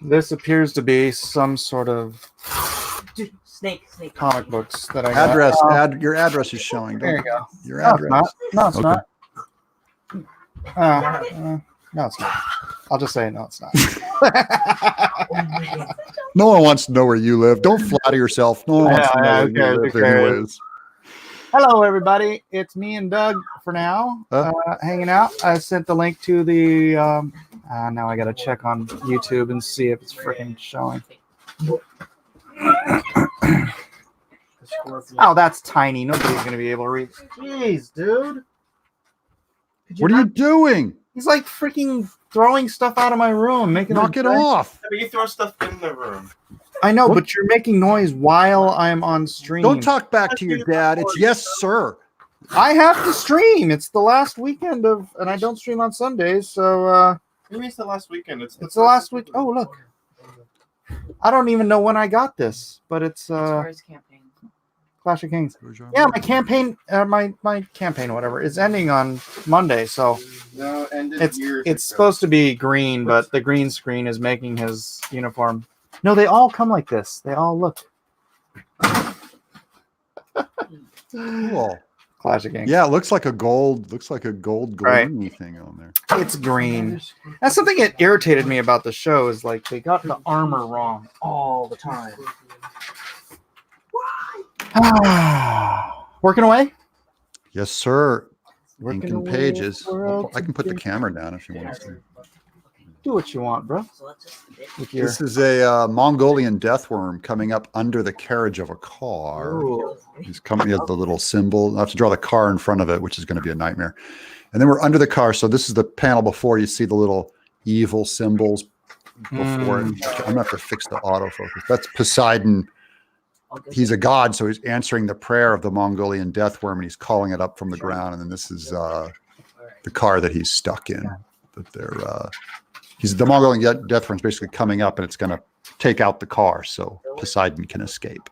This appears to be some sort of snake comic books that I address. got. Your address is showing. There you go. Your No, address. it's not. No, it's not. I'll just say no, it's not. No one wants to know where you live. Don't flatter yourself. No one wants to know where you live anyways. Hello, everybody. It's me and Doug for now, hanging out. I sent the link to the. Now I got to check on YouTube and see if it's freaking showing. Oh, that's tiny. Nobody's going to be able to read. Jeez, dude. What are you doing? He's like freaking throwing stuff out of my room. Knock it off. You throw stuff in the room. I know, but you're making noise while I'm on stream. Don't talk back to your dad. It's yes, sir. I have to stream. It's the last weekend and I don't stream on Sundays, so Maybe it's the last weekend. It's the last week. Oh, look. I don't even know when I got this, but it's Clash of Kings. Yeah, my campaign, my campaign, whatever, is ending on Monday, so no, it's supposed to be green, but the green screen is making his uniform. No, they all come like this. They all look. Cool. Clash of Kings. Yeah, it looks like a gold gloomy thing on there. It's green. That's something that irritated me about the show is like they got the armor wrong all the time. Working away? Yes, sir. Working Inking away pages. world I can put the camera down if you want to. Do what you want, bro. This is a Mongolian deathworm coming up under the carriage of a car. Ooh. He's coming. He has the little symbol. I have to draw the car in front of it, which is going to be a nightmare. And then we're under the car. So this is the panel before you see the little evil symbols before. I'm going to have to fix the autofocus. That's Poseidon. He's a god, so he's answering the prayer of the Mongolian deathworm, and he's calling it up from the ground. And then this is the car that he's stuck in. That they're the Mongolian deathworm's basically coming up, and it's going to take out the car, so Poseidon can escape.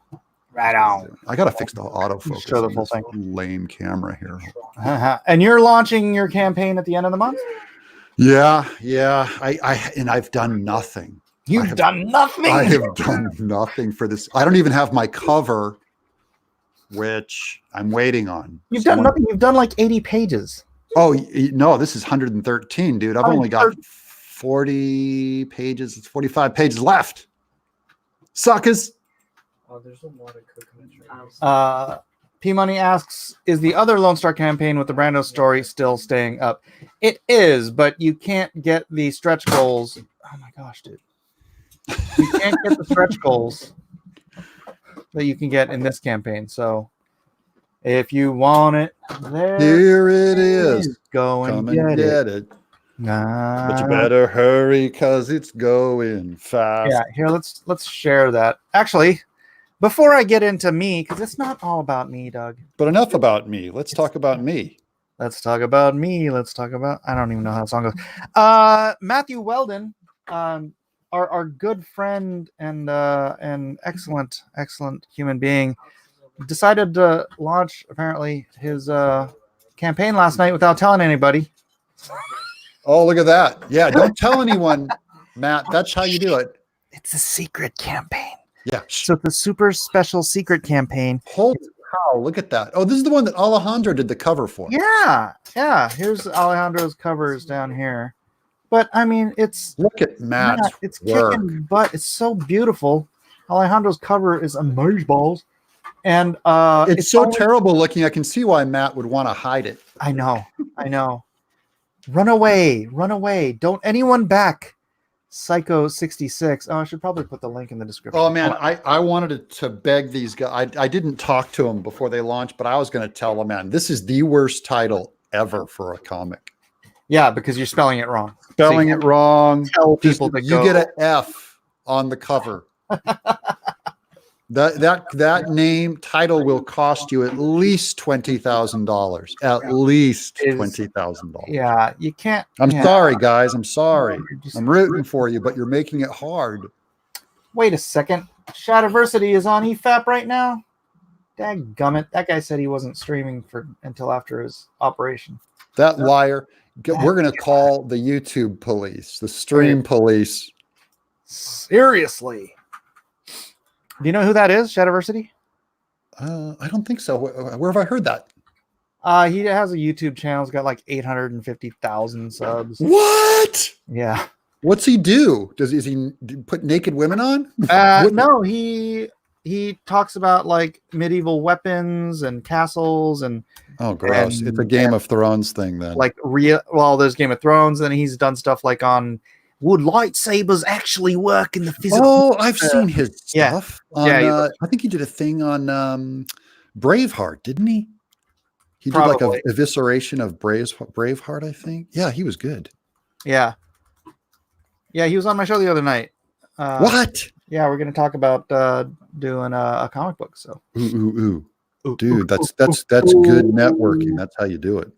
Right on. I got to fix the autofocus. Show the full thing. Lame camera here. And you're launching your campaign at the end of the month? Yeah. I've done nothing. You've done nothing. I have done nothing for this. I don't even have my cover, which I'm waiting on. You've done nothing. You've done like 80 pages. Oh, no, this is 113, dude. I've only got 40 pages. It's 45 pages left. Suckers. Oh, there's a lot of coconut. P Money asks, is the other Lone Star campaign with the Brando story still staying up? It is, but you can't get the stretch goals. Oh my gosh, dude. You can't get the stretch goals that you can get in this campaign. So if you want it, here it is. Go and get it. Nah. But you better hurry because it's going fast. Yeah, here let's share that. Actually, before I get into me, because it's not all about me, Doug. But enough about me. Let's talk about me. Let's talk about me. Let's talk about. I don't even know how the song goes. Matthew Weldon, our good friend and excellent human being, decided to launch apparently his campaign last night without telling anybody. Oh, look at that. Yeah, don't tell anyone, Matt. That's how you do it. It's a secret campaign. Yeah. So it's a super special secret campaign. Holy cow, look at that. Oh, this is the one that Alejandro did the cover for. Yeah. Here's Alejandro's covers down here. But I mean, look at Matt's it's work. Kicking butt. It's so beautiful. Alejandro's cover is amazeballs. And it's so terrible looking. I can see why Matt would want to hide it. I know. Run away. Don't anyone back. Psycho 66. Oh, I should probably put the link in the description. Oh man, I wanted to beg these guys. I didn't talk to them before they launched, but I was going to tell them, man, this is the worst title ever for a comic. Yeah, because you're spelling it wrong. Spelling it wrong. Tell people to you get an F on the cover. That name title will cost you at least $20,000. At least $20,000. Yeah, you can't. I'm sorry, guys. I'm sorry. I'm rooting for you, but you're making it hard. Wait a second. Shadiversity is on EFAP right now. Dadgummit. That guy said he wasn't streaming until after his operation. That liar. We're going to call the YouTube police, the stream police. Seriously. Do you know who that is, Shadiversity? I don't think so. Where have I heard that? He has a YouTube channel. He's got like 850,000 subs. What? Yeah. What's he do? Is he put naked women on? No, he talks about like medieval weapons and castles and Oh, gross! It's a Game of Thrones thing then. Like there's Game of Thrones, and he's done stuff like on would lightsabers actually work in the physical? Oh, I've seen his stuff. Yeah. On, I think he did a thing on Braveheart, didn't he? He did like a evisceration of Braveheart, I think. Yeah, he was good. Yeah. Yeah, he was on my show the other night. What? Yeah, we're going to talk about doing a comic book. So, dude, that's good networking. That's how you do it.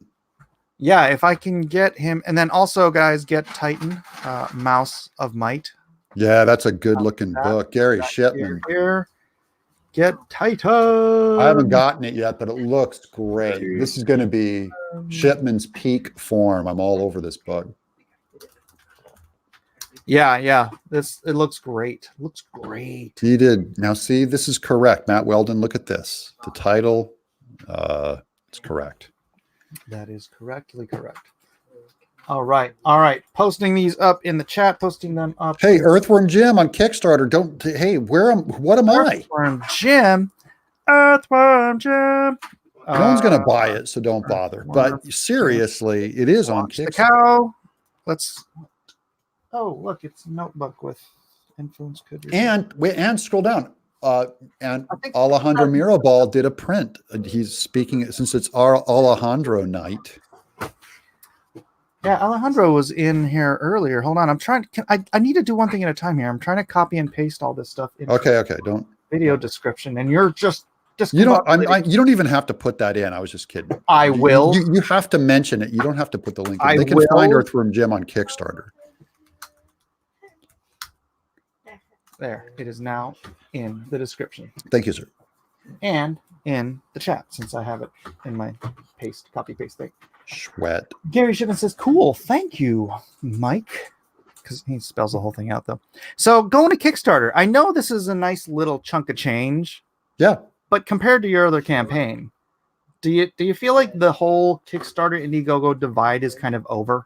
Yeah, if I can get him, and then also, guys, get Titan, Mouse of Might. Yeah, that's a good-looking book. Gary Shipman. Here. Get Titan. I haven't gotten it yet, but it looks great. This is going to be Shipman's peak form. I'm all over this book. Yeah. It looks great. Looks great. He did. Now, see, this is correct. Matt Weldon, look at this. The title, it's correct. That is correctly correct. All right. Posting these up in the chat. Posting them up. Hey, Earthworm Jim on Kickstarter. What am I? Earthworm Jim. Earthworm Jim. No one's going to buy it, so don't bother. But seriously, it is on Kickstarter. The cow. Oh, look, it's a notebook with influence code. And scroll down. And Alejandro Mirabal did a print. He's speaking since it's our Alejandro night. Yeah, Alejandro was in here earlier. Hold on, I need to do one thing at a time here. I'm trying to copy and paste all this stuff. Okay, don't video description, and you're just you don't. You don't even have to put that in. I was just kidding. I will. You have to mention it. You don't have to put the link. They can find Earthworm Jim on Kickstarter. There, it is now in the description. Thank you, sir. And in the chat, since I have it in my copy paste thing. Sweat. Gary Shipman says, cool, thank you, Mike. Because he spells the whole thing out, though. So going to Kickstarter, I know this is a nice little chunk of change. Yeah. But compared to your other campaign, do you feel like the whole Kickstarter Indiegogo divide is kind of over?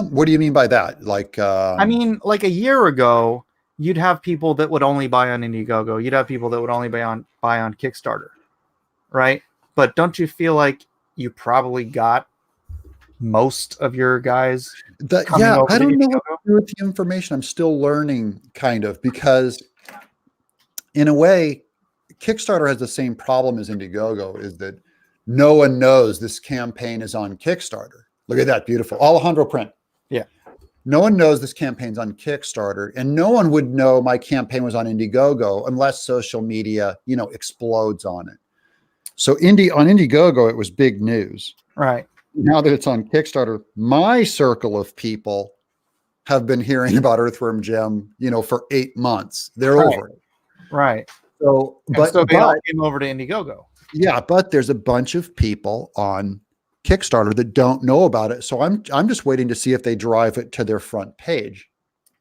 What do you mean by that? Like, I mean, like a year ago, you'd have people that would only buy on Indiegogo. You'd have people that would only buy on Kickstarter, right? But don't you feel like you probably got most of your guys? I don't know what to do with the information. I'm still learning, kind of, because in a way, Kickstarter has the same problem as Indiegogo, is that no one knows this campaign is on Kickstarter. Look at that, beautiful Alejandro print. Yeah. No one knows this campaign's on Kickstarter, and no one would know my campaign was on Indiegogo unless social media, explodes on it. So on Indiegogo, it was big news. Right. Now that it's on Kickstarter, my circle of people have been hearing about Earthworm Jim, for 8 months. They're over it. Right. So, they all came over to Indiegogo. Yeah, but there's a bunch of people on Kickstarter that don't know about it. So I'm just waiting to see if they drive it to their front page.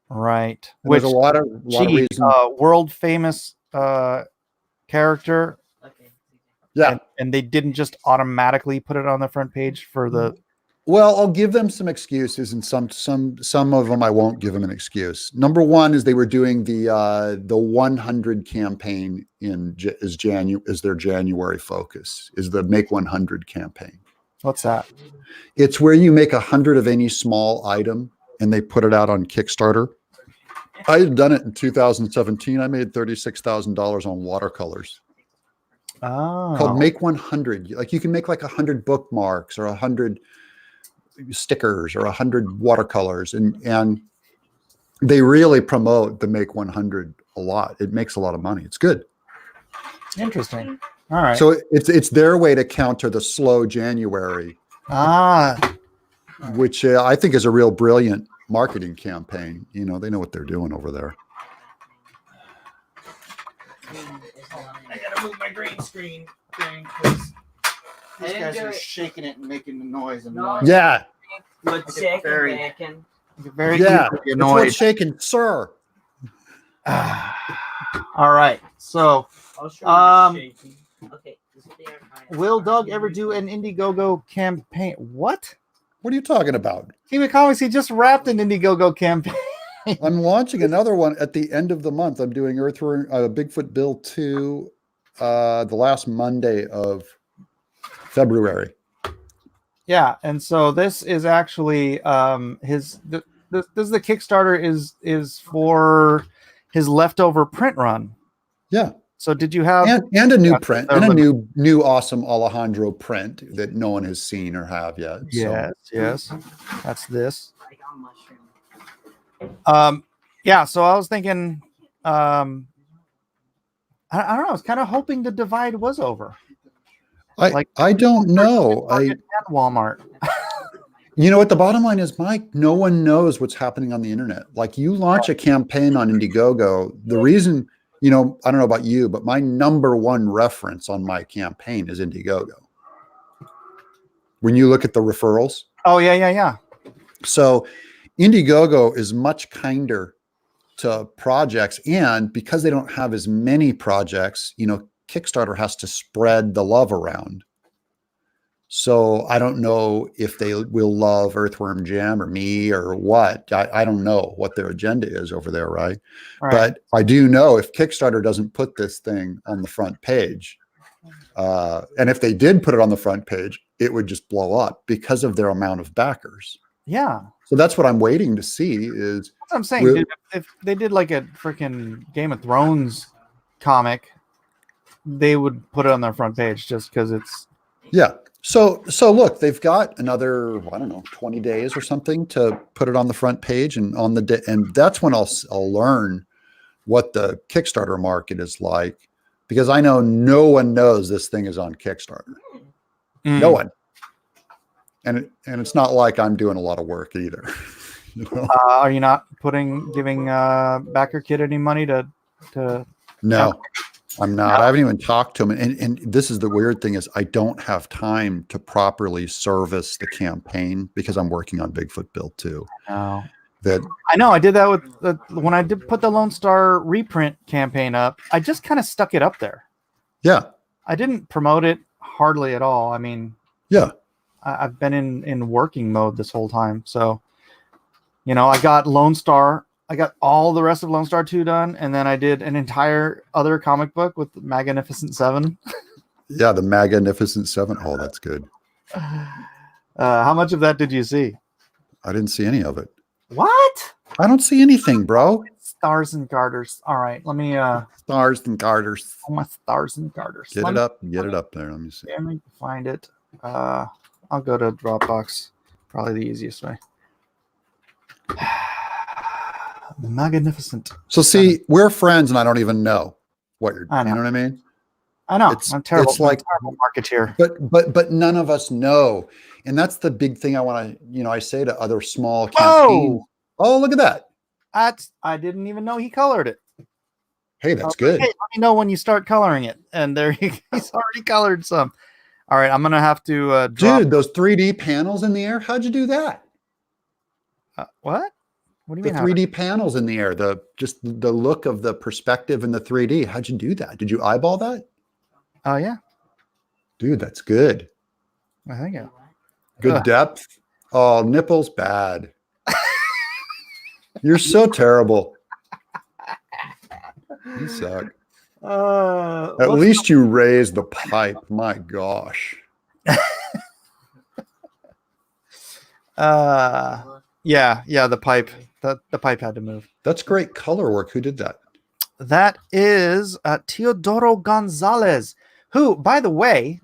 Right. Which, there's a lot of reasons. World famous character. Yeah. And they didn't just automatically put it on the front page for the. Well, I'll give them some excuses, and some of them I won't give them an excuse. Number one is they were doing the 100 campaign is their January focus, is the Make 100 campaign. What's that? It's where you make 100 of any small item and they put it out on Kickstarter. I had done it in 2017. I made $36,000 on watercolors. Oh. Called Make 100. Like you can make like 100 bookmarks or 100 stickers or 100 watercolors, and they really promote the Make 100 a lot. It makes a lot of money. It's good. Interesting. All right. So it's their way to counter the slow January. Which I think is a real brilliant marketing campaign. They know what they're doing over there. my green screen thing because these didn't guys do are it. shaking it and making the noise. And No. Yeah. With chicken very- bacon. very Yeah. easily It's annoyed. what's shaking, sir. All right. So, I'll show Um, you shaking. Okay. This is the air fryer. will Doug ever do an Indiegogo campaign? What? What are you talking about? Kiwi Comics, he just wrapped an Indiegogo campaign. I'm launching another one at the end of the month. I'm doing Earthworm, Bigfoot Bill 2, the last Monday of February. Yeah, and so this is actually this is the Kickstarter is for his leftover print run. Yeah. So did you have And a new Yeah, print they're and a limited. new awesome Alejandro print that no one has seen or have yet. Yes, yes. That's this. I got mushroom. Yeah, so I was thinking I don't know, I was kind of hoping the divide was over. I don't know. Target and Walmart. You know what the bottom line is, Mike? No one knows what's happening on the internet. Like you launch a campaign on Indiegogo. The reason, I don't know about you, but my number one reference on my campaign is Indiegogo. When you look at the referrals. Oh yeah. So Indiegogo is much kinder to projects, and because they don't have as many projects, Kickstarter has to spread the love around. So I don't know if they will love Earthworm Jim or me or what. I don't know what their agenda is over there, right? But I do know if Kickstarter doesn't put this thing on the front page, and if they did put it on the front page, it would just blow up because of their amount of backers. Yeah. So that's what I'm waiting to see is That's what I'm saying. Dude, if they did like a freaking Game of Thrones comic, they would put it on their front page just because it's. Yeah. So look, they've got another, 20 days or something to put it on the front page and and that's when I'll learn what the Kickstarter market is like, because I know no one knows this thing is on Kickstarter. No one. And it's not like I'm doing a lot of work either. Are you not giving Backer Kid any money to? No, I'm not. I haven't even talked to him. And this is the weird thing is I don't have time to properly service the campaign because I'm working on Bigfoot Bill 2. No. That I know. I did that with when I did put the Lonestar reprint campaign up. I just kind of stuck it up there. Yeah. I didn't promote it hardly at all. I mean, yeah. I've been in working mode this whole time. So, I got Lonestar. I got all the rest of Lonestar 2 done, and then I did an entire other comic book with Magnificent 7. Yeah, the Magnificent 7. Oh, that's good. How much of that did you see? I didn't see any of it. What? I don't see anything, bro. Stars and garters. All right, let me Stars and garters. oh, my stars and garters. Get it up there. Let me see. Let me find it. I'll go to Dropbox. Probably the easiest way. Magnificent. So see, we're friends and I don't even know what you're I know. You know what I mean? I know. It's I'm terrible. it's like I'm a terrible marketeer. but none of us know. And that's the big thing I want to, I say to other small campaigns. Whoa! Oh, look at that. I didn't even know he colored it. Hey, that's good. Hey, let me know when you start coloring it. And there he's already colored some. All right, I'm gonna have to drop. Dude, those 3D panels in the air. How'd you do that? What? What do you The mean? 3D panels in the air, just the look of the perspective in the 3D. How'd you do that? Did you eyeball that? Oh yeah, Dude, that's good. I think it. Good depth. Oh, nipples bad. You're so terrible. You suck. At least you raised the pipe. My gosh. Yeah, the pipe. The pipe had to move. That's great color work. Who did that? That is Teodoro Gonzalez, who, by the way,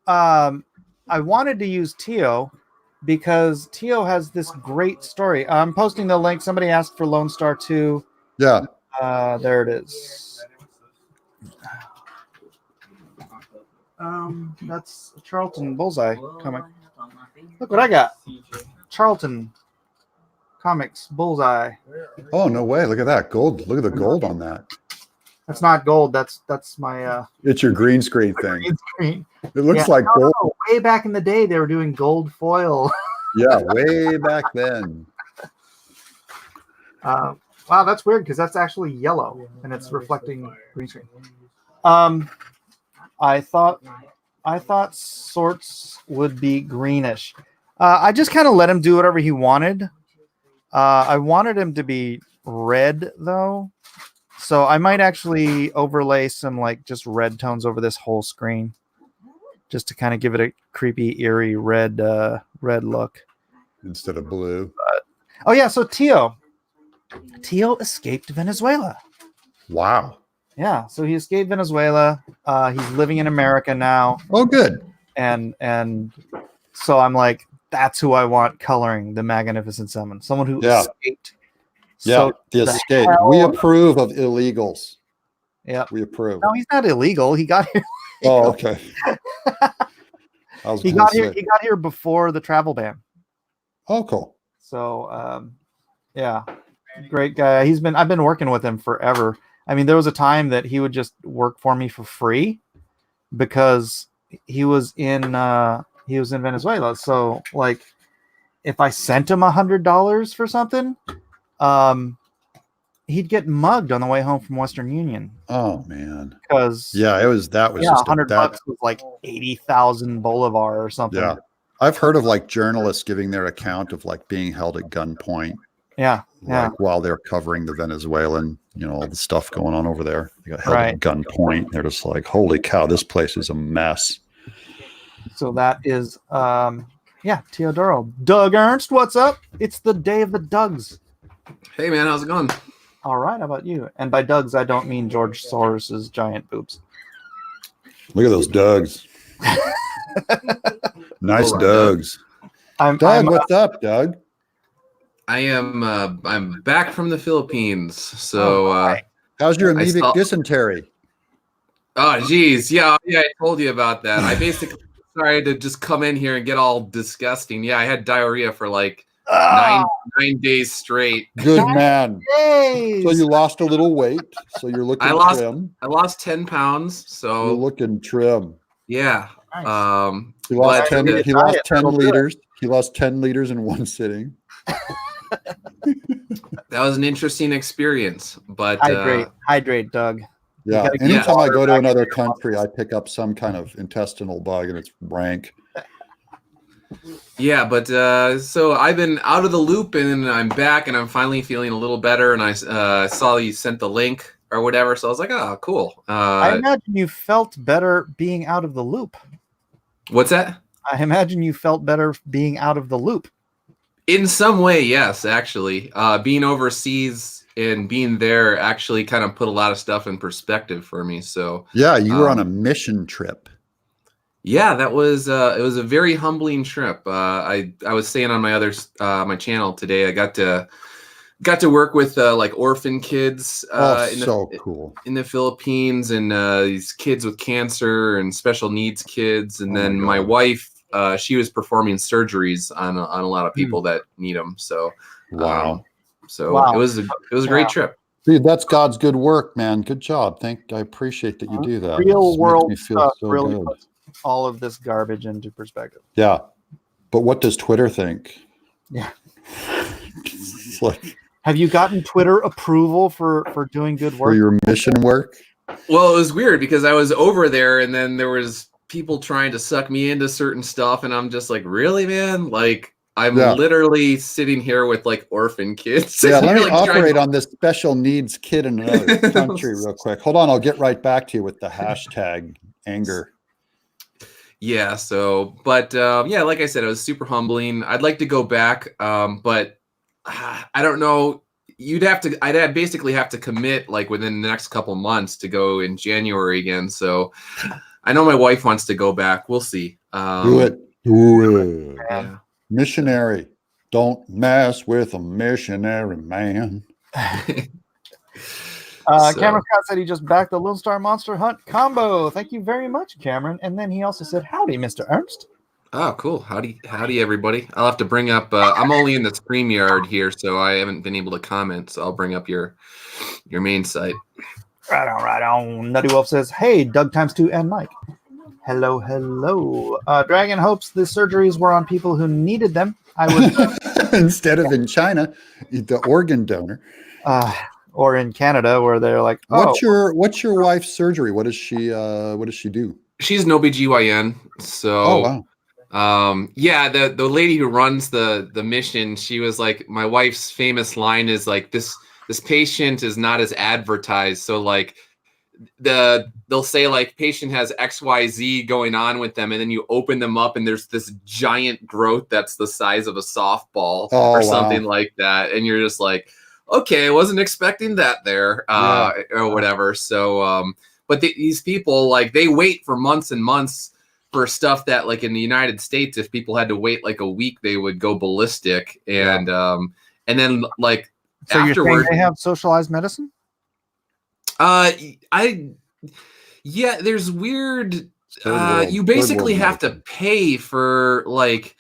I wanted to use Teo because Teo has this great story. I'm posting the link. Somebody asked for Lonestar 2. Yeah. There it is. That's Charlton Bullseye comic. Look what I got. Charlton Comics Bullseye. Oh, no way. Look at that. Gold. Look at the gold on that. That's not gold. That's my It's your green screen thing. green screen. It looks Yeah. like gold. No, way back in the day, they were doing gold foil. Yeah, way back then. Wow, that's weird because that's actually yellow and it's reflecting green screen. I thought sorts would be greenish. I just kind of let him do whatever he wanted. I wanted him to be red though, so I might actually overlay some like just red tones over this whole screen, just to kind of give it a creepy, eerie red look Instead of blue. Oh yeah, so Tio escaped Venezuela. Wow. Yeah, so he escaped Venezuela. He's living in America now, Oh, good. and so I'm like, that's who I want coloring the Magnificent Seven. Someone who escaped. Yeah, So the escape. We approve of illegals. Yeah, we approve. No, he's not illegal. He got here. Oh, okay. He got here. He got here before the travel ban. Oh, cool. So, yeah, great guy. I've been working with him forever. I mean, there was a time that he would just work for me for free because he was in Venezuela. So, like, if I sent him $100 for something, he'd get mugged on the way home from Western Union. Oh man. Because that was just $100 was like 80,000 bolivar or something. Yeah. I've heard of like journalists giving their account of like being held at gunpoint. Yeah. Like while they're covering the Venezuelan, all the stuff going on over there. They got held at gunpoint. They're just like, holy cow, this place is a mess. So that is Teodoro. Doug Ernst, what's up? It's the day of the Dougs. Hey man, how's it going? All right, how about you? And by Dougs, I don't mean George Soros's giant boobs. Look at those Dougs. Nice Dougs. Doug, what's up, Doug? I am. I'm back from the Philippines. So, how's your amoebic dysentery? Oh, geez, yeah. I told you about that. I basically tried to just come in here and get all disgusting. Yeah, I had diarrhea for like 9 days straight. Good man. Days. So you lost a little weight. So you're looking trim. I lost 10 pounds. So you're looking trim. Yeah. Nice. He lost 10 liters. He lost 10 liters in one sitting. That was an interesting experience, but hydrate, Doug. Yeah. Anytime I go to another country, I pick up some kind of intestinal bug, and it's rank. Yeah, but so I've been out of the loop, and I'm back, and I'm finally feeling a little better. And I saw you sent the link or whatever, so I was like, oh, cool. I imagine you felt better being out of the loop. What's that? I imagine you felt better being out of the loop. In some way, yes, actually. Being overseas and being there actually kind of put a lot of stuff in perspective for me. So yeah, you were on a mission trip. Yeah, that was it was a very humbling trip. I was saying on my other my channel today, I got to work with like orphan kids in the Philippines, and these kids with cancer and special needs kids, and then my wife. She was performing surgeries on a lot of people that need them. So, wow. It was a great trip. Dude, that's God's good work, man. Good job. I appreciate that you do that. Real world stuff really puts all of this garbage into perspective. Yeah. But what does Twitter think? Yeah. It's like, have you gotten Twitter approval for doing good work? For your mission work? Well, it was weird because I was over there and then there was people trying to suck me into certain stuff, and I'm just like, really, man? Like, I'm literally sitting here with like orphan kids. Yeah, let me operate on this special needs kid in another country real quick. Hold on, I'll get right back to you with the hashtag anger. Yeah, but like I said, it was super humbling. I'd like to go back, but I don't know. I'd basically have to commit like within the next couple months to go in January again. So I know my wife wants to go back. We'll see. Do it. Yeah. Missionary. Don't mess with a missionary, man. Cameron Scott said he just backed the Lonestar Monster Hunt combo. Thank you very much, Cameron. And then he also said, howdy, Mr. Ernst. Oh, cool. Howdy, everybody. I'll have to bring up, I'm only in the StreamYard here, so I haven't been able to comment. So I'll bring up your main site. Right on, right on. Nutty Wolf says, "Hey, Doug times 2 and Mike. Hello, hello. Dragon hopes the surgeries were on people who needed them. I would, Instead of in China, the organ donor. or in Canada where they're like, oh, What's your wife's surgery? What does she do? She's an OBGYN. So, wow. yeah, the lady who runs the mission, she was like, my wife's famous line is like, this patient is not as advertised. So like they'll say like patient has XYZ going on with them, and then you open them up and there's this giant growth that's the size of a softball or something like that, and you're just like, okay, I wasn't expecting that there, or whatever. So but these people, like, they wait for months and months for stuff that, like, in the United States, if people had to wait like a week, they would go ballistic. And then, like, so afterward, you're saying they have socialized medicine? There's weird. You basically have to pay for like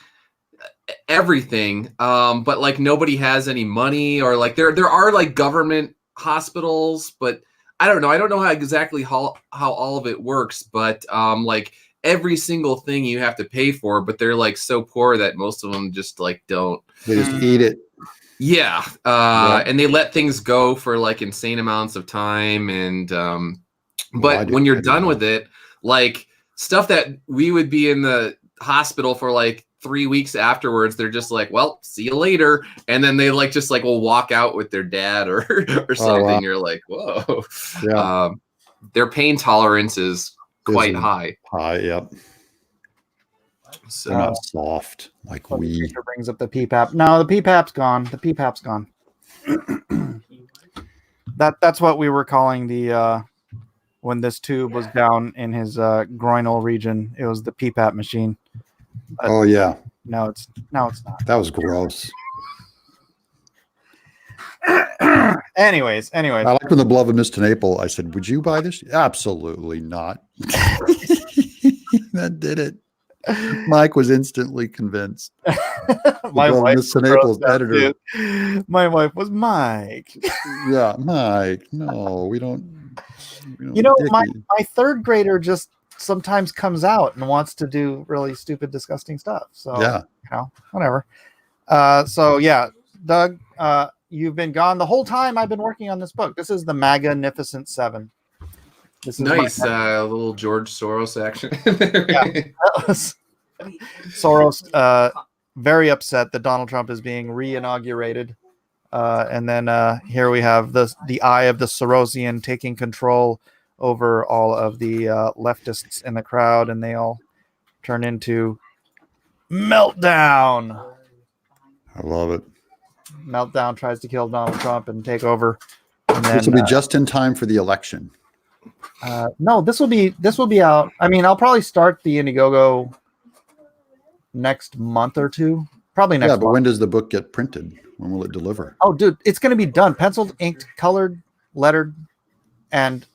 everything, but like nobody has any money, or like there are like government hospitals, but I don't know how exactly how all of it works, but like every single thing you have to pay for, but they're like so poor that most of them just like don't. They just eat it. Yeah. And they let things go for like insane amounts of time. And but when you're done with it, like stuff that we would be in the hospital for like 3 weeks afterwards, they're just like, well, see you later. And then they like just like will walk out with their dad or something. Wow. You're like, whoa. Yeah. Their pain tolerance is quite high. High, yep. So they're not soft like we. Brings up the PPAP. No, the PPAP's gone. The PPAP's gone. That's what we were calling the when this tube was down in his groinal region. It was the PPAP machine. Oh yeah. No, it's not. That was gross. Anyways. I like when the beloved Mr. Naple, I said, "Would you buy this?" Absolutely not. That did it. Mike was instantly convinced. My wife, Mr. Naples editor. My wife was Mike. Yeah, Mike. No, we don't. You know, my third grader just sometimes comes out and wants to do really stupid, disgusting stuff. So yeah, whatever. So yeah, Doug, you've been gone the whole time I've been working on this book. This is the Magnificent Seven. This is nice, little George Soros action. Yeah, that was Soros very upset that Donald Trump is being re-inaugurated, and then here we have the eye of the Sorosian taking control over all of the leftists in the crowd, and they all turn into Meltdown. I love it. Meltdown tries to kill Donald Trump and take over. And then, this will be just in time for the election. No, this will be out. I mean, I'll probably start the Indiegogo next month or two. Probably next month. But when does the book get printed? When will it deliver? Oh, dude, it's going to be done. Penciled, inked, colored, lettered, and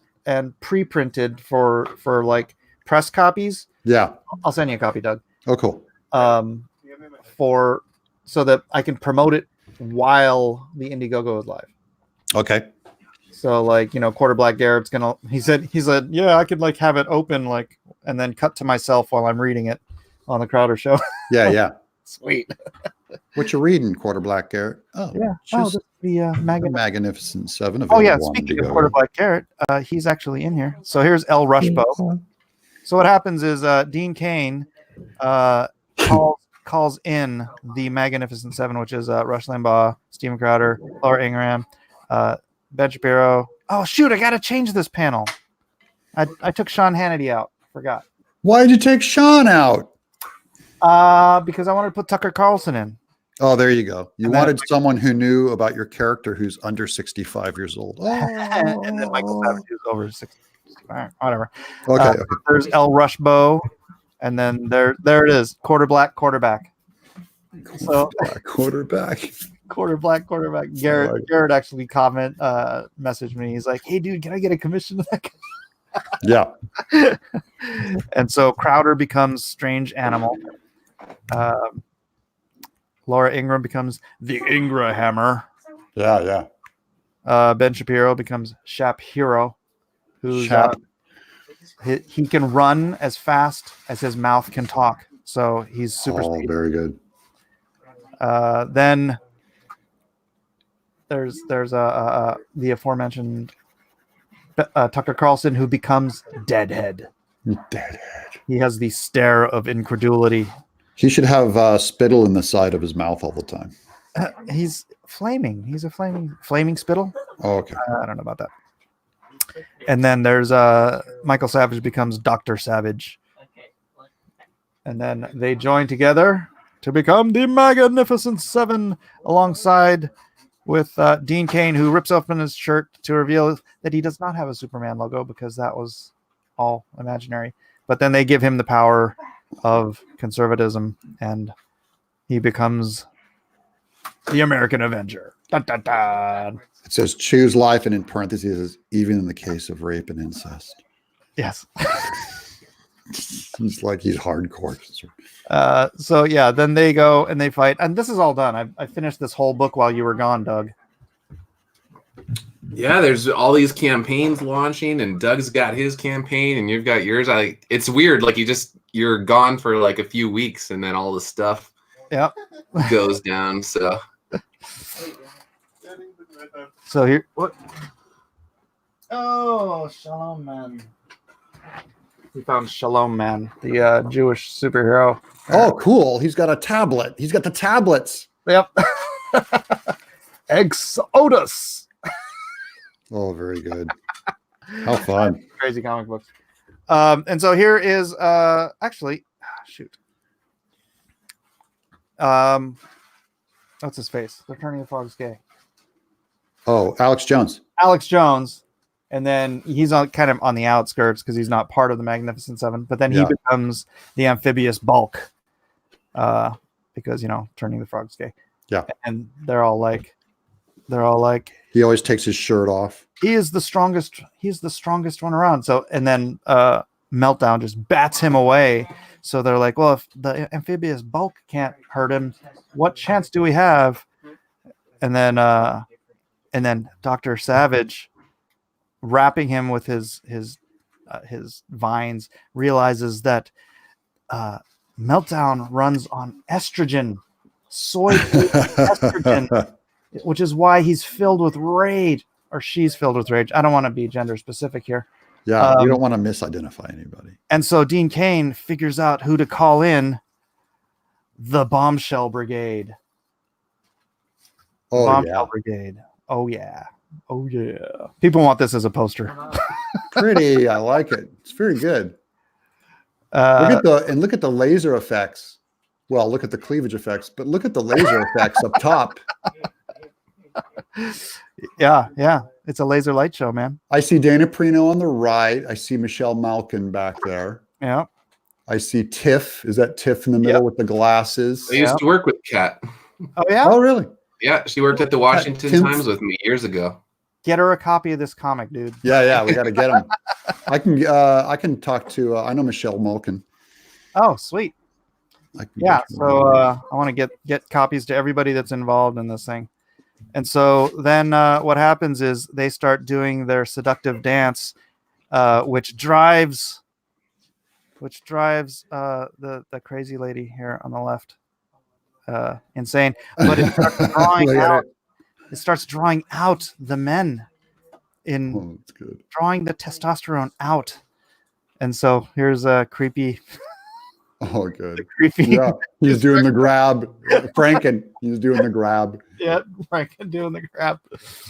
pre-printed for like press copies. Yeah. I'll send you a copy, Doug. Oh, cool. So that I can promote it while the Indiegogo is live. Okay. So like, Quarter Black Garrett's gonna. He said, yeah, I could like have it open like, and then cut to myself while I'm reading it on the Crowder Show. Yeah. Sweet. What you reading, Quarter Black Garrett? Oh, yeah. Just the Magnificent Seven. Oh yeah. Speaking of Quarter Black Garrett, he's actually in here. So here's El Rushbo. So what happens is Dean Cain calls in the Magnificent Seven, which is Rush Limbaugh, Steven Crowder, Laura Ingraham, Ben Shapiro. Oh shoot! I gotta change this panel. I took Sean Hannity out. Forgot. Why did you take Sean out? Because I wanted to put Tucker Carlson in. Oh, there you go. You wanted someone who knew about your character who's under 65 years old. Oh. And then Michael Savage is over 65. Whatever. Okay. There's El Rushbo, and then there it is. Quarter black quarterback. So quarterback. Quarter black quarterback. Garrett actually messaged me. He's like, "Hey dude, can I get a commission to that guy?" Yeah. And so Crowder becomes Strange Animal. Laura Ingraham becomes the Ingra Hammer. Yeah. Ben Shapiro becomes Shap Hero. who's Chap. he can run as fast as his mouth can talk. So he's super speedy. Very good. Then there's the aforementioned Tucker Carlson, who becomes Deadhead. Deadhead. He has the stare of incredulity. He should have spittle in the side of his mouth all the time. He's flaming. He's a flaming spittle. Oh, okay. I don't know about that. And then there's Michael Savage becomes Dr. Savage. And then they join together to become the Magnificent Seven, alongside with Dean Cain, who rips open his shirt to reveal that he does not have a Superman logo because that was all imaginary. But then they give him the power of conservatism, and he becomes the American Avenger. Dun, dun, dun. It says choose life, and in parentheses, it says, even in the case of rape and incest. Yes. He's hardcore. So yeah, then they go and they fight, and this is all done. I finished this whole book while you were gone, Doug. Yeah, there's all these campaigns launching, and Doug's got his campaign, and you've got yours. It's weird. Like you're gone for like a few weeks, and then all the stuff goes down. So here, what? Oh, Shalom Man. We found Shalom Man, the Jewish superhero. Oh, cool. He's got a tablet. He's got the tablets. Yep. Exodus. Oh, very good. How fun. Crazy comic books. And so here is shoot. What's his face? They're turning the frogs gay. Oh, Alex Jones. Alex Jones. And then he's kind of on the outskirts because he's not part of the Magnificent Seven. But then he becomes the amphibious Bulk, because turning the frogs gay. Yeah, and they're all like, he always takes his shirt off. he is the strongest. He's the strongest one around. So and then Meltdown just bats him away. So they're like, well, if the amphibious Bulk can't hurt him, what chance do we have? And then Dr. Savage, wrapping him with his vines, realizes that Meltdown runs on estrogen, estrogen, which is why he's filled with rage, or she's filled with rage. I don't want to be gender specific here. Yeah, you don't want to misidentify anybody. And so Dean Cain figures out who to call in: the Bombshell Brigade. Bombshell Brigade. Oh yeah. Oh yeah. People want this as a poster. Pretty. I like it. It's very good. Look at the laser effects. Well, look at the cleavage effects, but look at the laser effects up top. Yeah. It's a laser light show, man. I see Dana Perino on the right. I see Michelle Malkin back there. Yeah. I see Tiff. Is that Tiff in the middle with the glasses? I used to work with Kat. Oh yeah. Oh really? Yeah, she worked at the Washington Times with me years ago. Get her a copy of this comic, dude. Yeah, we got to get him. I can talk to. I know Michelle Malkin. Oh, sweet. So I want to get copies to everybody that's involved in this thing. And so then what happens is they start doing their seductive dance, which drives the crazy lady here on the left insane. But it starts drawing out. It starts drawing out the men drawing the testosterone out. And so here's a creepy. Oh, good. Creepy. Yeah, he's doing the grab. Franken, he's doing the grab. Yeah, Franken doing the grab.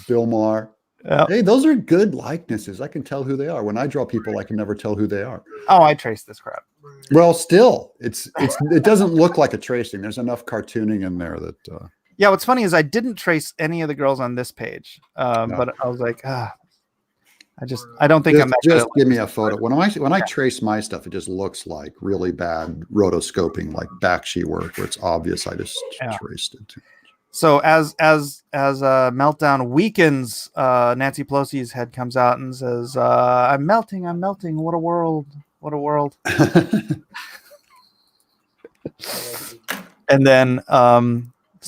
Bill Maher. Yeah. Hey, those are good likenesses. I can tell who they are. When I draw people, I can never tell who they are. Oh, I traced this crap. Well, still, it doesn't look like a tracing. There's enough cartooning in there that. Yeah, what's funny is I didn't trace any of the girls on this page, but I was like, I don't think I'm that just good. Give me a photo. When I trace my stuff, it just looks like really bad rotoscoping, like backsheet work, where it's obvious I just traced it. So as Meltdown weakens, Nancy Pelosi's head comes out and says, I'm melting. What a world. And then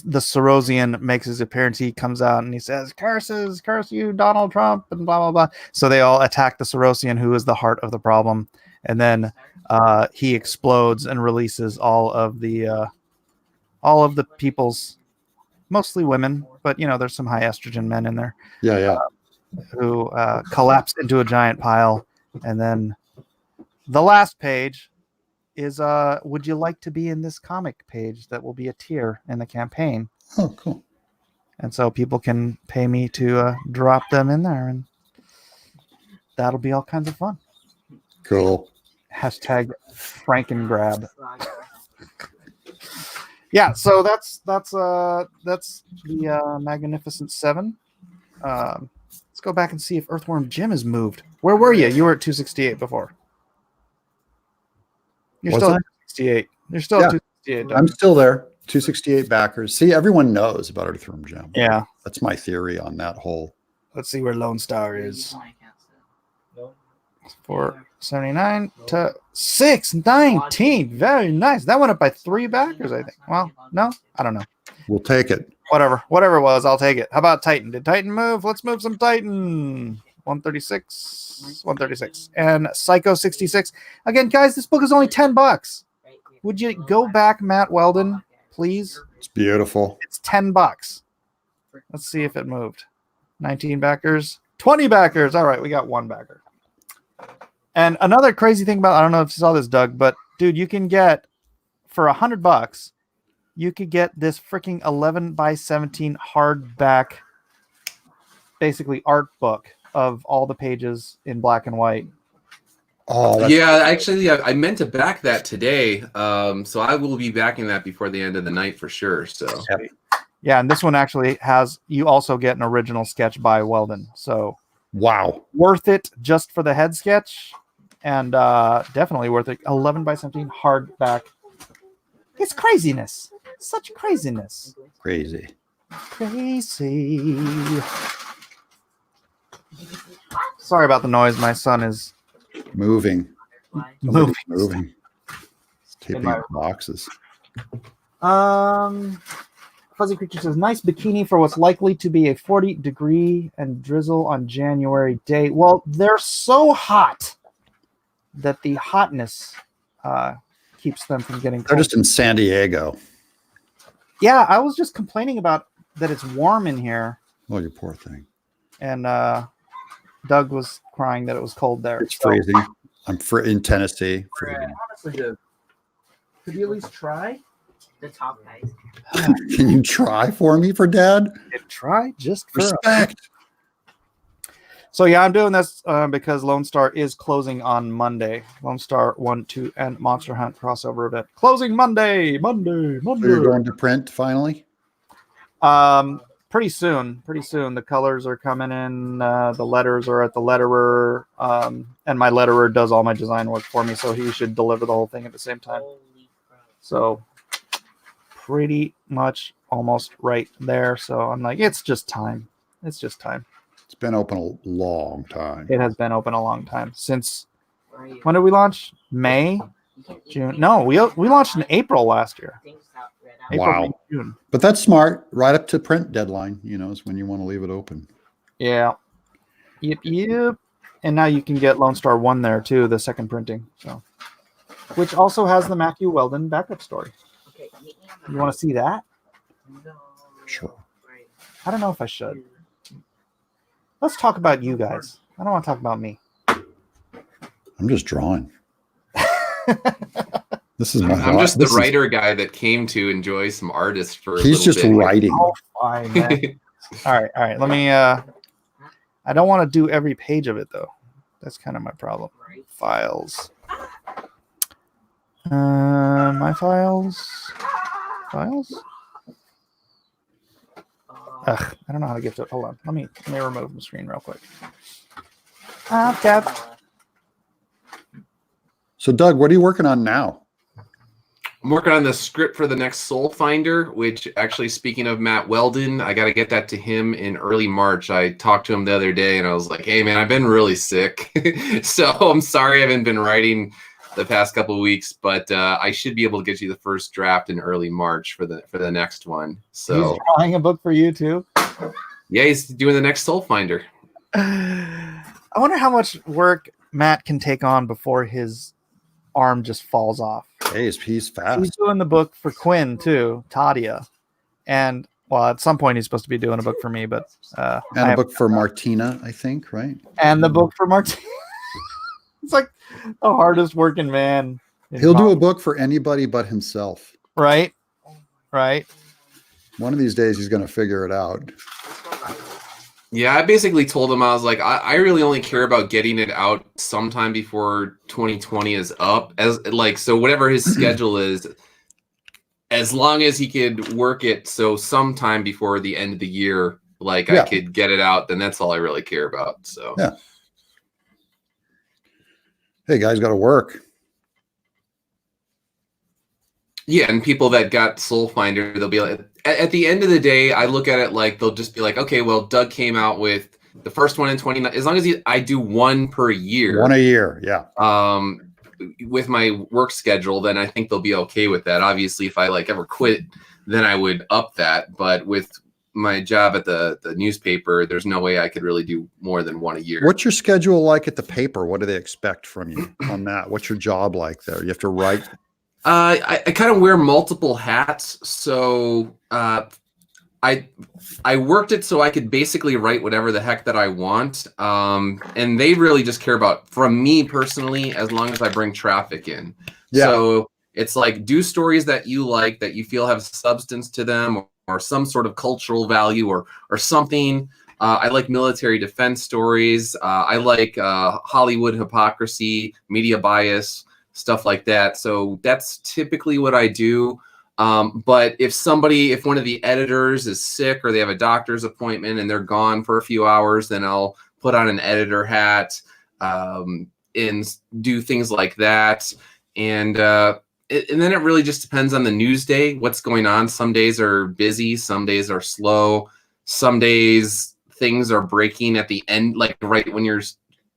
the Sorosian makes his appearance. He comes out and he says, "Curses, curse you, Donald Trump," and blah blah blah. So they all attack the Sorosian, who is the heart of the problem, and then he explodes and releases all of the people's, mostly women, but there's some high estrogen men in there. Yeah. Who collapse into a giant pile, and then the last page is would you like to be in this comic page that will be a tier in the campaign. Oh, cool. And so people can pay me to drop them in there, and that'll be all kinds of fun. Cool. Hashtag Frankengrab. Yeah, so that's the Magnificent Seven. Let's go back and see if Earthworm Jim has moved. Where were you? You were at 268 before. You're Was still it? at 268. You're still at 268. I'm still there. 268 backers. See, everyone knows about Earthworm Jim. Yeah. That's my theory on that whole. Let's see where Lonestar is. No. 479 to 619. Very nice. That went up by 3 backers, I think. Well, no, I don't know. We'll take it. Whatever it was, I'll take it. How about Titan? Did Titan move? Let's move some Titan. 136, and Psycho 66. Again, guys, this book is only $10. Would you go back, Matt Weldon, please? It's beautiful. It's $10. Let's see if it moved. 19 backers, 20 backers. All right, we got 1 backer. And another crazy thing about, I don't know if you saw this, Doug, but dude, you can get for $100, you could get this freaking 11x17 hardback, basically art book of all the pages in black and white. Oh, yeah, actually, I meant to back that today. So I will be backing that before the end of the night for sure. So yeah, and this one actually has, you also get an original sketch by Weldon. So wow, worth it just for the head sketch, and definitely worth it. 11x17 hardback. It's craziness. Such craziness. crazy. Sorry about the noise. My son is Moving. moving. It's tipping boxes. Fuzzy Creature says, nice bikini for what's likely to be a 40-degree and drizzle on January day. Well, they're so hot that the hotness keeps them from getting cold. They're just in San Diego. Yeah, I was just complaining about that it's warm in here. Oh, you poor thing. And Doug was crying that it was cold there. It's freezing. I'm in Tennessee. Freezing. Honestly, could you at least try? The top guys. Can you try for me for Dad? Try just for Respect. So yeah, I'm doing this because Lone Star is closing on Monday. Lone Star 1, 2, and Monster Hunt crossover event closing Monday. So you're going to print finally? Pretty soon. The colors are coming in. The letters are at the letterer, and my letterer does all my design work for me, so he should deliver the whole thing at the same time. So pretty much almost right there. So I'm like, it's just time. It's been open a long time. It has been open a long time. Since when did we launch? May? June? No, we launched in April last year. April, May, June. But that's smart. Right up to print deadline, is when you want to leave it open. Yeah. Yep. And now you can get Lone Star 1 there too, the second printing. So, which also has the Matthew Weldon backup story. You want to see that? Sure. I don't know if I should. Let's talk about you guys. I don't want to talk about me. I'm just drawing. This is my. I'm just the writer guy that came to enjoy some artists for. He's just writing. Oh, fine, man. All right. Let me. I don't want to do every page of it though. That's kind of my problem. Files. My files. Ugh, I don't know how to get to it. Hold on. Let me remove the screen real quick. Okay. So, Doug, what are you working on now? I'm working on the script for the next Soul Finder, which actually, speaking of Matt Weldon, I got to get that to him in early March. I talked to him the other day and I was like, hey, man, I've been really sick. So I'm sorry I haven't been writing the past couple of weeks, but I should be able to get you the first draft in early March for the next one. So he's drawing a book for you too. Yeah, he's doing the next Soul Finder. I wonder how much work Matt can take on before his arm just falls off. Hey, he's fast. He's doing the book for Quinn too, Tadia, and well, at some point he's supposed to be doing a book for me, but and a book for Martina, I think, right? And the book for Martina. It's like the hardest working man. He'll do a book for anybody but himself. Right. Right. One of these days he's going to figure it out. Yeah, I basically told him, I was like, I really only care about getting it out sometime before 2020 is up. So whatever his schedule is, as long as he could work it so sometime before the end of the year, I could get it out, then that's all I really care about. So yeah. Hey, guys, got to work. Yeah, and people that got Soul Finder, they'll be like, at the end of the day, I look at it like they'll just be like, okay, well, Doug came out with the first one in 29. As long as I do one per year. One a year, yeah. With my work schedule, then I think they'll be okay with that. Obviously, if I ever quit, then I would up that. But with my job at the newspaper, there's no way I could really do more than one a year. What's your schedule like at the paper? What do they expect from you on that? What's your job like there? You have to write? I kind of wear multiple hats. So I worked it so I could basically write whatever the heck that I want. And they really just care about, from me personally, as long as I bring traffic in. Yeah. So it's like, do stories that you like, that you feel have substance to them, or some sort of cultural value, or something. I like military defense stories. I like Hollywood hypocrisy, media bias, stuff like that. So that's typically what I do. But if one of the editors is sick, or they have a doctor's appointment and they're gone for a few hours, then I'll put on an editor hat and do things like that. And then it really just depends on the news day, what's going on. Some days are busy, some days are slow, some days things are breaking at the end, right when you're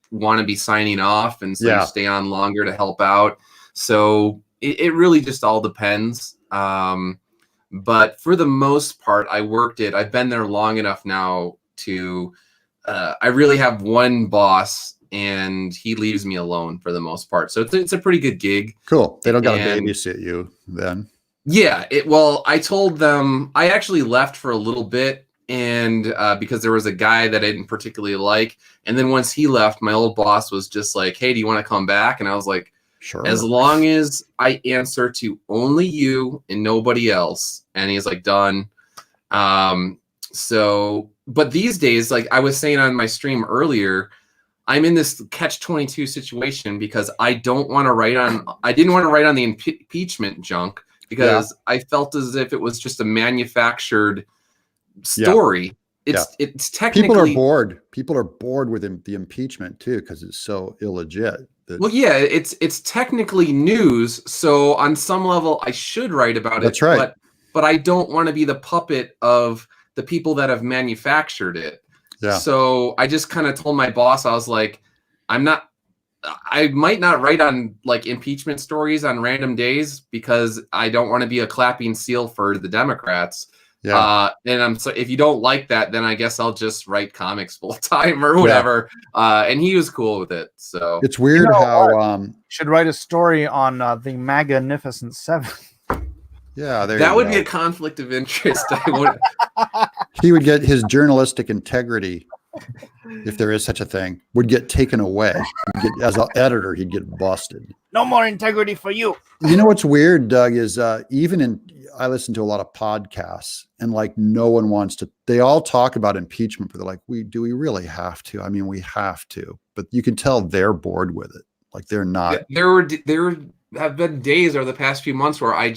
want to be signing off, and so you stay on longer to help out. So it really just all depends. But for the most part, I've been there long enough now to I really have one boss, and he leaves me alone for the most part. So it's a pretty good gig. Cool. They don't got to babysit you then. Yeah. Well, I told them I actually left for a little bit, and because there was a guy that I didn't particularly like. And then once he left, my old boss was just like, hey, do you want to come back? And I was like, sure. As long as I answer to only you and nobody else. And he's like, done. But these days, like I was saying on my stream earlier, I'm in this catch-22 situation because I didn't want to write on the impeachment junk because I felt as if it was just a manufactured story. It's technically, people are bored with the impeachment too, because it's so illegit. Well, yeah, it's technically news, so on some level I should write about it. That's right. But I don't want to be the puppet of the people that have manufactured it. Yeah. So I just kind of told my boss, I was like, I might not write on like impeachment stories on random days because I don't want to be a clapping seal for the Democrats. Yeah. And if you don't like that, then I guess I'll just write comics full time or whatever. Yeah. And he was cool with it. So it's weird how should write a story on the Magnificent Seven. Yeah, that would be a conflict of interest. He would get his journalistic integrity, if there is such a thing, would get taken away. As an editor, he'd get busted. No more integrity for you. You know what's weird, Doug, is I listen to a lot of podcasts, and like no one wants to. They all talk about impeachment, but they're like, do we really have to? I mean, we have to, but you can tell they're bored with it. Like they're not. There have been days over the past few months where I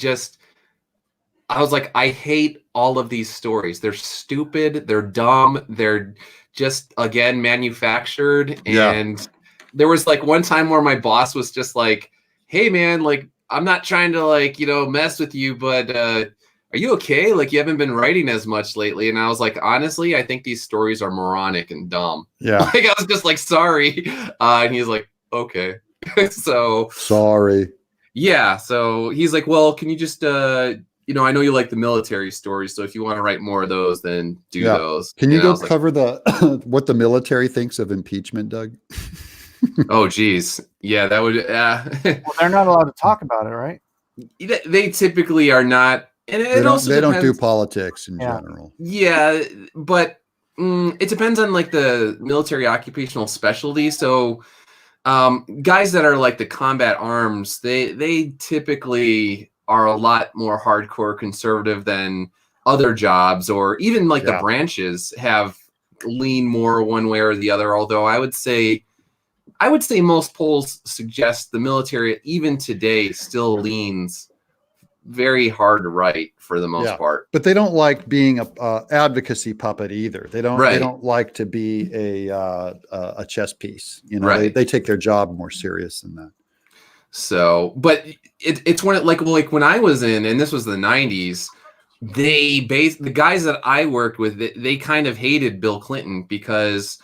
was like, I hate all of these stories. They're stupid. They're dumb. They're just, again, manufactured. And there was like one time where my boss was just like, hey, man, like, I'm not trying to like, mess with you, but are you okay? Like, you haven't been writing as much lately. And I was like, honestly, I think these stories are moronic and dumb. Yeah. Like, I was just like, sorry. And he's like, okay. So Sorry. yeah, so he's like, well, can you just I know you like the military stories, so if you want to write more of those, then do those. Can you And I go was like, cover the what the military thinks of impeachment, Doug? oh geez, yeah, that would Well, they're not allowed to talk about it, right? they typically are not, and it also They don't do depends. politics in Yeah. general. Yeah, but it depends on like the military occupational specialty. So guys that are like the combat arms, they typically are a lot more hardcore conservative than other jobs, or even like the Yeah. branches have lean more one way or the other. Although I would say most polls suggest the military, even today, still leans very hard right for the most part. But they don't like being a advocacy puppet either. They don't. Right. They don't like to be a chess piece. You know, Right. they take their job more serious than that. So, but it's when like when I was in, and this was the 90s, the guys that I worked with, they kind of hated Bill Clinton because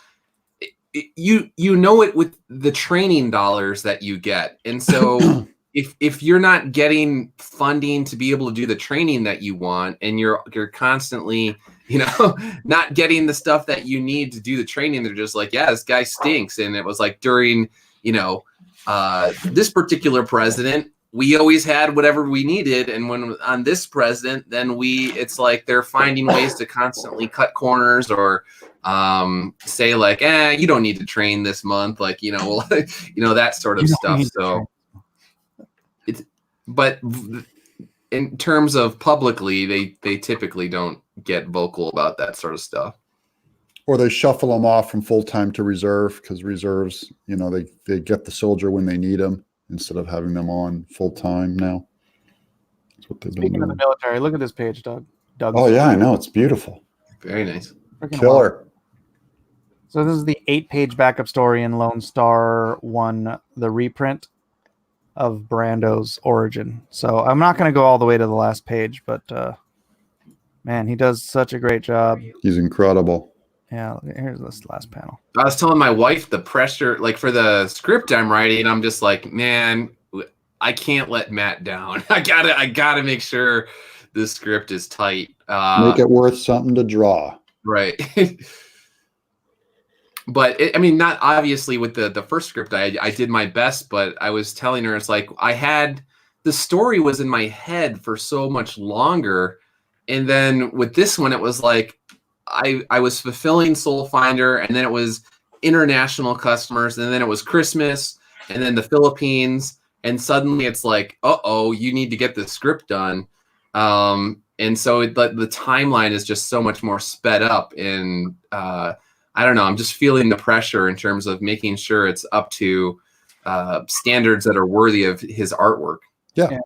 you know it with the training dollars that you get. And so if you're not getting funding to be able to do the training that you want, and you're constantly, not getting the stuff that you need to do the training, they're just like, yeah, this guy stinks. And it was like during, this particular president, we always had whatever we needed. And when on this president, then it's like they're finding ways to constantly cut corners, or say like, you don't need to train this month. Like, that sort of stuff. So but in terms of publicly, they typically don't get vocal about that sort of stuff. Or they shuffle them off from full time to reserve, because reserves, they get the soldier when they need them instead of having them on full time now. That's what they've been Speaking of the doing. military, look at this page, Doug. Oh yeah, I know, it's beautiful. Very nice. Freaking Killer. So this is the 8-page backup story in Lone Star 1, the reprint of Brando's origin. So I'm not going to go all the way to the last page, but man, he does such a great job. He's incredible. Yeah, here's this last panel. I was telling my wife the pressure, like for the script I'm writing, I'm just like, man, I can't let Matt down. I gotta make sure the script is tight. Make it worth something to draw. Right. But not obviously with the first script, I did my best, but I was telling her, it's like the story was in my head for so much longer. And then with this one, it was like, I was fulfilling Soul Finder, and then it was international customers, and then it was Christmas, and then the Philippines, and suddenly it's like, you need to get the script done. And so the timeline is just so much more sped up, and I don't know, I'm just feeling the pressure in terms of making sure it's up to standards that are worthy of his artwork. Yeah.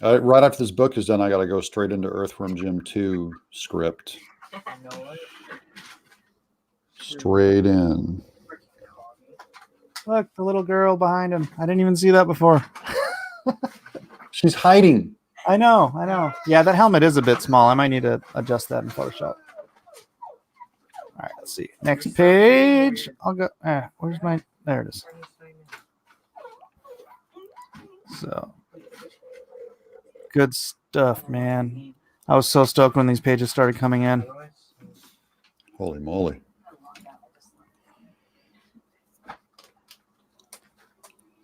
Right after this book is done, I got to go straight into Earthworm Jim 2 script. Straight in. Look, the little girl behind him. I didn't even see that before. She's hiding. I know. Yeah, that helmet is a bit small. I might need to adjust that in Photoshop. All right, let's see. Next page. I'll go. Where's my? There it is. So good stuff, man. I was so stoked when these pages started coming in. Holy moly.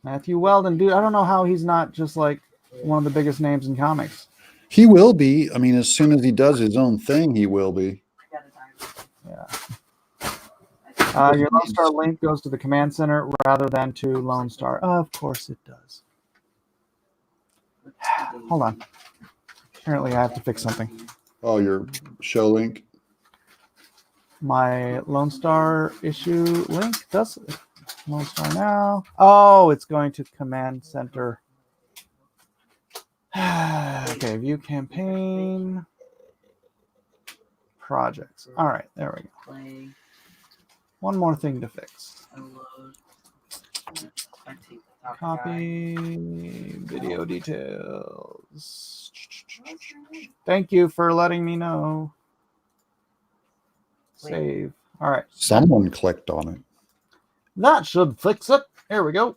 Matthew Weldon, dude. I don't know how he's not just like one of the biggest names in comics. He will be. I mean, as soon as he does his own thing, he will be. Yeah. Your Lone Star link goes to the command center rather than to Lone Star. Of course it does. Hold on. Apparently I have to fix something. Oh, your show link? My Lone Star issue link does it. Lone Star now. Oh, it's going to command center. Okay, view campaign. Projects. All right, there we go. Play, One more thing to fix. download. I take the top Copy video details. Thank you for letting me know. Save. All right. Someone clicked on it. That should fix it. There we go.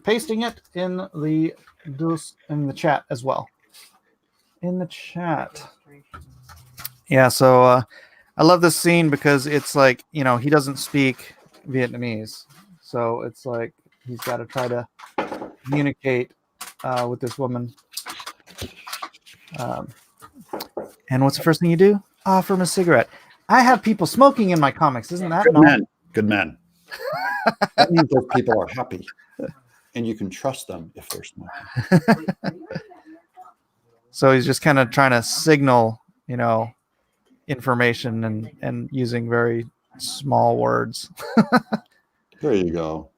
Pasting it in the chat as well. In the chat. Yeah, so I love this scene because it's like, you know, he doesn't speak Vietnamese. So it's like he's got to try to communicate with this woman. And what's the first thing you do? Offer him a cigarette. I have people smoking in my comics. Isn't that Good normal? man. Good man. That means those people are happy. And you can trust them if they're smoking. So he's just kind of trying to signal, you know, information and using very small words. There you go.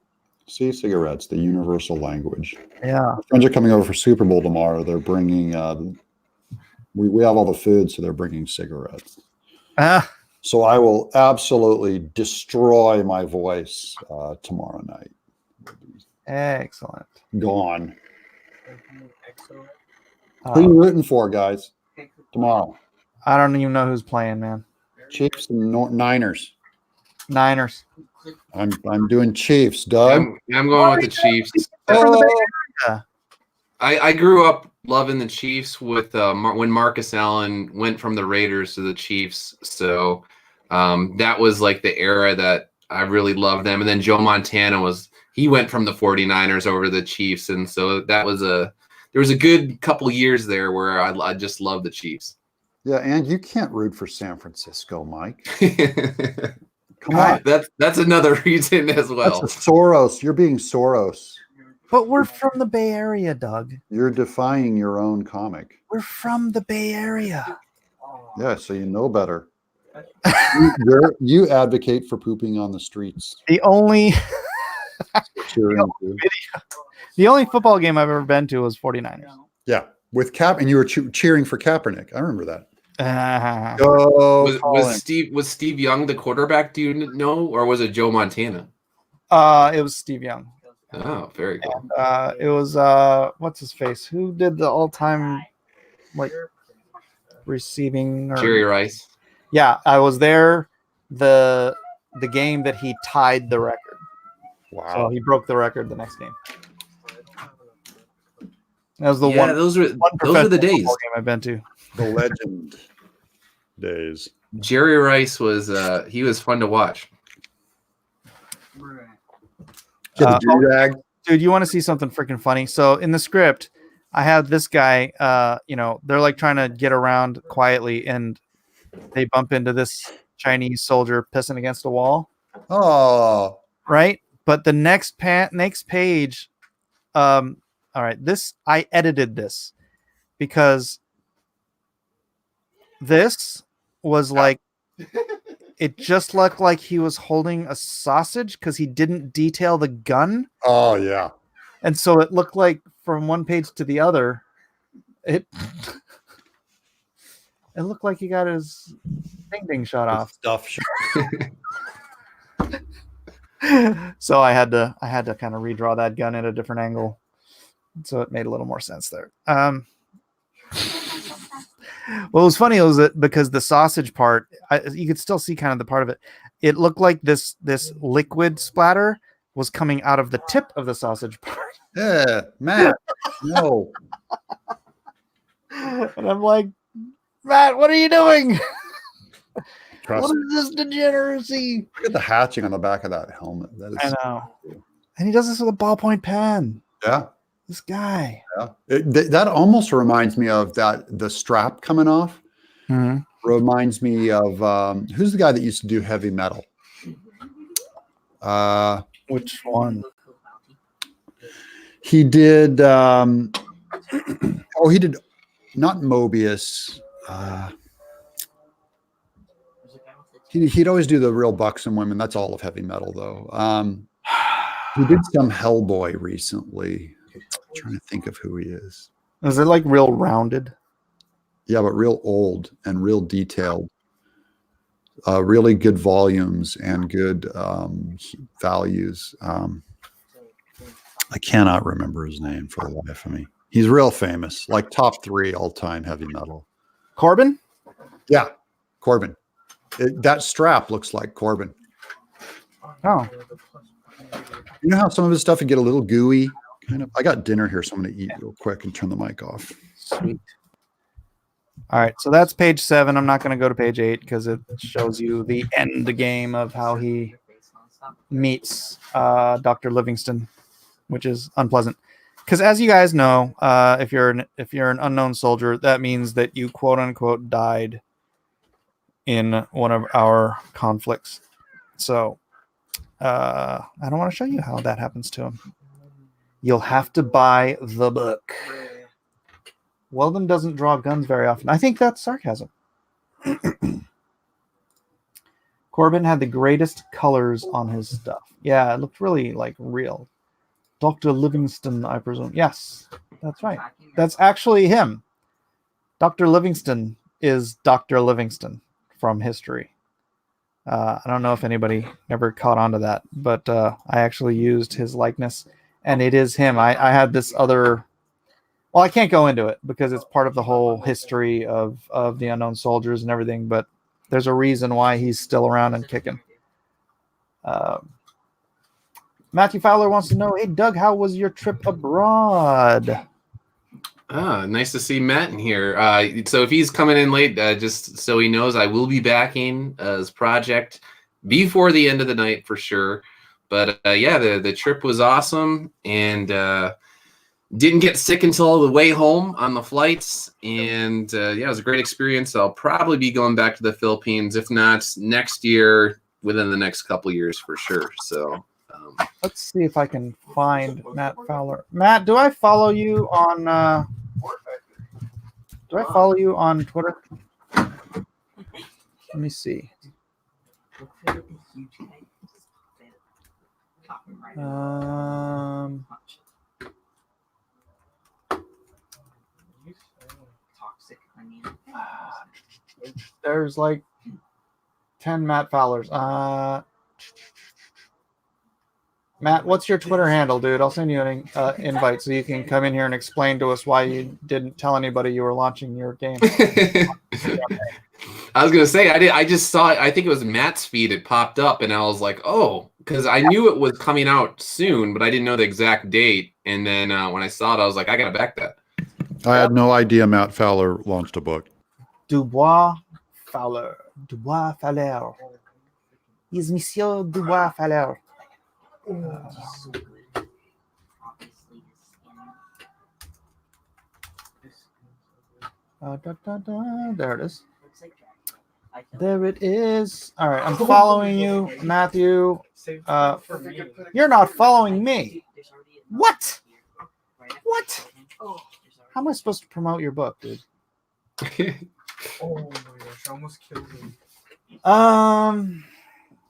See, cigarettes, the universal language. Yeah. My friends are coming over for Super Bowl tomorrow. They're bringing, we have all the food, so they're bringing cigarettes. So I will absolutely destroy my voice tomorrow night. Excellent. Gone. Who are you rooting for, guys, tomorrow? I don't even know who's playing, man. Chiefs and Niners. Niners. I'm doing Chiefs, Doug. I'm going with the Chiefs. I grew up loving the Chiefs with when Marcus Allen went from the Raiders to the Chiefs. So that was like the era that I really loved them. And then Joe Montana he went from the 49ers over to the Chiefs. And so there was a good couple years there where I just loved the Chiefs. Yeah, and you can't root for San Francisco, Mike. Come on. That's another reason as well. That's a Soros. You're being Soros. But we're from the Bay Area, Doug. You're defying your own comic. We're from the Bay Area. Yeah, so you know better. You advocate for pooping on the streets. The only football game I've ever been to was 49ers. Yeah, with Cap, and you were cheering for Kaepernick. I remember that. Was Steve Young the quarterback? Do you know, or was it Joe Montana? It was Steve Young. Oh, very cool. And, it was what's his face? Who did the all-time like receiving? Jerry Rice. Yeah, I was there. The game that he tied the record. Wow. So he broke the record the next game. That was the one. Those were the days. Game I've been to. The legend days. Jerry Rice was he was fun to watch. Dude, you want to see something freaking funny? So in the script, I have this guy. They're like trying to get around quietly, and they bump into this Chinese soldier pissing against a wall. Oh, right. But the next page, all right. I edited this because this was like, it just looked like he was holding a sausage because he didn't detail the gun. Oh yeah. And so it looked like from one page to the other, it looked like he got his ding shot off. Stuff. So I had to kind of redraw that gun at a different angle, so it made a little more sense there. What was funny was that because the sausage part, you could still see kind of the part of it. It looked like this liquid splatter was coming out of the tip of the sausage part. Yeah, Matt. No. And I'm like, Matt, what are you doing? Trust what is this degeneracy? Look at the hatching on the back of that helmet. That is I know. And he does this with a ballpoint pen. Yeah. This guy. Yeah. That almost reminds me of the strap coming off. Mm-hmm. Reminds me of who's the guy that used to do heavy metal? Which one? He did he did not Mobius. He'd always do the real buxom women. That's all of heavy metal, though. He did some Hellboy recently. I'm trying to think of who he is. Is it like real rounded? Yeah, but real old and real detailed. Really good volumes and good values. I cannot remember his name for the life of me. He's real famous, like top 3 all-time heavy metal. Corbin? Yeah, Corbin. That strap looks like Corbin. Oh. You know how some of his stuff would get a little gooey? Kind of. I got dinner here, so I'm going to eat real quick and turn the mic off. Sweet. All right, so that's page 7. I'm not going to go to page 8 because it shows you the end game of how he meets Dr. Livingston, which is unpleasant. Because as you guys know, if you're an unknown soldier, that means that you quote unquote died in one of our conflicts. So I don't want to show you how that happens to him. You'll have to buy the book. Weldon doesn't draw guns very often. I think that's sarcasm. Corbin had the greatest colors on his stuff. Yeah, it looked really like real. Dr. Livingston, I presume. Yes, that's right. That's actually him. Dr. Livingston is Dr. Livingston from history. I don't know if anybody ever caught on to that, but I actually used his likeness, and it is him. I had this other... Well, I can't go into it because it's part of the whole history of the unknown soldiers and everything, but there's a reason why he's still around and kicking. Matthew Fowler wants to know, hey, Doug, how was your trip abroad? Nice to see Matt in here. So if he's coming in late, just so he knows, I will be backing his project before the end of the night for sure. But yeah, the trip was awesome, and didn't get sick until the way home on the flights. And yeah, it was a great experience. I'll probably be going back to the Philippines, if not next year, within the next couple years for sure. So let's see if I can find Matt Fowler. Matt, do I follow you on Twitter? Let me see. There's like 10 Matt Fowlers. Matt, what's your Twitter handle, dude? I'll send you an invite so you can come in here and explain to us why you didn't tell anybody you were launching your game. I was gonna say I just saw it. I think it was Matt's feed. It popped up, and I was like, oh, because I knew it was coming out soon, but I didn't know the exact date. And then when I saw it, I was like, I gotta back that. I had no idea Matt Fowler launched a book. Dubois Fowler. He's Monsieur Dubois Fowler. There it is. There it is. All right, I'm following you, Matthew. You're not following me. What? What? How am I supposed to promote your book, dude? Oh my gosh, I almost killed him.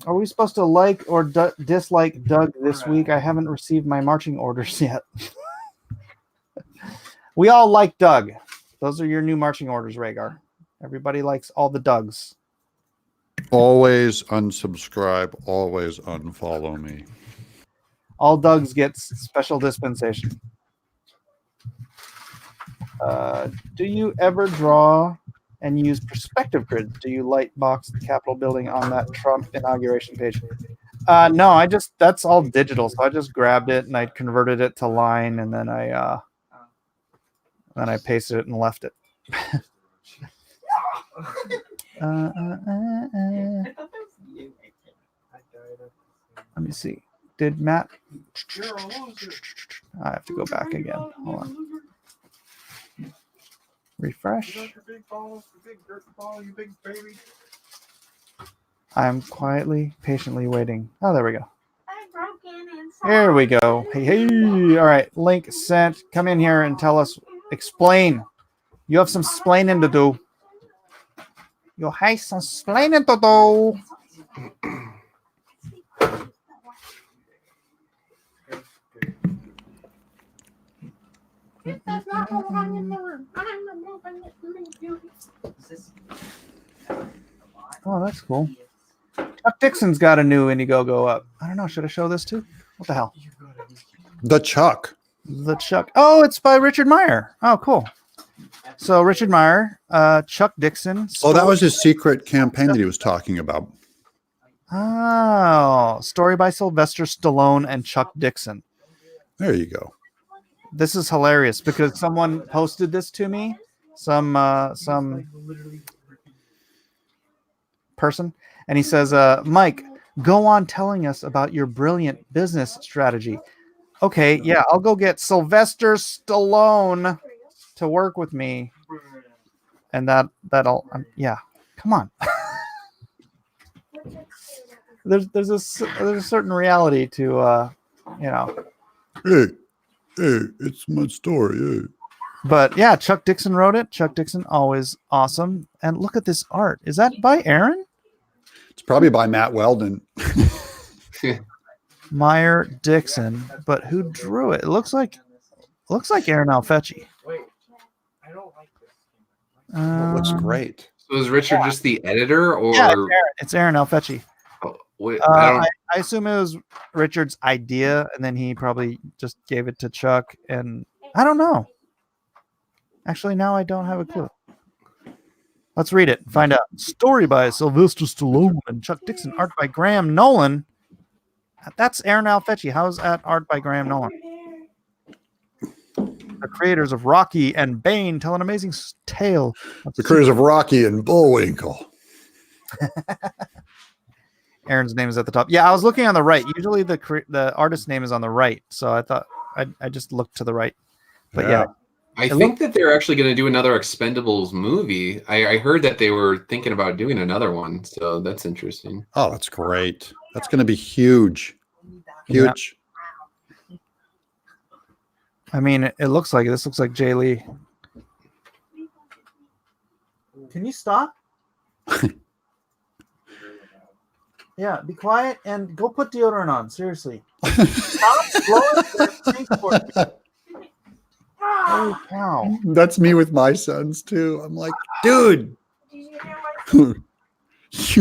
Are we supposed to like or dislike Doug this week? I haven't received my marching orders yet. We all like Doug. Those are your new marching orders, Rhaegar. Everybody likes all the Dougs. Always unsubscribe. Always unfollow me. All Dougs get special dispensation. Do you ever draw and use perspective grids? Do you light box the Capitol building on that Trump inauguration page? No, that's all digital. So I just grabbed it and I converted it to line, and then I pasted it and left it. Let me see. Did Matt? I have to go back again. Hold on. Refresh. I'm quietly, patiently waiting. Oh, there we go. There we go. Hey. All right. Link sent. Come in here and tell us. Explain. You have some splaining to do. You have some splaining to do. Oh, that's cool. Chuck Dixon's got a new Indiegogo up. I don't know. Should I show this too? What the hell? The Chuck. The Chuck. Oh, it's by Richard Meyer. Oh, cool. So Richard Meyer, Chuck Dixon. Oh, that was his secret campaign that he was talking about. Oh, story by Sylvester Stallone and Chuck Dixon. There you go. This is hilarious because someone posted this to me. Some person, and he says, Mike, go on telling us about your brilliant business strategy. Okay, yeah, I'll go get Sylvester Stallone to work with me, and that'll yeah, come on. there's a certain reality to Hey, it's my story. Hey. But yeah, Chuck Dixon wrote it. Chuck Dixon, always awesome. And look at this art. Is that by Aaron? It's probably by Matt Weldon. Meyer Dixon, but who drew it? It looks like Aaron Alfecci. Wait, I don't like this. It looks great. So is Richard just the editor, or Yeah, it's Aaron Alfecci. Oh, wait, I don't. I assume it was Richard's idea, and then he probably just gave it to Chuck. And I don't know. Actually, now I don't have a clue. Let's read it and find out. Story by Sylvester Stallone and Chuck Dixon. Art by Graham Nolan. That's Aaron Alfecci. How's that art by Graham Nolan? The creators of Rocky and Bane tell an amazing tale. The creators of Rocky and Bullwinkle. Aaron's name is at the top. Yeah, I was looking on the right. Usually the artist's name is on the right, so I thought I just looked to the right. But yeah. I think that they're actually going to do another Expendables movie. I heard that they were thinking about doing another one, so that's interesting. Oh, that's great. That's going to be huge. Huge. Yeah. I mean, it looks like this looks like Jay Lee. Can you stop? Yeah, be quiet and go put deodorant on. Seriously. Stop blowing the sink for me. Holy cow. That's me with my sons too. I'm like, dude, you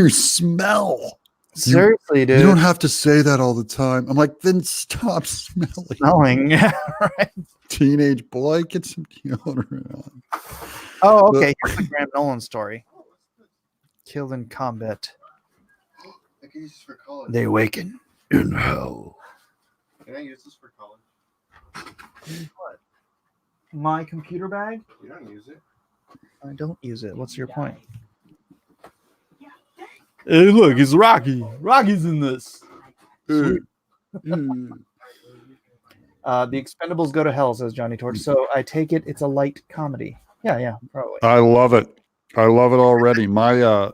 smell. Seriously, dude. You don't have to say that all the time. I'm like, then stop smelling. Smelling. Yeah, right. Teenage boy, get some deodorant on. Oh, okay. Here's the Graham Nolan story. Killed in combat. I can use this for college. They awaken in hell. Can I use this for college? What? My computer bag? You don't use it. I don't use it. What's your point? Hey, look, it's Rocky. Rocky's in this. The Expendables go to hell, says Johnny Torch. So I take it's a light comedy. Yeah, probably. I love it. I love it already. My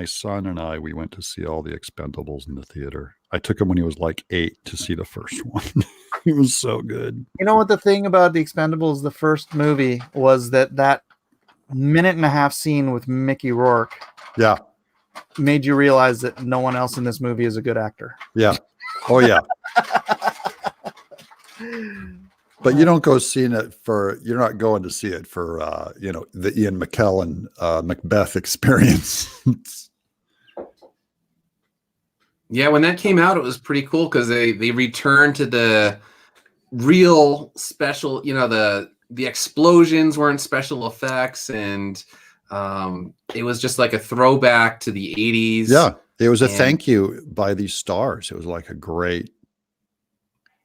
son and I, we went to see all the Expendables in the theater. I took him when he was like 8 to see the first one. It was so good. You know what the thing about the Expendables, the first movie, was that minute and a half scene with Mickey Rourke. Yeah. Made you realize that no one else in this movie is a good actor. Yeah. Oh yeah. But you don't go seeing it for, you're not going to see it for, the Ian McKellen Macbeth experience. Yeah, when that came out, it was pretty cool because they returned to the real special, the explosions weren't special effects, and it was just like a throwback to the 80s. Yeah, it was a thank you by these stars. It was like a great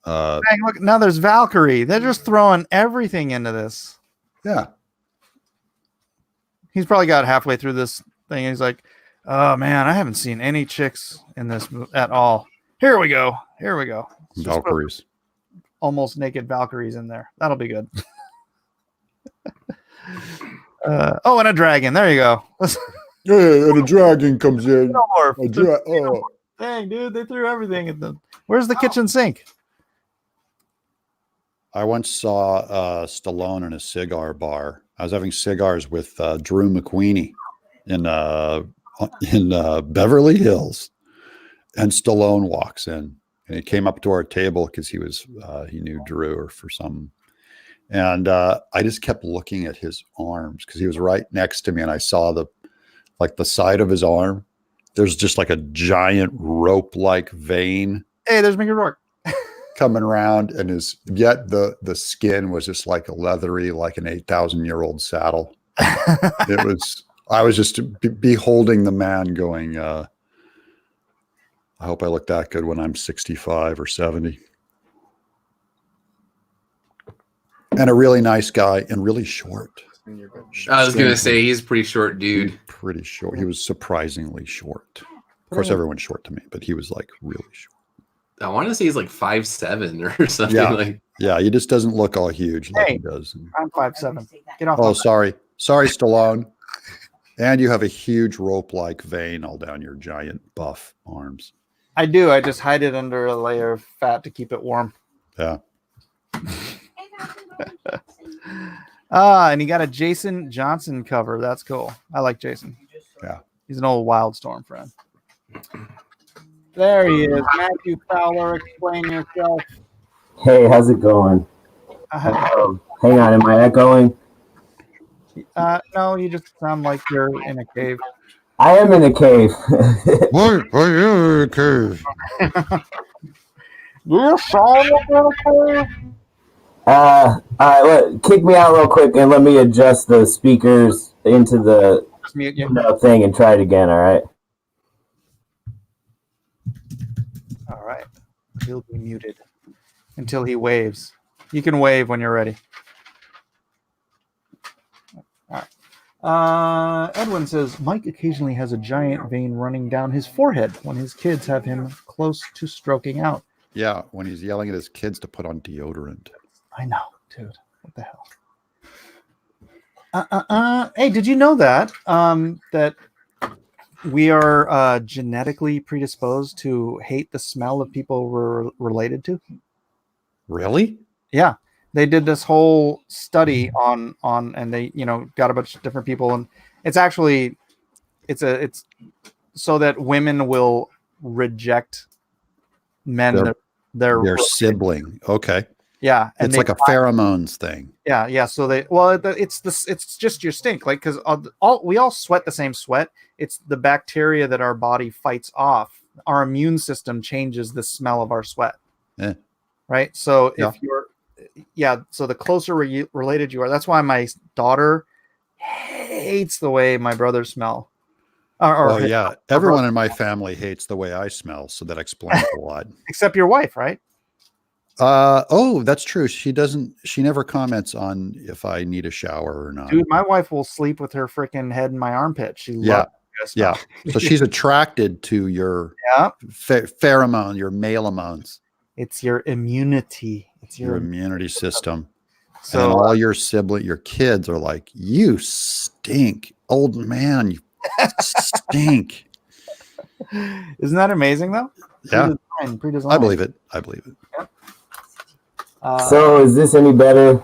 look, now there's Valkyrie. They're just throwing everything into this. Yeah. He's probably got halfway through this thing and he's like, oh man, I haven't seen any chicks in this at all. Here we go. Valkyries. Almost naked Valkyries in there. That'll be good. And a dragon. There you go. Yeah, and a dragon comes in. No more. Oh. Dang, dude, they threw everything at them. Where's the kitchen sink? I once saw Stallone in a cigar bar. I was having cigars with Drew McQueenie in Beverly Hills, and Stallone walks in, and he came up to our table because he knew Drew or for some, and I just kept looking at his arms because he was right next to me, and I saw the side of his arm. There's just like a giant rope-like vein. Hey, there's Mickey Rourke. Coming around, and the skin was just like a leathery, like an 8,000-year-old saddle. I was just beholding the man going, I hope I look that good when I'm 65 or 70. And a really nice guy and really short. I was gonna say he's a pretty short dude. Pretty short. He was surprisingly short. Of course, everyone's short to me, but he was like really short. I want to say he's like 5'7" or something like. Yeah, he just doesn't look all huge like he does. I'm 5'7". Get off. Oh, sorry, Stallone. And you have a huge rope-like vein all down your giant buff arms. I do. I just hide it under a layer of fat to keep it warm. Yeah. And he got a Jason Johnson cover. That's cool. I like Jason. Yeah. He's an old Wildstorm friend. There he is. Matthew Fowler, explain yourself. Hey, how's it going? Hang on, am I echoing? No, you just sound like you're in a cave. I am in a cave. Why are you in a cave? You sound like you're in a cave? All right, kick me out real quick and let me adjust the speakers into the Just mute you. thing and try it again, all right? All right. He'll be muted until he waves. You can wave when you're ready. All right. Edwin says, Mike occasionally has a giant vein running down his forehead when his kids have him close to stroking out. Yeah, when he's yelling at his kids to put on deodorant. I know, dude. What the hell? Hey, did you know that that we are genetically predisposed to hate the smell of people we're related to? Really? Yeah, they did this whole study on and they got a bunch of different people, and it's actually it's so that women will reject men their sibling. Okay. Yeah, and it's like a pheromones thing. Yeah. So it's just your stink, like because we all sweat the same sweat. It's the bacteria that our body fights off. Our immune system changes the smell of our sweat. Yeah. Right. So if you're, so the closer related you are, that's why my daughter hates the way my brothers smell. Everyone in my family hates the way I smell, so that explains a lot. Except your wife, right? That's true. She never comments on if I need a shower or not. Dude, my wife will sleep with her freaking head in my armpit. She loves Yeah. So she's attracted to your pheromone, your male hormones. It's your immunity. It's your immunity system. So and all your kids are like, you stink, old man. You stink. Isn't that amazing though? Yeah. Pre-designed. I believe it. Yep. So is this any better?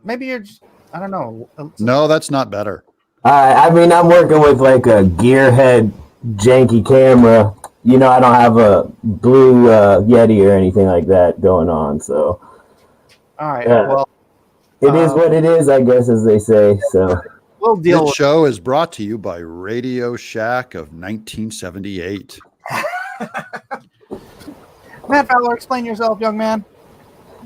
Maybe you're just, I don't know. No, that's not better. I mean, I'm working with like a gearhead janky camera. I don't have a blue Yeti or anything like that going on. So, all right. Well, it is what it is, I guess, as they say. So, we'll deal. This show is brought to you by Radio Shack of 1978. Matt Fowler, explain yourself, young man.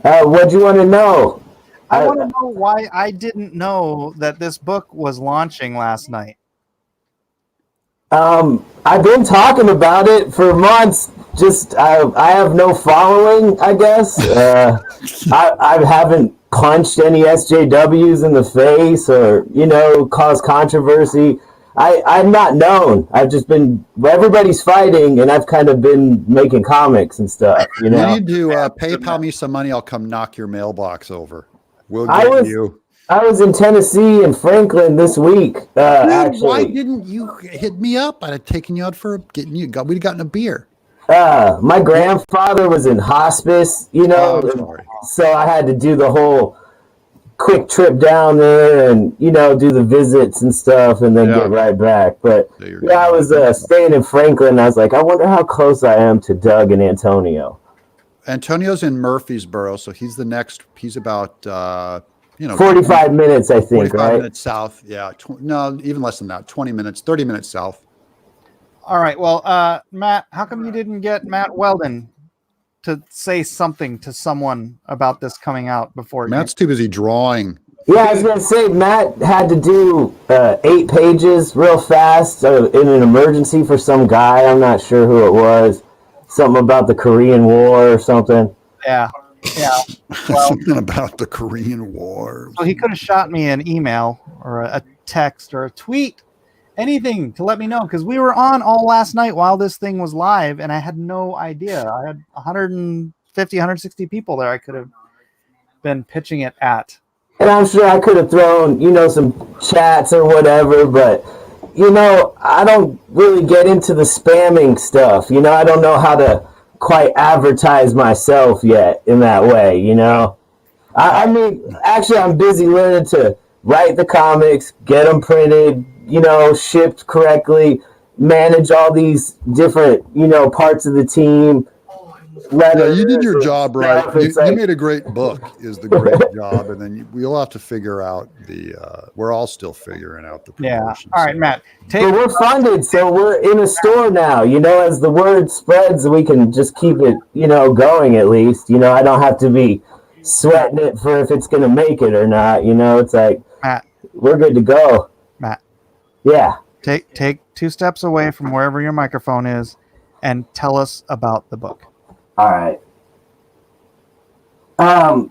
What do you want to know? I want to know why I didn't know that this book was launching last night. I've been talking about it for months. Just I have no following, I guess. I haven't punched any SJWs in the face or caused controversy. I'm not known. I've just been, everybody's fighting, and I've kind of been making comics and stuff. You need to PayPal me some money. I'll come knock your mailbox over. We'll get you. I was in Tennessee and Franklin this week. Actually, why didn't you hit me up? I'd have taken you out we'd have gotten a beer. My grandfather was in hospice, so I had to do the whole quick trip down there and do the visits and stuff and then get right back. But I was staying in Franklin. I was like, I wonder how close I am to Doug and Antonio. Antonio's in Murfreesboro, so he's the next. He's about 45 minutes, I think. 45 minutes south. Yeah, no, even less than that. 20 minutes, 30 minutes south. All right. Well, Matt, how come you didn't get Matt Weldon to say something to someone about this coming out before? Matt's too busy drawing. Yeah, I was gonna say Matt had to do 8 pages real fast in an emergency for some guy. I'm not sure who it was. Something about the Korean War or something. Yeah. Well, Something about the Korean War. so he could have shot me an email or a text or a tweet, anything to let me know, because we were on all last night while this thing was live, and I had no idea. I had 150, 160 people there I could have been pitching it at. And I'm sure I could have thrown, some chats or whatever, but, I don't really get into the spamming stuff. I don't know how to quite advertise myself yet in that way, I mean, actually, I'm busy learning to write the comics, get them printed, shipped correctly, manage all these different, parts of the team. Yeah, you did your job right. You made a great book is the great job. And then we'll have to figure out we're all still figuring out the promotion. Yeah. All right, Matt. But we're funded, so we're in a store now. As the word spreads, we can just keep it, going at least. I don't have to be sweating it for if it's going to make it or not. It's like, Matt, we're good to go. Matt. Yeah. Take 2 steps away from wherever your microphone is and tell us about the book. All right. That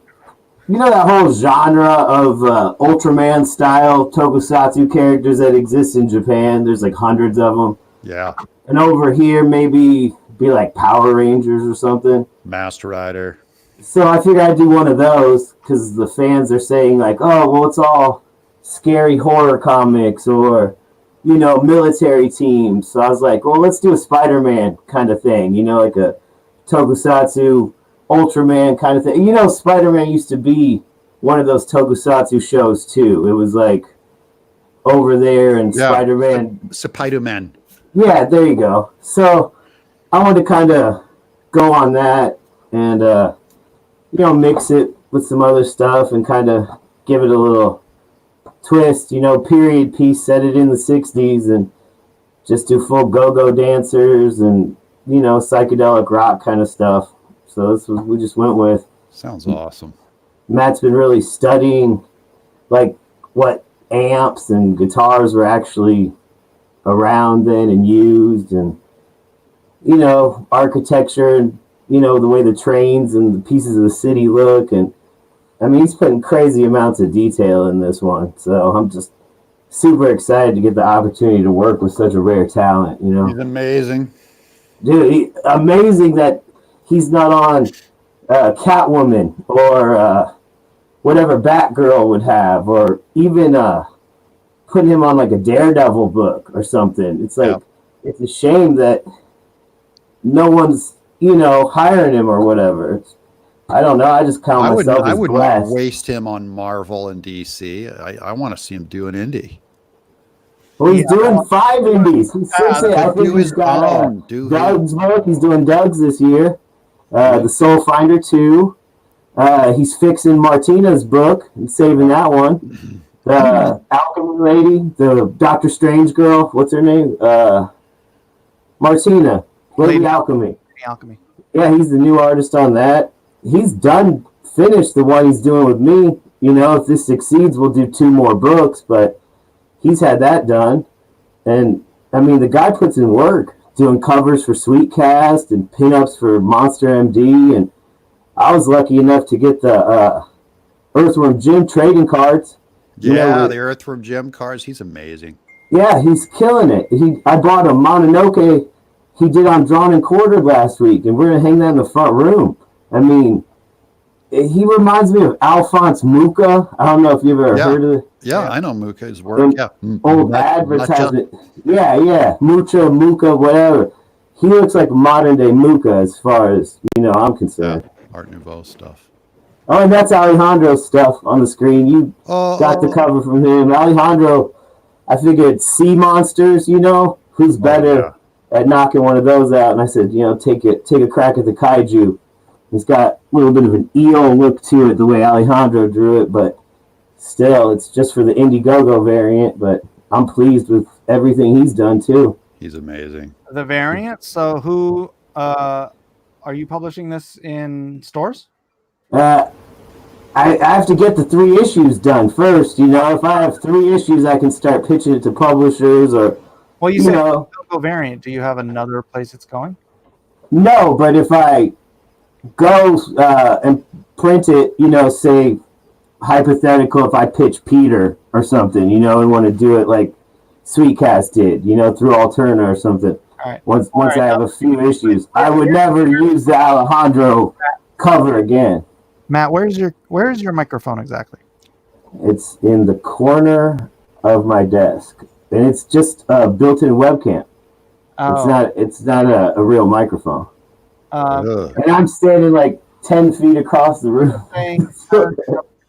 whole genre of Ultraman style tokusatsu characters that exist in Japan? There's like hundreds of them. Yeah. And over here, maybe be like Power Rangers or something. Master Rider. So I figured I'd do one of those because the fans are saying like, oh, well, it's all scary horror comics or, military teams. So I was like, well, let's do a Spider-Man kind of thing, like a tokusatsu Ultraman kind of thing. Spider-Man used to be one of those tokusatsu shows too. It was like over there and Spider-Man. Spider-Man. Yeah, there you go. So I wanted to kind of go on that and, mix it with some other stuff and kind of give it a little twist, period piece, set it in the 60s and just do full go-go dancers and, psychedelic rock kind of stuff. So that's what we just went with. Sounds awesome. Matt's been really studying like what amps and guitars were actually around then and used and, architecture and, the way the trains and the pieces of the city look. And I mean, he's putting crazy amounts of detail in this one. So I'm just super excited to get the opportunity to work with such a rare talent, He's amazing. Dude, amazing that he's not on Catwoman or whatever Batgirl would have, or even putting him on like a Daredevil book or something. It's like, It's a shame that no one's, hiring him or whatever. I don't know. I just count myself as blessed. Not waste him on Marvel and DC. I want to see him do an indie. Well, he's doing 5 indies. I think he's got Doug's book. He's doing Doug's this year. The Soul Finder 2. He's fixing Martina's book and saving that one. The Alchemy lady, the Doctor Strange girl. What's her name? Martina. Lady Alchemy. Alchemy. Yeah, he's the new artist on that. He's finished the one he's doing with me. If this succeeds, we'll do 2 more books, but he's had that done. And, I mean, the guy puts in work, doing covers for Sweetcast and pinups for Monster MD. And I was lucky enough to get the Earthworm Jim trading cards. Yeah, the Earthworm Jim cards. He's amazing. Yeah, he's killing it. I bought a Mononoke he did on Drawn and Quartered last week, and we're going to hang that in the front room. I mean, he reminds me of Alphonse Mucha. I don't know if you've ever heard of it. Yeah, I know Mucha's work. Old advertisement. Yeah. Mucha, whatever. He looks like modern day Mucha as far as, I'm concerned. Yeah, Art Nouveau stuff. Oh, and that's Alejandro's stuff on the screen. You got the cover from him. Alejandro, I figured Sea Monsters, who's better at knocking one of those out. And I said, take a crack at the kaiju. He's got a little bit of an eel look to it, the way Alejandro drew it, but still, it's just for the Indiegogo variant, but I'm pleased with everything he's done, too. He's amazing. The variant? So who, are you publishing this in stores? I I have to get the 3 issues done first. You know, if I have 3 issues, I can start pitching it to publishers or, Well, you you said know, go variant. Do you have another place it's going? no, but if I go and print it, you know, say hypothetical, if I pitch Peter or something, you know, and want to do it like Sweetcast did, you know, through Alterna or something. All right. Once right, I have a few issues, I would never use the Alejandro cover again. Matt, where's your microphone exactly? It's in the corner of my desk, and it's just a built-in webcam. Oh, It's not a real microphone. Ugh. And I'm standing like 10 feet across the room. saying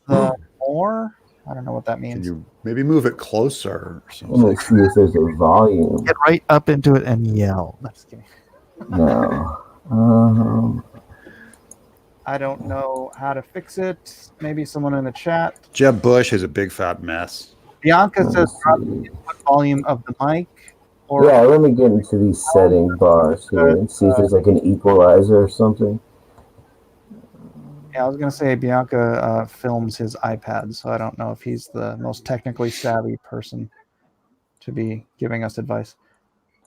the more. I don't know what that Can means. you maybe move it closer or I'm something? gonna see if there's a volume. Get right up into it and yell. I'm just kidding. No. I don't know how to fix it. Maybe someone in the chat. Jeb Bush is a big fat mess. Bianca says Let's drop the see. input volume of the mic. Or Yeah, let me get into these setting bars here and see if there's like an equalizer or something. yeah, I was gonna say Bianca films his iPad, so I don't know if he's the most technically savvy person to be giving us advice.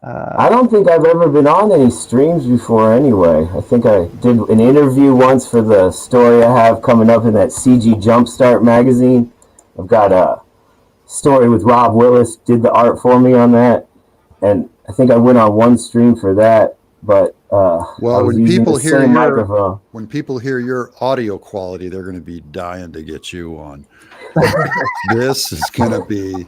I don't think I've ever been on any streams before anyway. I think I did an interview once for the story I have coming up in that CG Jumpstart magazine. I've got a story with Rob Willis, did the art for me on that. And I think I went on one stream for that, but I was when using people the hear same your microphone. when people hear your audio quality, they're going to be dying to get you on. This is going to be.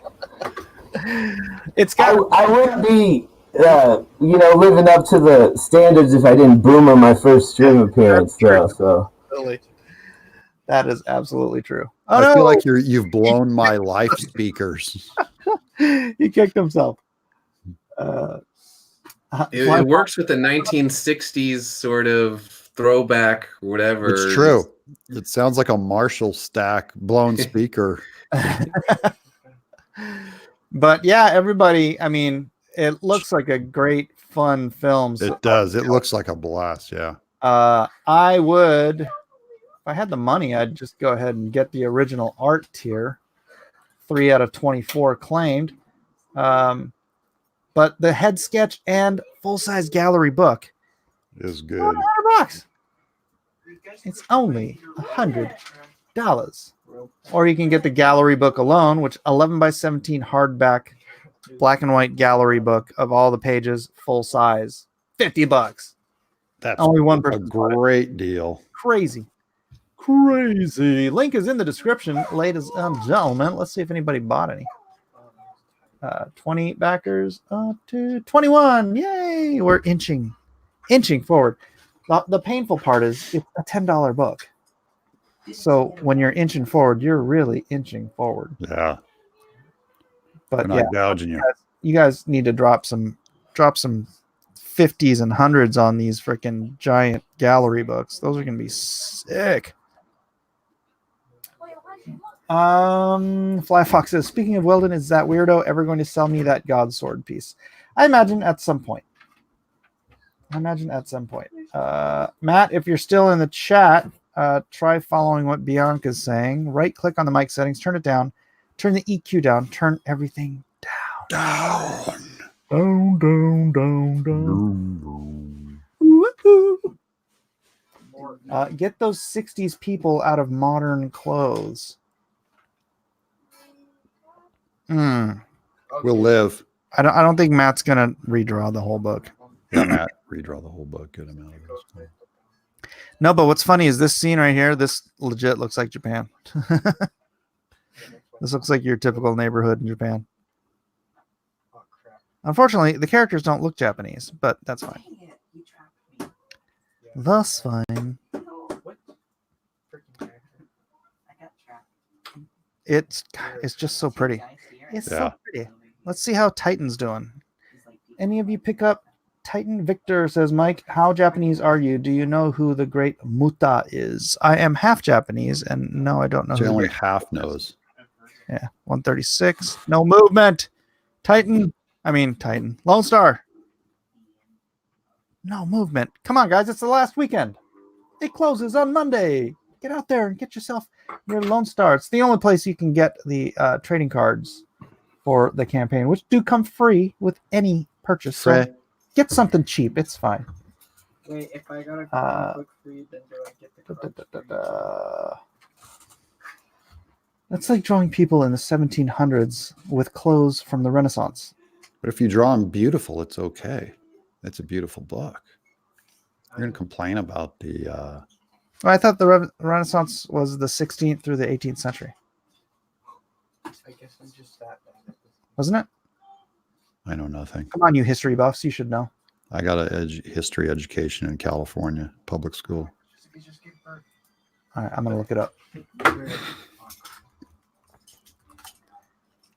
It's got I wouldn't be, you know, living up to the standards if I didn't boom on my first stream appearance, though. So that is absolutely true. Oh, I feel no! like you've blown my life speakers. He kicked himself. It works with the 1960s sort of throwback, whatever. It's true. It sounds like a Marshall stack blown speaker. But yeah, everybody, I mean, it looks like a great, fun film. It does. It looks like a blast. Yeah. I would, if I had the money, I'd just go ahead and get the original art tier. 3 out of 24 claimed. But the head sketch and full-size gallery book Is good. $100. It's only $100. Or you can get the gallery book alone, which 11 by 17 hardback, black and white gallery book of all the pages, full size, $50. That's Only one a person bought it. great deal. Crazy. Link is in the description, ladies and gentlemen. Let's see if anybody bought any. 20 backers up to 21. Yay! We're inching forward. The painful part is it's a $10 book. So when you're inching forward, you're really inching forward. Yeah. But They're yeah, not gouging you. you guys need to drop some 50s and 100s on these freaking giant gallery books. Those are gonna be sick. Fly Fox says, speaking of Weldon, is that weirdo ever going to sell me that God Sword piece? I imagine at some point. Matt, if you're still in the chat, try following what Bianca's saying. Right click on the mic settings, turn it down, turn the EQ down, turn everything down. Woo-hoo. Get those 60s people out of modern clothes. We'll live. I don't think Matt's gonna redraw the whole book. Yeah, Matt, redraw the whole book. Get him out of this. No, but what's funny is this scene right here. This legit looks like Japan. This looks like your typical neighborhood in Japan. Unfortunately, the characters don't look Japanese, but that's fine. Thus fine. It's just so pretty. It's so pretty. Let's see how Titan's doing. Any of you pick up Titan? Victor says, Mike, how Japanese are you? Do you know who the great Muta is? I am half Japanese, and no, I don't know. She who only half knows. Yeah, 136. No movement. Titan. Lone Star. No movement. Come on, guys. It's the last weekend. It closes on Monday. Get out there and get yourself your Lonestar. It's the only place you can get the trading cards for the campaign, which do come free with any purchase. So get something cheap. It's fine. Wait, if I got a comic book free, then do I get the cards free? That's like drawing people in the 1700s with clothes from the Renaissance. But if you draw them beautiful, it's okay. It's a beautiful book. You're going to complain about the... Well, I thought the Renaissance was the 16th through the 18th century. I guess I'm just that bad. Wasn't it? I know nothing. Come on, you history buffs. You should know. I got a history education in California, public school. All right, I'm going to look it up.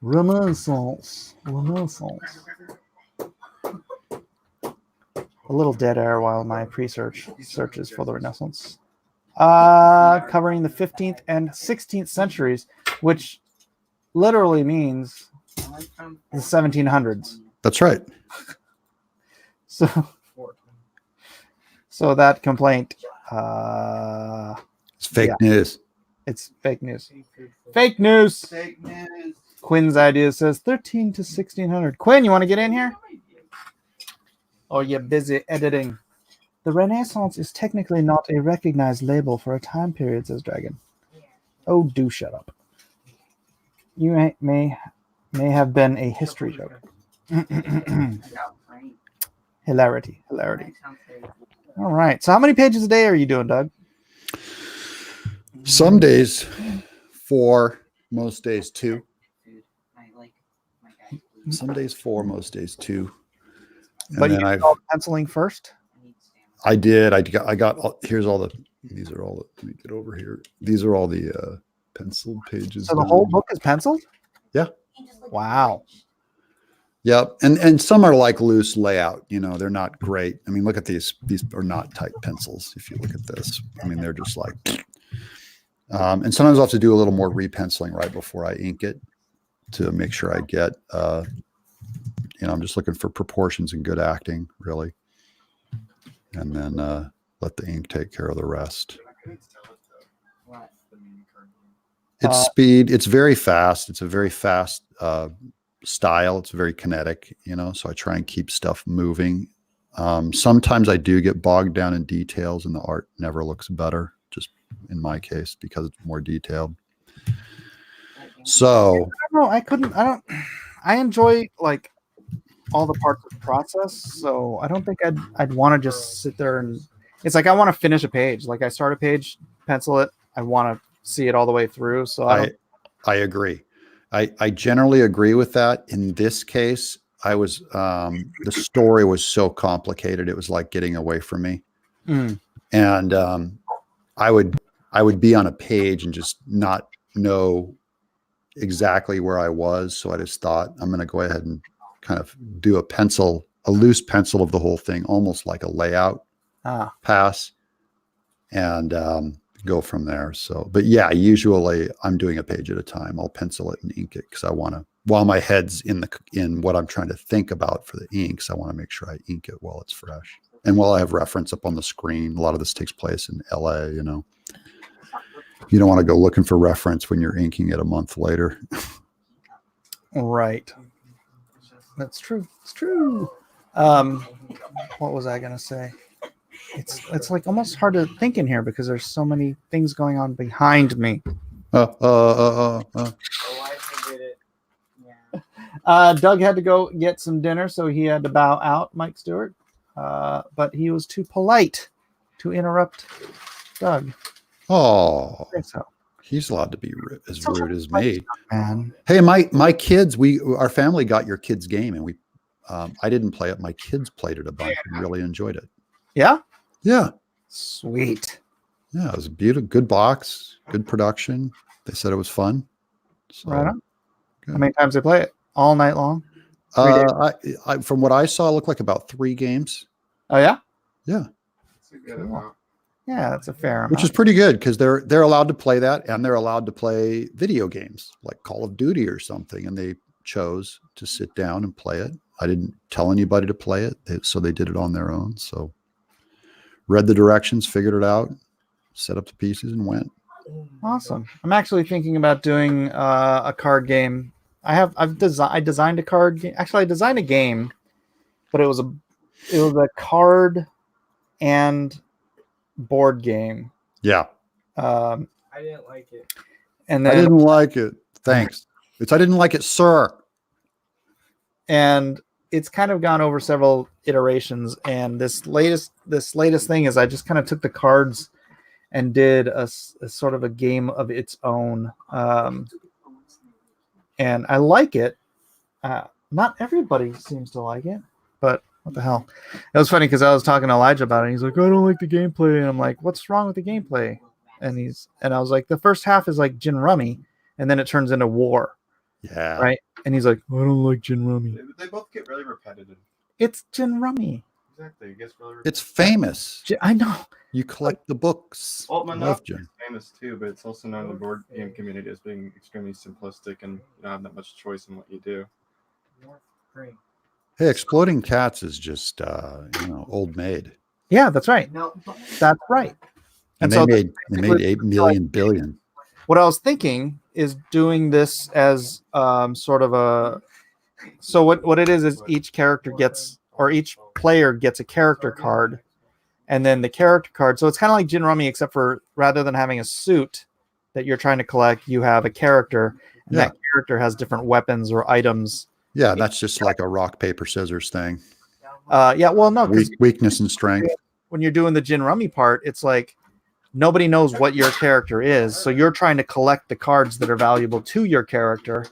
Renaissance. A little dead air while my pre-search searches for the Renaissance. Covering the 15th and 16th centuries, which literally means the 1700s. That's right. So that complaint, It's fake news. it's fake news. Fake news. Fake news. Quinn's idea says 13 to 1600. Quinn, you want to get in here? Oh, you're busy editing. The Renaissance is technically not a recognized label for a time period, says Dragon. Oh, do shut up. You may have been a history joke. Hilarity. All right. So how many pages a day are you doing, Doug? Some days 4, most days 2. Some days 4, most days 2. But you did all the penciling first? I did. I got. Here's all the. These are all the. Let me get over here. These are all the penciled pages. So the whole book is penciled? Yeah. Wow. Yep. And some are like loose layout. You know, they're not great. I mean, look at these. These are not tight pencils. If you look at this, I mean, they're just like. And sometimes I'll have to do a little more repenciling right before I ink it to make sure I get. You know, I'm just looking for proportions and good acting, really. And then let the ink take care of the rest. It's speed. It's very fast. It's a very fast style. It's very kinetic, you know, so I try and keep stuff moving. Sometimes I do get bogged down in details and the art never looks better, just in my case, because it's more detailed. So I enjoy like all the parts of the process, so I don't think I'd want to just sit there and it's like I want to finish a page. Like I start a page, pencil it, I want to see it all the way through. So I agree. I generally agree with that. In this case, I was the story was so complicated, it was like getting away from me. And I would be on a page and just not know exactly where I was. So I just thought I'm going to go ahead and kind of do a loose pencil of the whole thing, almost like a layout pass, and go from there. So, but yeah, usually I'm doing a page at a time. I'll pencil it and ink it because I want to, while my head's in what I'm trying to think about for the inks, I want to make sure I ink it while it's fresh. And while I have reference up on the screen, a lot of this takes place in LA, you know. You don't want to go looking for reference when you're inking it a month later. Right. That's true. It's true. What was I gonna say? It's like almost hard to think in here because there's so many things going on behind me. Doug had to go get some dinner, so he had to bow out, Mike Stewart. But he was too polite to interrupt Doug. Oh, I think so. He's allowed to be as rude as me. Man. Hey, my kids, our family got your kids' game, and I didn't play it. My kids played it a bunch and really enjoyed it. Yeah? Yeah. Sweet. Yeah, it was a beautiful, good box, good production. They said it was fun. So, right on. good. How many times they play it? All night long? From what I saw, it looked like about 3 games. Oh, yeah? Yeah. That's a good amount. Yeah, that's a fair amount. Which is pretty good because they're allowed to play that, and they're allowed to play video games like Call of Duty or something, and they chose to sit down and play it. I didn't tell anybody to play it, so they did it on their own. So read the directions, figured it out. set up the pieces, and went. Awesome. I'm actually thinking about doing a card game. I designed a card game. Actually, I designed a game, but it was a card and board game. Yeah. I didn't like it. And I then didn't like it. Thanks. I didn't like it, sir. and it's kind of gone over several iterations. And this latest thing is I just kind of took the cards and did a sort of a game of its own. And I like it. Not everybody seems to like it, but what the hell? It was funny because I was talking to Elijah about it. And he's like, I don't like the gameplay. And I'm like, what's wrong with the gameplay? And I was like, the first half is like gin rummy, and then it turns into war. Yeah. Right. And he's like, I don't like gin rummy. They both get really repetitive. It's gin rummy. Exactly. It gets really repetitive. It's famous. I know. You collect the books. Well, I love Monopoly Jim. is famous too, but it's also known in the board game community as being extremely simplistic and you don't have that much choice in what you do. Green. Hey, exploding cats is just old maid. Yeah, that's right. No. That's right. And so they made 8 million billion. what I was thinking is doing this as sort of a. So what it is each character gets, or each player gets a character card, and then the character card. So it's kind of like Gin Rummy, except for rather than having a suit that you're trying to collect, you have a character, and that character has different weapons or items. Yeah, that's just like a rock, paper, scissors thing. Yeah, well, no, because Weakness and strength. when you're doing the Gin Rummy part, it's like nobody knows what your character is, so you're trying to collect the cards that are valuable to your character,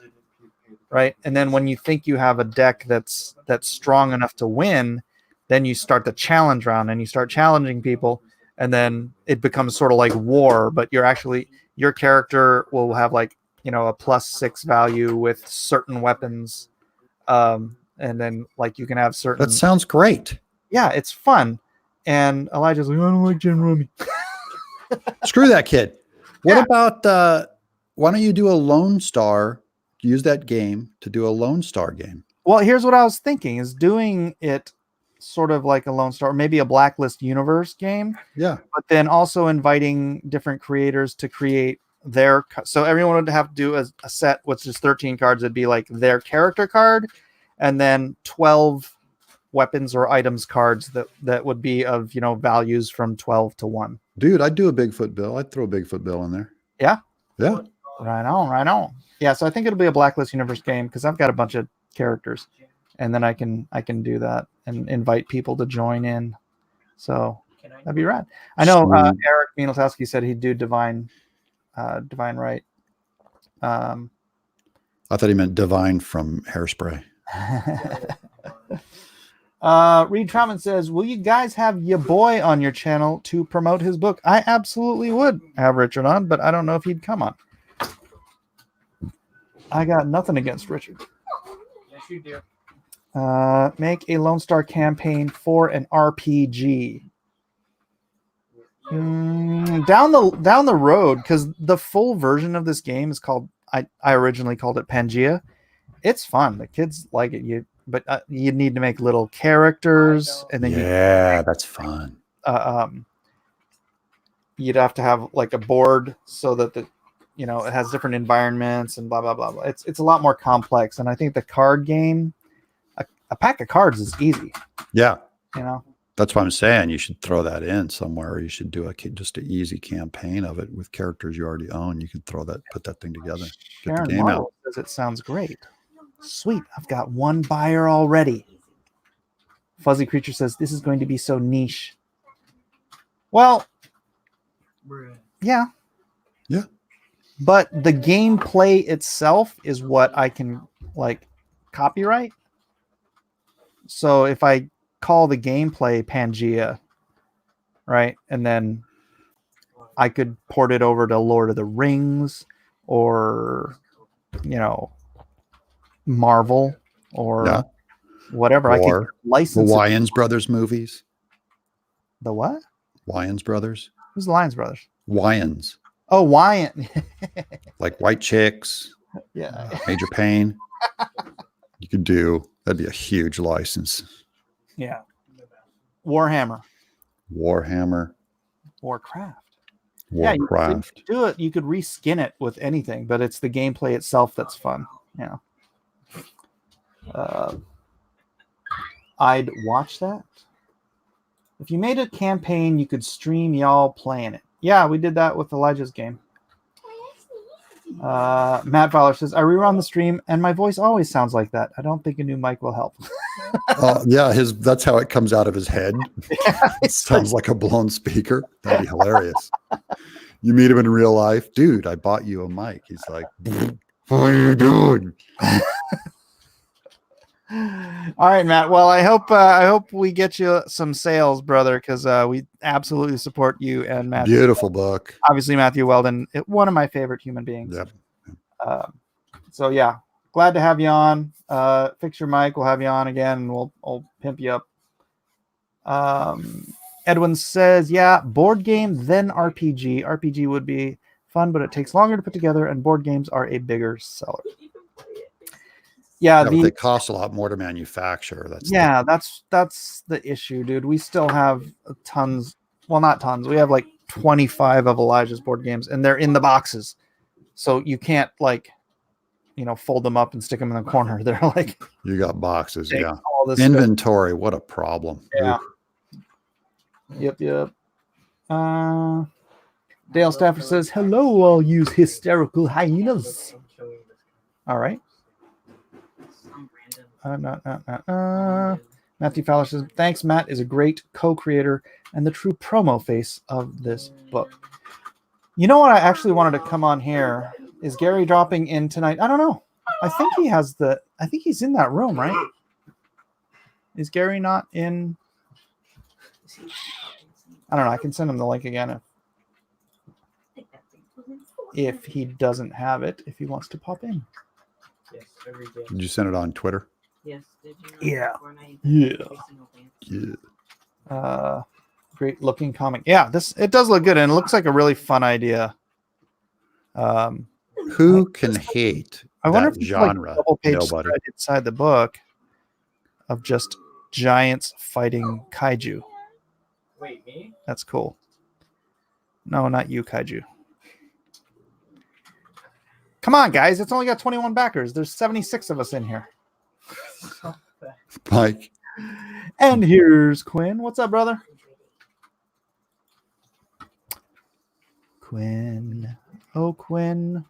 right? And then when you think you have a deck that's strong enough to win, then you start the challenge round and you start challenging people, and then it becomes sort of like war, but your character will have like, a +6 value with certain weapons. And then like you can have certain. That sounds great. Yeah, it's fun. And Elijah's like, I don't like Gin Rummy. Screw that kid. What about why don't you do a Lone Star? Use that game to do a Lone Star game. Well, here's what I was thinking: is doing it sort of like a Lone Star, maybe a Blacklist Universe game. Yeah, but then also inviting different creators to create their. So everyone would have to do a set, which is 13 cards. It'd be like their character card, and then 12 weapons or items cards that would be of values from 12 to 1. dude, I'd do a Bigfoot bill. I'd throw a Bigfoot bill in there. Yeah. Yeah. Right on. Yeah, so I think it'll be a Blacklist Universe game because I've got a bunch of characters, and then I can do that and invite people to join in. So that'd be rad. I know Eric Mienotowski said he'd do Divine Right. I thought he meant Divine from Hairspray. Reed Troutman says, will you guys have your boy on your channel to promote his book? I absolutely would have Richard on, but I don't know if he'd come on. I got nothing against Richard. Yes, you do. Make a Lone Star campaign for an RPG. Down the road, because the full version of this game is called. I originally called it Pangea. It's fun. The kids like it. But you need to make little characters, and then that's fun. You'd have to have like a board so that it has different environments and blah blah blah blah. It's a lot more complex, and I think the card game, a pack of cards is easy. Yeah, that's what I'm saying. You should throw that in somewhere. You should do just an easy campaign of it with characters you already own. You could put that thing together. Get Sharon the game Marvel out. says it sounds great. Sweet, I've got one buyer already. Fuzzy Creature says this is going to be so niche. Well, yeah. But the gameplay itself is what I can copyright. So if I call the gameplay Pangea, right, and then I could port it over to Lord of the Rings or Marvel or whatever. I could license the Wayans Brothers movies. The what? Wayans Brothers. Who's the Lyons Brothers? Wayans. Oh, Wyan. Like White Chicks. Yeah. Major Payne. You could do. That'd be a huge license. Yeah. Warhammer. Warcraft. Yeah, you could Warcraft. do it. You could reskin it with anything, but it's the gameplay itself that's fun. Yeah. I'd watch that. If you made a campaign, you could stream y'all playing it. Yeah, we did that with Elijah's game. Matt Fowler says, I rerun the stream and my voice always sounds like that. I don't think a new mic will help. Yeah, that's how it comes out of his head. It sounds like a blown speaker. That'd be hilarious. You meet him in real life. Dude, I bought you a mic. He's like, what are you doing? All right, Matt. Well, I hope we get you some sales, brother, because we absolutely support you and Matthew. Beautiful book. Obviously, Matthew Weldon, one of my favorite human beings. Yep. So yeah, glad to have you on. Fix your mic. We'll have you on again, and we'll pimp you up. Edwin says, yeah, board game then RPG. RPG would be fun, but it takes longer to put together, and board games are a bigger seller. Yeah, but they cost a lot more to manufacture. That's the issue, dude. We still have tons. Well, not tons. We have like 25 of Elijah's board games, and they're in the boxes, so you can't fold them up and stick them in the corner. They're like you got boxes. Yeah, all this inventory. What a problem. Yeah. Yep. Dale Stafford says, "Hello, all you hysterical hyenas." All right. Matthew Fowler says, thanks, Matt is a great co-creator and the true promo face of this book. You know what I actually wanted to come on here? Is Gary dropping in tonight? I don't know. I think he's in that room, right? Is Gary not in? I don't know. I can send him the link again if he doesn't have it, if he wants to pop in. Yes, every day. Did you send it on Twitter? Yes. Did you Yeah. Great looking comic. Yeah, it does look good, and it looks like a really fun idea. Who can hate I wonder that if genre? Double page Nobody. spread inside the book of just giants fighting kaiju. Wait, me? That's cool. No, not you, kaiju. Come on, guys. It's only got 21 backers. There's 76 of us in here. Mike. And here's Quinn. What's up, brother? Quinn. Oh, Quinn.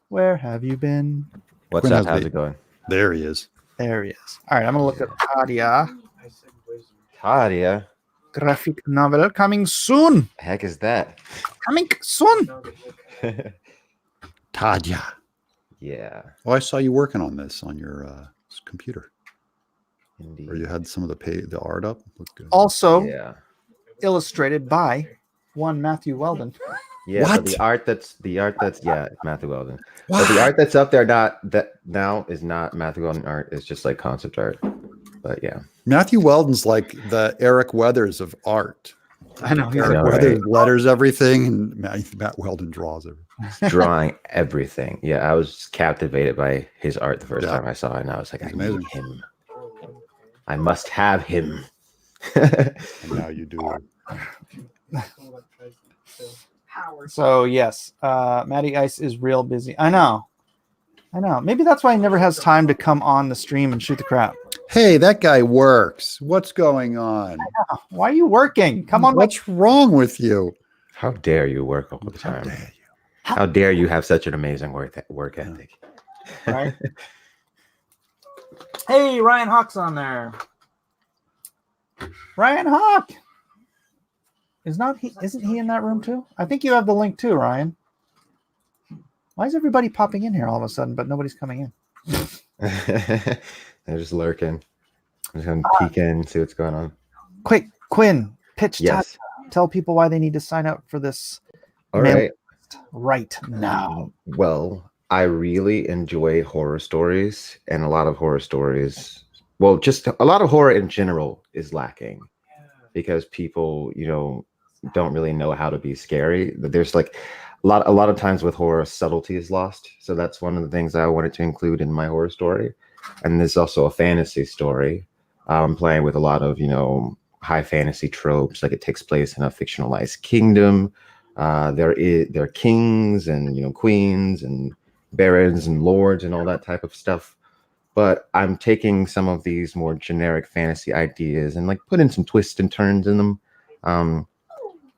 Where have you been? What's Quinn up? has How's the- it going? There he is. There he is. All right, I'm going to look at Tadia. I said wizard. Tadia. Graphic novel coming soon. Heck is that? Coming soon. No, the book. Tadya. Yeah, Oh, I saw you working on this on your computer. indeed. Or you had some of the art up. Looked good. Also Yeah, illustrated by one Matthew Weldon. yeah. What? But the art that's Matthew Weldon. But the art that's up there now is not Matthew Weldon art. It's just like concept art. But yeah, Matthew Weldon's like the Eric Weathers of art. I know. I know, Weathers right? letters everything, and Matt Weldon draws everything. drawing everything. Yeah, I was captivated by his art the first Yeah. time I saw it, and I was like, I He's need amazing. him. I must have him. And now you do. So yes, Matty Ice is real busy. I know. Maybe that's why he never has time to come on the stream and shoot the crap. Hey, that guy works. What's going on? Why are you working? Come on. What's wrong with you? How dare you work all the How time? dare you? How dare you have such an amazing work ethic? Right? Hey, Ryan Hawk's on there. Ryan Hawk. Isn't he in that room too? I think you have the link too, Ryan. Why is everybody popping in here all of a sudden, but nobody's coming in? They're just lurking. I'm just gonna peek in, see what's going on. Quick, Quinn, pitch Yes. tell people why they need to sign up for this All mail right. list right now. Well, I really enjoy horror stories, and a lot of horror stories. Well, just a lot of horror in general is lacking because people, don't really know how to be scary. There's like a lot of times with horror, subtlety is lost. So that's one of the things I wanted to include in my horror story. And there's also a fantasy story. I'm playing with a lot of, high fantasy tropes, like it takes place in a fictionalized kingdom. There are kings and queens and barons and lords and all that type of stuff. But I'm taking some of these more generic fantasy ideas and like putting some twists and turns in them. Well,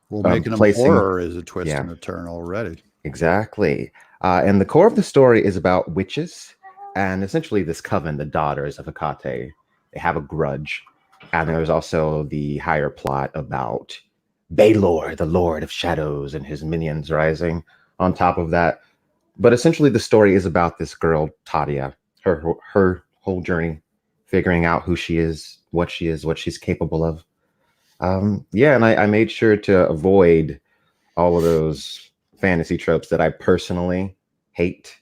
making them horror is a twist and a turn already. Exactly. And the core of the story is about witches and essentially this coven, the daughters of Hecate. They have a grudge. And there's also the higher plot about Baelor, the Lord of Shadows, and his minions rising on top of that. But essentially the story is about this girl, Tadia, her whole journey, figuring out who she is, what she's capable of. And I made sure to avoid all of those fantasy tropes that I personally hate.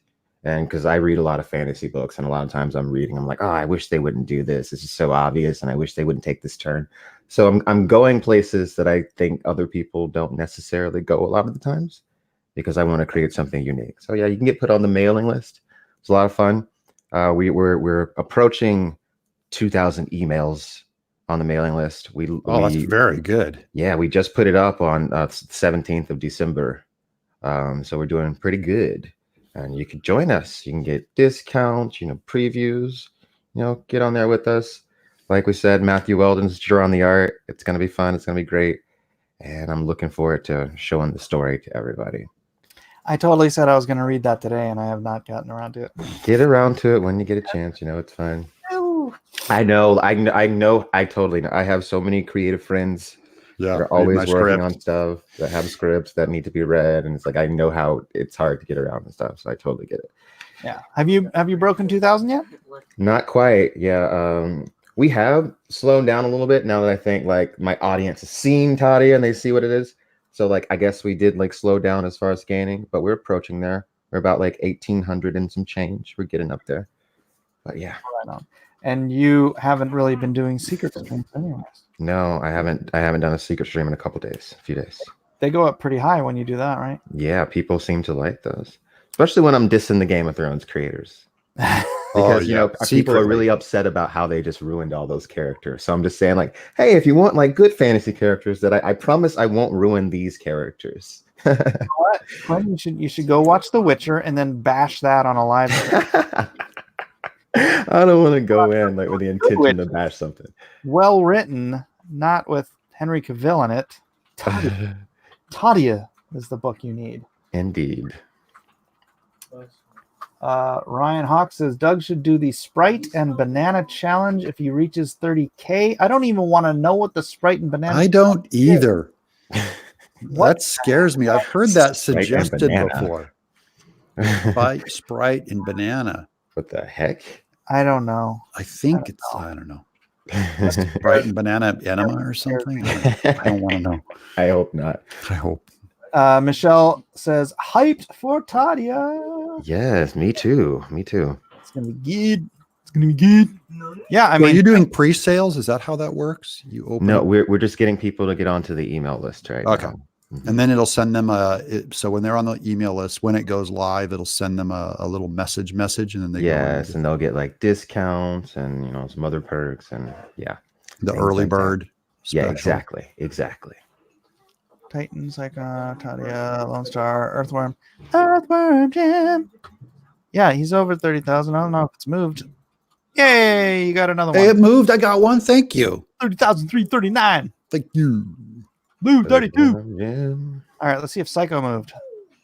And because I read a lot of fantasy books, and a lot of times I'm like, oh, I wish they wouldn't do this. This is so obvious, and I wish they wouldn't take this turn. So I'm going places that I think other people don't necessarily go a lot of the times, because I want to create something unique. So yeah, you can get put on the mailing list. It's a lot of fun. We're approaching 2,000 emails on the mailing list. That's very good. Yeah, we just put it up on 17th of December. So we're doing pretty good. And you can join us. You can get discounts, previews, get on there with us. Like we said, Matthew Weldon's drawing the art. It's going to be fun. It's going to be great. And I'm looking forward to showing the story to everybody. I totally said I was going to read that today, and I have not gotten around to it. Get around to it when you get a chance. It's fine. I know. I totally know. I have so many creative friends that are always working on stuff, that have scripts that need to be read, and it's like I know how it's hard to get around and stuff. So I totally get it. Yeah. Have you broken 2,000 yet? Not quite. Yeah. We have slowed down a little bit now that I think like my audience has seen Tadia and they see what it is. So like I guess we did like slow down as far as scanning, but we're approaching there. We're about like 1,800 and some change. We're getting up there. But yeah. Right on. And you haven't really been doing secret streams anyways. No, I haven't done a secret stream in a few days. They go up pretty high when you do that, right? Yeah, people seem to like those. Especially when I'm dissing the Game of Thrones creators. Because people are really upset about how they just ruined all those characters. So I'm just saying, like, hey, if you want like good fantasy characters, that I promise I won't ruin these characters. You know what? Quinn, you should go watch The Witcher and then bash that on a live stream. I don't want to go in like with the intention to bash something. Well written, not with Henry Cavill in it. Tadia is the book you need. Indeed. Ryan Hawk says Doug should do the Sprite and Banana Challenge if he reaches 30K. I don't even want to know what the Sprite and Banana. I don't either. That scares me. I've heard that suggested before. Sprite and banana. What the heck? I don't know. I think I don't know. Sprite and banana enema or something. I don't want to know. I hope not. I hope. Michelle says hyped for Tadia. Yes, me too. It's gonna be good. Yeah, I mean, are you doing pre-sales? Is that how that works? You open? No, we're just getting people to get onto the email list right now. Mm-hmm. And then it'll send them so when they're on the email list, when it goes live, it'll send them a little message, and then they and they'll get like discounts and some other perks and the early bird. Special. Yeah, exactly. Titans like Tadia, Lonestar, Earthworm Jim. Yeah, he's over 30,000. I don't know if it's moved. Yay, you got another one. Hey, it moved. I got one. Thank you. 30,339. Thank you. Move 32. Yeah. All right, let's see if Psycho moved.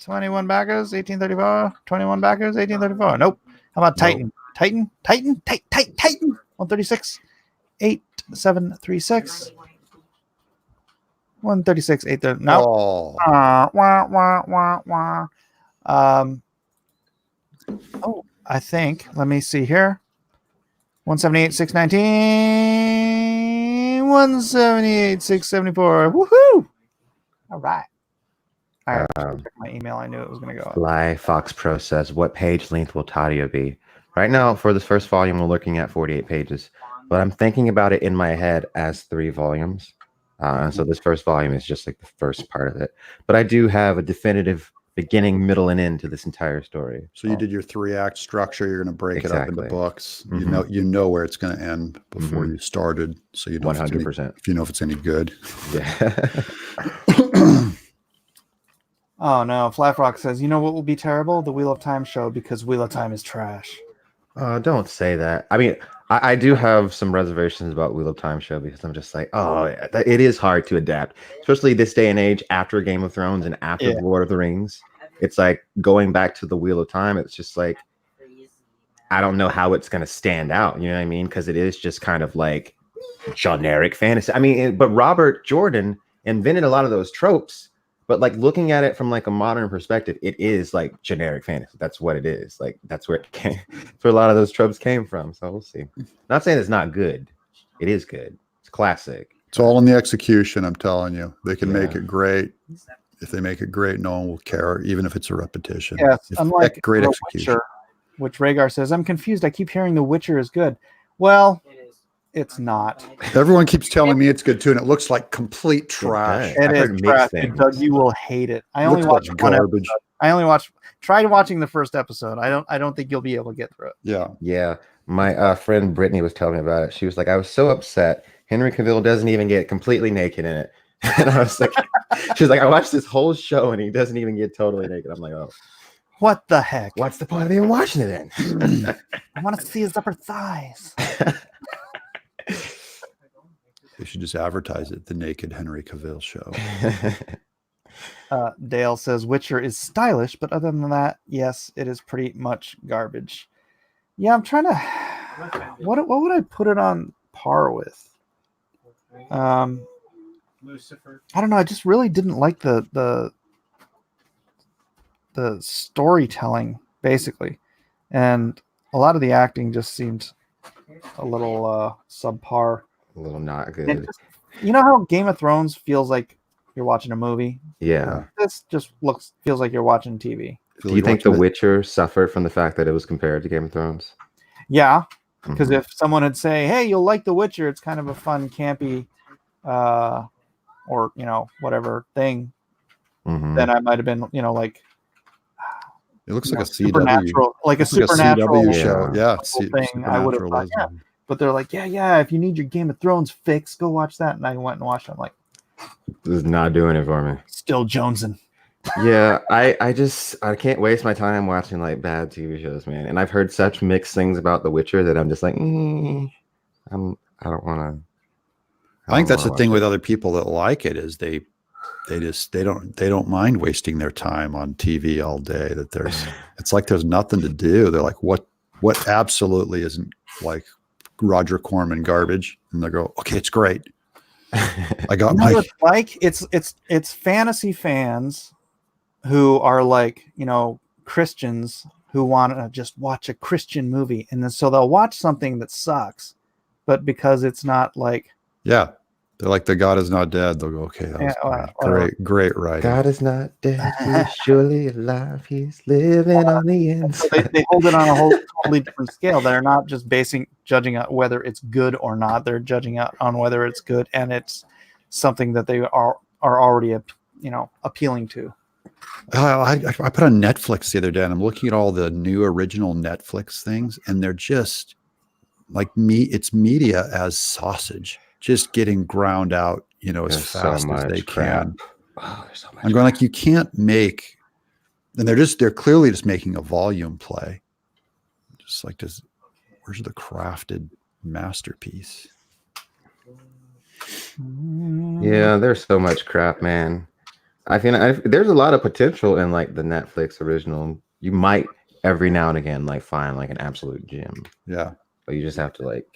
21 backers, 1834. 21 backers, 1834. Nope. How about Titan? Titan. 136. 8736. 136, 830. No. I think. Let me see here. 178, 619. 178, 674. Woohoo! All right. Check my email. I knew it was going to go up. Fly Fox Pro says, what page length will Tadia be? Right now, for this first volume, we're looking at 48 pages. But I'm thinking about it in my head as 3 volumes. So this first volume is just like the first part of it. But I do have a definitive beginning, middle, and end to this entire story. So you did your 3-act structure. You're going to break it up into books. Mm-hmm. You know where it's going to end before you started. So you know 100%. If you know if it's any good. Yeah. Oh no, Flatrock says, you know what will be terrible? The Wheel of Time show, because Wheel of Time is trash. Don't say that. I mean, I do have some reservations about Wheel of Time show because I'm just like, it is hard to adapt, especially this day and age after Game of Thrones and after the Lord of the Rings. It's like going back to the Wheel of Time. It's just like, I don't know how it's going to stand out. You know what I mean? Because it is just kind of like generic fantasy. I mean, but Robert Jordan invented a lot of those tropes. But like looking at it from like a modern perspective, it is like generic fantasy. That's what it is. Like that's where it came. That's where a lot of those tropes came from. So we'll see. Not saying it's not good. It is good. It's classic. It's all in the execution. I'm telling you, they can make it great. If they make it great, no one will care, even if it's a repetition. Yes, if unlike great The execution. Witcher, which Rhaegar says, I'm confused. I keep hearing The Witcher is good. Well, it's not. Everyone keeps telling me it's good too, and it looks like complete trash. It is trash. Doug, you will hate it. I only watched one garbage. episode. I only tried watching the first episode. I don't think you'll be able to get through it. Yeah. My friend Brittany was telling me about it. She was like, I was so upset. Henry Cavill doesn't even get completely naked in it. And I was like, she was like, I watched this whole show and he doesn't even get totally naked. I'm like, oh, what the heck? What's the point of even watching it then? I want to see his upper thighs. They should just advertise it, the Naked Henry Cavill show. Dale says Witcher is stylish, but other than that, yes, it is pretty much garbage. Yeah, I'm trying to. What would I put it on par with? Lucifer. I don't know. I just really didn't like the storytelling, basically, and a lot of the acting just seemed a little subpar. A little not good. You know how Game of Thrones feels like you're watching a movie? Yeah. This just feels like you're watching TV. Do you think The Witcher suffered from the fact that it was compared to Game of Thrones? Yeah, because if someone had say, "Hey, you'll like The Witcher. It's kind of a fun, campy, or whatever thing," then I might have been, like. It looks like a supernatural, like a supernatural CW show. Yeah, thing. I would have thought, but they're like, yeah. If you need your Game of Thrones fix, go watch that. And I went and watched it. I'm like, this is not doing it for me. Still jonesing. Yeah, I can't waste my time watching like bad TV shows, man. And I've heard such mixed things about The Witcher that I'm just like, I don't want to. I think that's the thing with other people that like it is they don't mind wasting their time on TV all day. That it's like there's nothing to do. They're like, what absolutely isn't like Roger Corman garbage, and they go, okay, it's great. I got it's fantasy fans who are like Christians who want to just watch a Christian movie, and then so they'll watch something that sucks, but because it's not like they're like, the God is not dead. They'll go, okay, that was great writing. God is not dead. He's surely alive. He's living on the inside. So they hold it on a whole totally different scale. They're not just judging on whether it's good or not. They're judging on whether it's good and it's something that they are already appealing to. I put on Netflix the other day, and I'm looking at all the new original Netflix things, and they're just like it's media as sausage. Just getting ground out, as fast as they can. Oh, there's so much I'm going like, you can't make, and they're clearly just making a volume play. Just like where's the crafted masterpiece? Yeah, there's so much crap, man. I think there's a lot of potential in like the Netflix original. You might every now and again like find like an absolute gem. Yeah. But you just have to like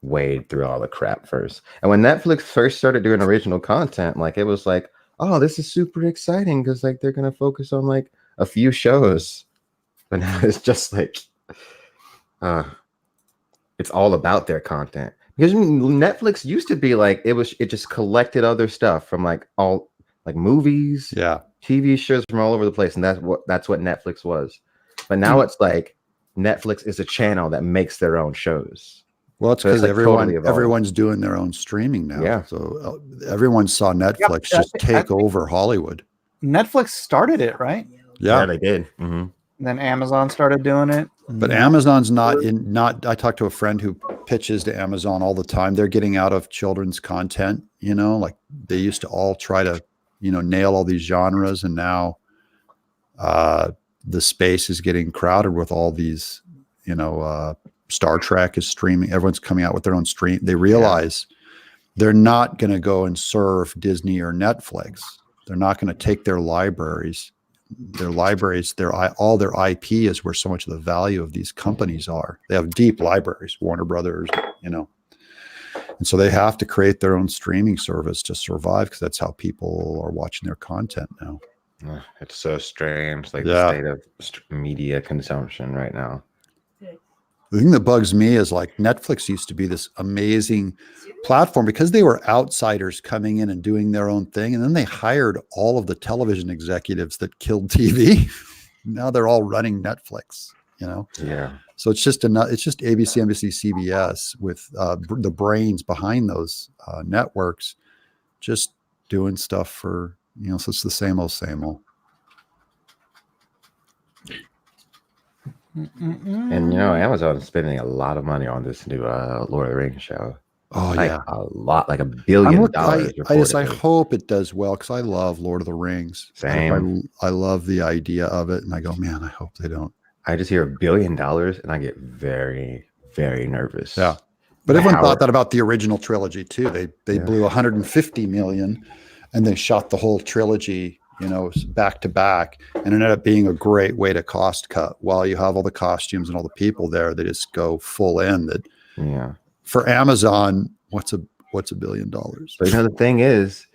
wade through all the crap first. And when Netflix first started doing original content, like it was like, oh, this is super exciting because like they're gonna focus on like a few shows. But now it's just like it's all about their content. Because Netflix used to be like it just collected other stuff from like all like movies, TV shows from all over the place, and that's what Netflix was. But now it's like Netflix is a channel that makes their own shows. Well, it's because everyone's doing their own streaming now. Yeah. So everyone saw Netflix just take over Hollywood. Netflix started it, right? Yeah, they did. Mm-hmm. Then Amazon started doing it. But Amazon's not. I talked to a friend who pitches to Amazon all the time. They're getting out of children's content. Like they used to all try to, nail all these genres, and now The space is getting crowded with all these, Star Trek is streaming. Everyone's coming out with their own stream. They realize they're not going to go and serve Disney or Netflix. They're not going to take their libraries. All their IP is where so much of the value of these companies are. They have deep libraries, Warner Brothers, and so they have to create their own streaming service to survive, because that's how people are watching their content now. It's so strange, the state of media consumption right now. The thing that bugs me is Netflix used to be this amazing platform because they were outsiders coming in and doing their own thing. And then they hired all of the television executives that killed TV. Now they're all running Netflix, Yeah. So it's just ABC, NBC, CBS with the brains behind those networks, just doing stuff for, so it's the same old, same old. And Amazon is spending a lot of money on this new Lord of the Rings show. Oh, a lot, like $1 billion. I hope it does well, because I love Lord of the Rings. Same. I love the idea of it, and I go, man, I hope they don't. I just hear $1 billion, and I get very, very nervous. Yeah, but everyone thought that about the original trilogy too. They blew 150 million, and they shot the whole trilogy, back to back, and it ended up being a great way to cost cut. While you have all the costumes and all the people there, they just go full in. For Amazon, what's $1 billion? But the thing is,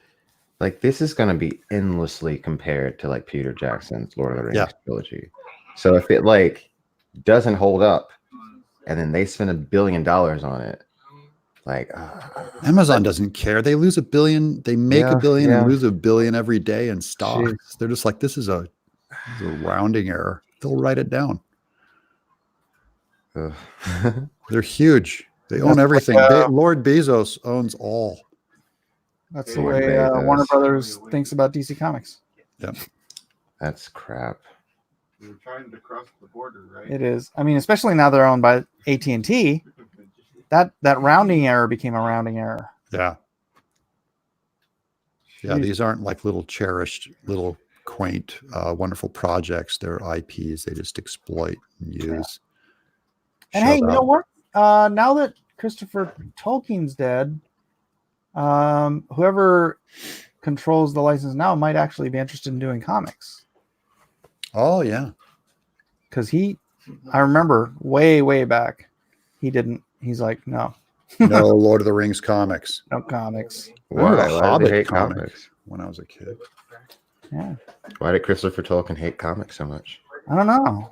this is going to be endlessly compared to Peter Jackson's Lord of the Rings trilogy. So if it doesn't hold up, and then they spend $1 billion on it, Amazon doesn't care. They lose $1 billion. They make $1 billion and lose $1 billion every day in stocks. Jeez. They're just this is a rounding error. They'll write it down. They're huge. They own everything. Lord Bezos owns all. That's the way Warner Brothers thinks about DC Comics. Yeah, that's crap. You're trying to cross the border, right? It is. I mean, especially now they're owned by AT&T. That rounding error became a rounding error. Yeah. Yeah, these aren't little cherished, little quaint, wonderful projects. They're IPs they just exploit and use. And hey, you know what? Now that Christopher Tolkien's dead, whoever controls the license now might actually be interested in doing comics. Oh, yeah. Because I remember way back, he's like, no. No Lord of the Rings comics. No comics. Why did Hobbit hate comics when I was a kid? Yeah. Why did Christopher Tolkien hate comics so much? I don't know.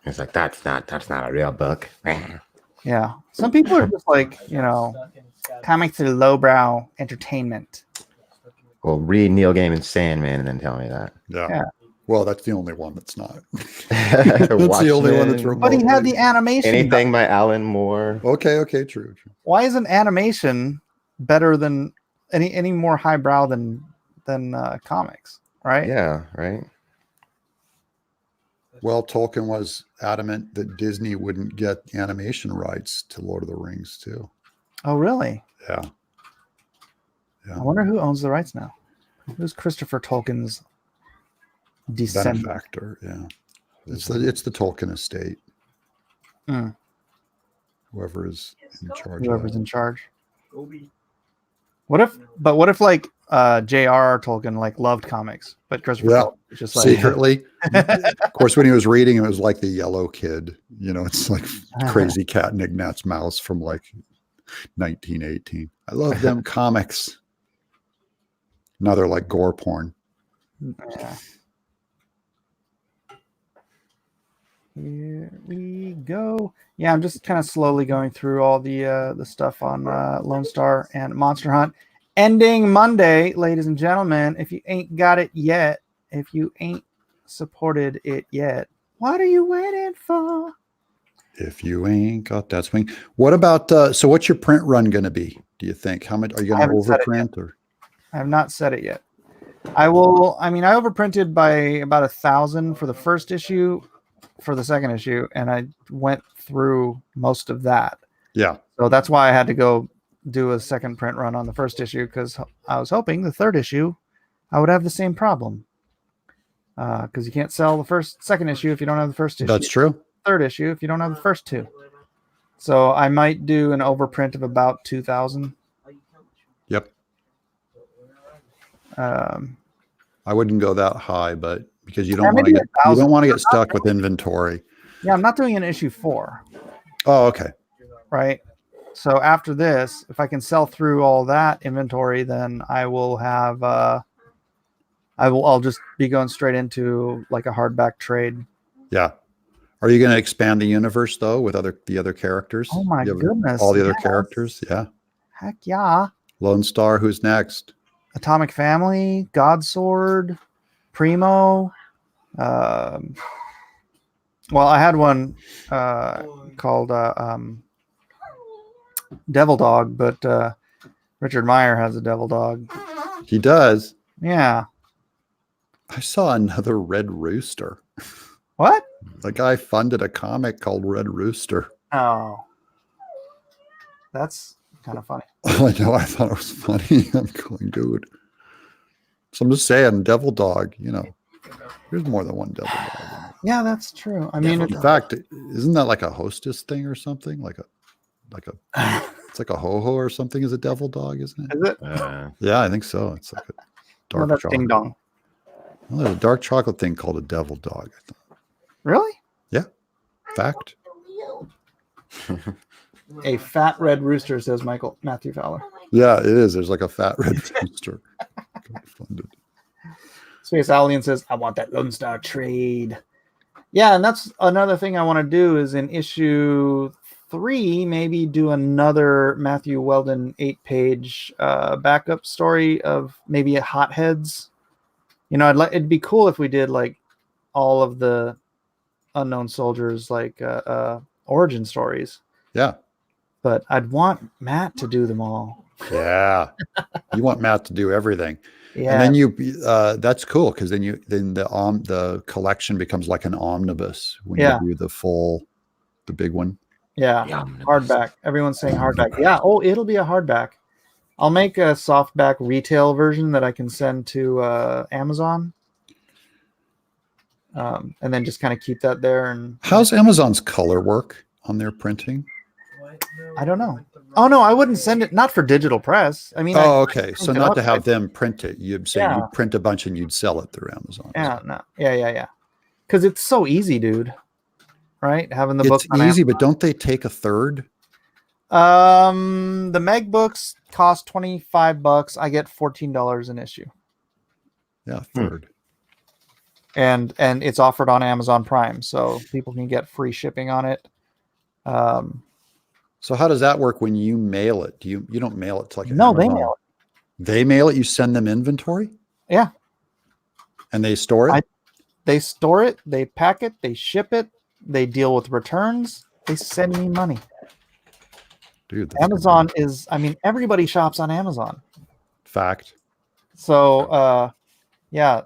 He's that's not a real book. Yeah. Some people are just comics are lowbrow entertainment. Well, read Neil Gaiman's Sandman and then tell me that. Yeah. Well, that's the only one that's not. That's the only one that's remotely. But he had the animation. Anything by Alan Moore. Okay, true. Why isn't animation better than any more highbrow than comics? Right? Yeah, right. Well, Tolkien was adamant that Disney wouldn't get animation rights to Lord of the Rings too. Oh, really? Yeah. I wonder who owns the rights now. Who's Christopher Tolkien's descendant? Benefactor, yeah. It's the Tolkien estate. Mm. Whoever is in charge. Whoever's in charge. What if J.R.R. Tolkien loved comics, but Christopher Tolkien was just secretly. Of course, when he was reading, it was like the Yellow Kid. It's Crazy Cat and Ignat's Mouse from 1918. I love them comics. Now they're like gore porn. Yeah. Here we go. Yeah, I'm just kind of slowly going through all the stuff on Lonestar and Monster Hunt. Ending Monday, ladies and gentlemen. If you ain't got it yet, if you ain't supported it yet, what are you waiting for? If you ain't got that swing. What about, so what's your print run going to be, do you think? How much are you going to overprint? Or? I have not said it yet. I overprinted by about 1,000 for the first issue, for the second issue, and I went through most of that. Yeah. So that's why I had to go do a second print run on the first issue, because I was hoping the third issue I would have the same problem. because you can't sell the second issue if you don't have the first issue. That's true. Third issue if you don't have the first two. So I might do an overprint of about 2,000. Yep. I wouldn't go that high, but because you Yeah, don't want to maybe get you 1,000. don't want to get stuck with inventory. Yeah, I'm not doing an issue 4, Oh, okay. right? So after this, if I can sell through all that inventory, then I will have I'll just be going straight into like a hardback trade. Yeah. Are you going to expand the universe though with the other characters? Oh my You have goodness, all the other yes. characters. Yeah. Heck yeah. Lonestar. Who's next? Atomic Family, Godsword, Primo. Well, I had one called Devil Dog, but Richard Meyer has a Devil Dog. He does. Yeah. I saw another Red Rooster. What? The guy funded a comic called Red Rooster. Oh. That's kind of funny. I know. I thought it was funny. I'm going, dude. So I'm just saying, Devil Dog. There's more than one Devil Dog. Yeah, that's true. I mean, In fact, isn't that like a hostess thing or something? It's like a ho-ho or something is a Devil Dog, isn't it? is it? Yeah, I think so. It's like a Well, dark that's chocolate. Ding Dong. Well, there's a dark chocolate thing called a Devil Dog. I thought. Really? Fact. A fat red rooster, says Matthew Fowler. Yeah, it is. There's like a fat red rooster. Funded. Space Alien says, I want that Lone Star trade. Yeah, and that's another thing I want to do is in issue 3, maybe do another Matthew Weldon 8-page backup story of maybe a Hotheads. It'd be cool if we did like all of the Unknown Soldiers like origin stories. Yeah. But I'd want Matt to do them all. Yeah. You want Matt to do everything. Yeah. And then that's cool because then the collection becomes like an omnibus when you do the big one. Yeah. Hardback. Everyone's saying hardback. Yeah. Oh, it'll be a hardback. I'll make a softback retail version that I can send to Amazon. And then just kind of keep that there. And how's Amazon's color work on their printing? I don't know. Oh no, I wouldn't send it. Not for digital press. I mean. Oh, okay. So not to have them print it. You'd say you'd print a bunch and you'd sell it through Amazon. Yeah. No. Yeah. Because it's so easy, dude. Right? Having the book. It's easy, but don't they take a third? The Meg books cost $25. I get $14 an issue. Yeah, third. And it's offered on Amazon Prime, so people can get free shipping on it. So how does that work when you mail it? You don't mail it to like no, Amazon. they mail it. They mail it. You send them inventory. Yeah, and they store it. They store it. They pack it. They ship it. They deal with returns. They send me money. Dude, Amazon is. I mean, everybody shops on Amazon. Fact. So, yeah.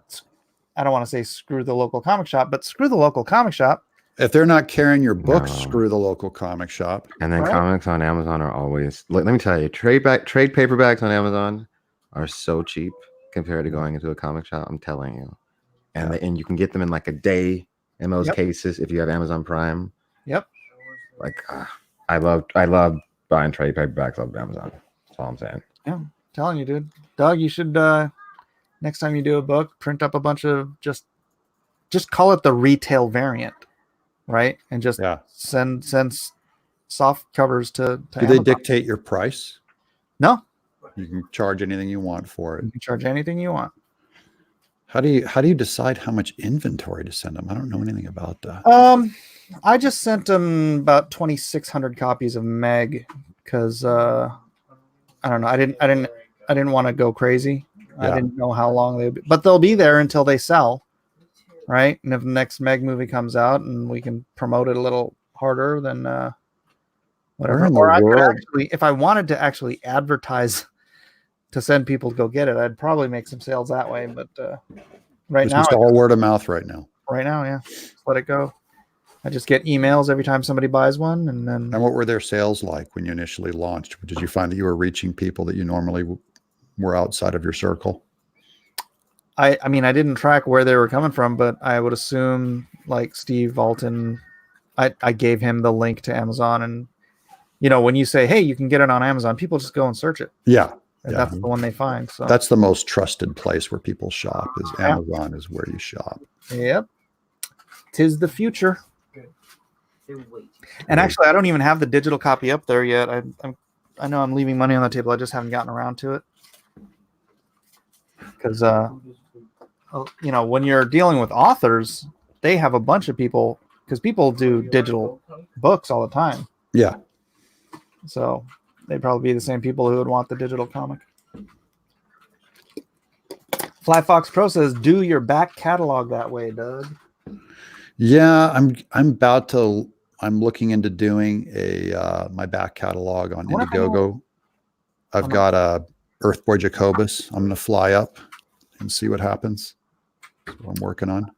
I don't want to say screw the local comic shop, but screw the local comic shop. If they're not carrying your books, screw the local comic shop. And then comics on Amazon are always, let me tell you, trade paperbacks on Amazon are so cheap compared to going into a comic shop. I'm telling you. And you can get them in like a day in most cases if you have Amazon Prime. Yep. Like I love buying trade paperbacks off Amazon. That's all I'm saying. Yeah, I'm telling you, dude. Doug, you should next time you do a book, print up a bunch of just call it the retail variant, right? And just send soft covers to Do Amazon. they dictate your price? No. You can charge anything you want for it. You can charge anything you want. How do you decide how much inventory to send them? I don't know anything about that. I just sent them about 2,600 copies of Meg because I don't know. I didn't want to go crazy. I didn't know how long but they'll be there until they sell, right? And if the next Meg movie comes out and we can promote it a little harder, then whatever. Or I could actually, if I wanted to actually advertise to send people to go get it, I'd probably make some sales that way. But right now, it's all word of mouth right now. Right now, yeah, just let it go. I just get emails every time somebody buys one, and then. And what were their sales like when you initially launched? Did you find that you were reaching people that you normally were outside of your circle? I mean, I didn't track where they were coming from, but I would assume like Steve Alton, I gave him the link to Amazon, and when you say, hey, you can get it on Amazon, people just go and search it. Yeah. And Yeah. that's the one they find. So That's the most trusted place where people shop is Yeah. Amazon is where you shop. Yep. 'Tis the future. They're way too- And actually, I don't even have the digital copy up there yet. I know I'm leaving money on the table. I just haven't gotten around to it. Because when you're dealing with authors, they have a bunch of people, because people do digital books all the time. Yeah. So they'd probably be the same people who would want the digital comic. Fly Fox Pro says, do your back catalog that way, Doug. Yeah, I'm looking into doing my back catalog on I wonder if I know- Indiegogo. I've got a Earthboy Jacobus. I'm going to fly up and see what happens. That's what I'm working on.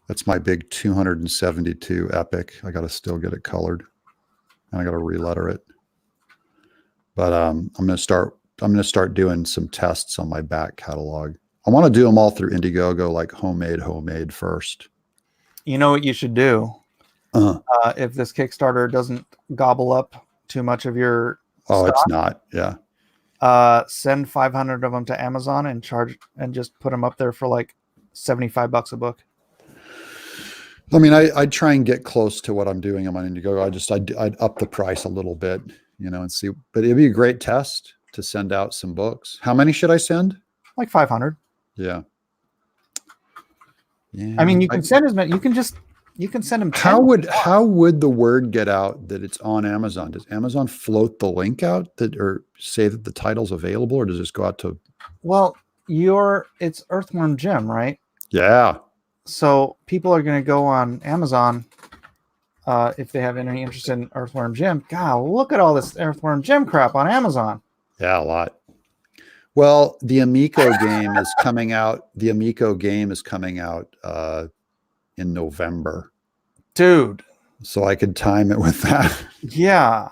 That's my big 272 epic. I got to still get it colored, and I got to re-letter it. But I'm going to start doing some tests on my back catalog. I want to do them all through Indiegogo, like homemade first. You know what you should do? Uh-huh. If this Kickstarter doesn't gobble up too much of your Oh, stock, it's not. Yeah. send 500 of them to Amazon and just put them up there for like $75 a book. I mean, I'd try and get close to what I'm doing on my Indiegogo. I'd up the price a little bit, and see. But it'd be a great test to send out some books. How many should I send? Like 500. Yeah. I mean, you can send as many. You can send them. 10. How would the word get out that it's on Amazon? Does Amazon float the link out or say that the title's available, or does this go out to? Well, it's Earthworm Jim, right? Yeah. So people are going to go on Amazon if they have any interest in Earthworm Jim. God, look at all this Earthworm Jim crap on Amazon. Yeah, a lot. Well, the Amico game is coming out. The Amico game is coming out in November. Dude. So I could time it with that. Yeah.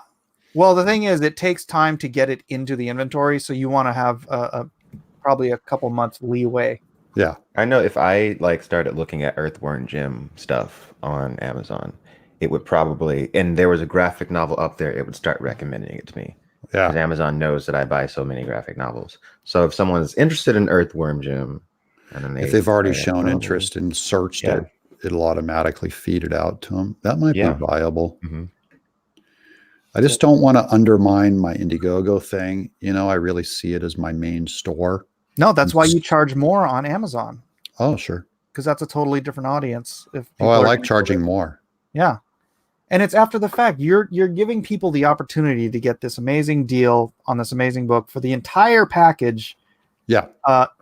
Well, the thing is, it takes time to get it into the inventory. So you want to have probably a couple months leeway. Yeah. I know if I started looking at Earthworm Jim stuff on Amazon, it would probably, and there was a graphic novel up there, it would start recommending it to me. Yeah. Because Amazon knows that I buy so many graphic novels. So if someone's interested in Earthworm Jim, and then if they've already shown interest and searched it, it'll automatically feed it out to them. That might be viable. Mm-hmm. I just don't want to undermine my Indiegogo thing. I really see it as my main store. No, that's why you charge more on Amazon. Oh, sure. Because that's a totally different audience. I like charging more. Yeah. And it's after the fact. You're giving people the opportunity to get this amazing deal on this amazing book for the entire package. Yeah.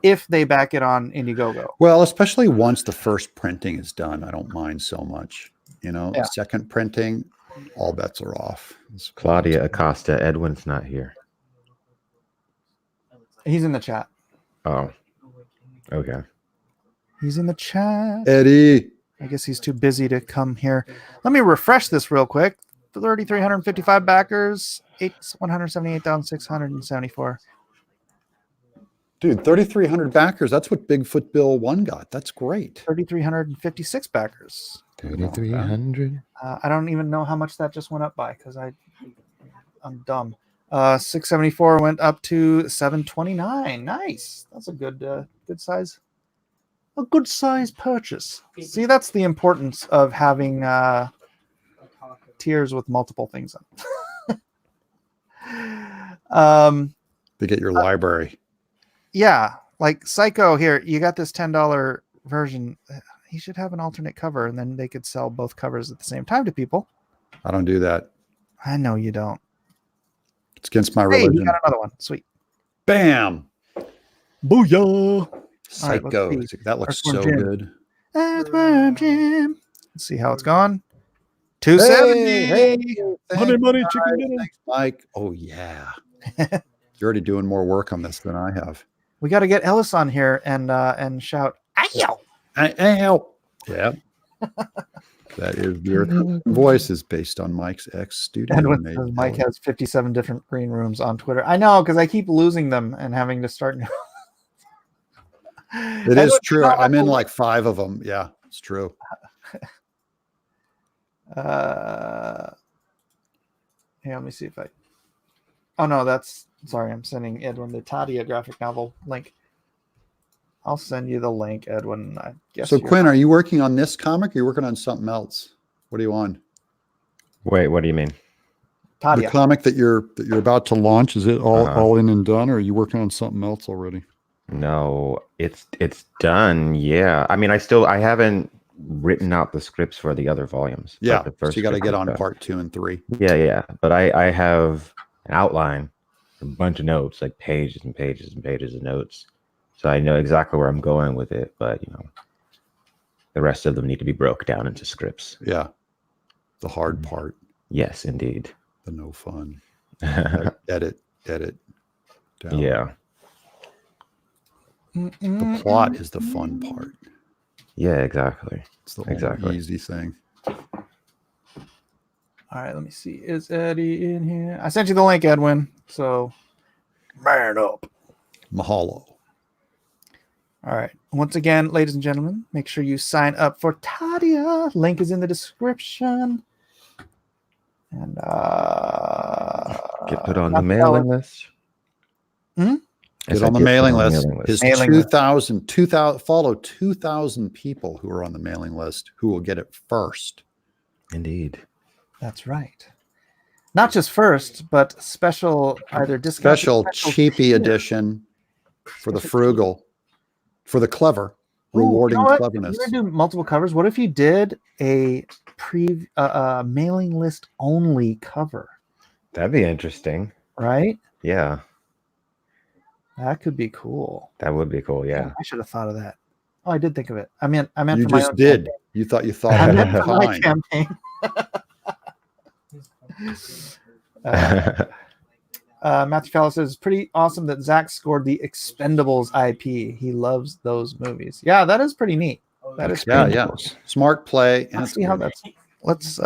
If they back it on Indiegogo. Well, especially once the first printing is done, I don't mind so much. Second printing, all bets are off. Claudia Acosta, Edwin's not here. He's in the chat. Oh, okay. He's in the chat. Eddie. I guess he's too busy to come here. Let me refresh this real quick. 3,355 backers, 178,674. Dude, 3,300 backers. That's what Bigfoot Bill 1 got. That's great. 3,356 backers. 3,300. I don't even know how much that just went up by because I'm dumb. 674 went up to 729. Nice. That's a good size. A good size purchase. See, that's the importance of having tiers with multiple things on. To get your library. Yeah, like Psycho here. You got this $10 version. He should have an alternate cover, and then they could sell both covers at the same time to people. I don't do that. I know you don't. It's against my religion. You got another one. Sweet. Bam. Booyah. Psycho. Right, that looks Earthworm so Jim. good. Earthworm Jim. Let's see how it's gone. 270. Hey, money, chicken dinner. Thanks, Mike. Oh, yeah. You're already doing more work on this than I have. We got to get Ellis on here and shout, "Ow!" Ow! Yeah. That is your voice is based on Mike's ex studio. Mike has 57 different green rooms on Twitter. I know because I keep losing them and having to start new. It is true. I'm in like 5 of them. Yeah, it's true. Here, let me see if I. Oh no, that's sorry. I'm sending Edwin the Tadia graphic novel link. I'll send you the link, Edwin. I guess. So Quinn, are you working on this comic? Or are you working on something else? What are you on? Wait, what do you mean? Tadia. The comic that you're about to launch, is it all in and done, or are you working on something else already? No, it's done. Yeah, I mean, I haven't written out the scripts for the other volumes. Yeah, the first so you got to script get is on done. part 2 and 3. Yeah, but I have an outline, a bunch of notes, like pages and pages and pages of notes, so I know exactly where I'm going with it. But the rest of them need to be broke down into scripts. Yeah, the hard part. Yes, indeed. The no fun. Edit. Down. Yeah. The plot is the fun part. Yeah, exactly. It's the only easy thing. All right, let me see. Is Eddie in here? I sent you the link, Edwin. So, man up. Mahalo. All right. Once again, ladies and gentlemen, make sure you sign up for Tadia. Link is in the description. And get put on the mailing list. Get on the mailing list. His 2,000 follow 2,000 people who are on the mailing list who will get it first. Indeed. That's right. Not just first, but special either discount. Special cheapy edition for the frugal, for the clever, rewarding cleverness. You're gonna do multiple covers. What if you did a mailing list only cover? That'd be interesting. Right? Yeah. That could be cool. That would be cool. Yeah. I should have thought of that. Oh, I did think of it. I meant you for my just own did. campaign. You thought of I it meant in for my time. campaign. Matthew Fallow says it's pretty awesome that Zach scored the Expendables IP. He loves those movies. Yeah, that is pretty neat. That is Yeah. Smart play. And Let's see how that's. Let's.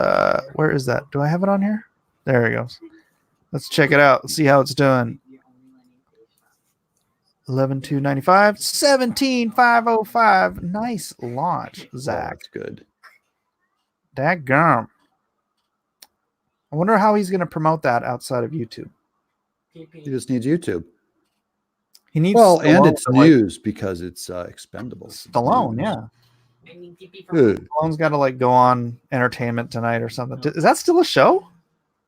Where is that? Do I have it on here? There it goes. Let's check it out. See how it's doing. 11,295, 17,505. Nice launch, Zach. That's good. Daggum. I wonder how he's going to promote that outside of YouTube. He just needs YouTube. He needs and it's news because it's expendable. Stallone, yeah. Stallone's got to go on Entertainment Tonight or something. Is that still a show?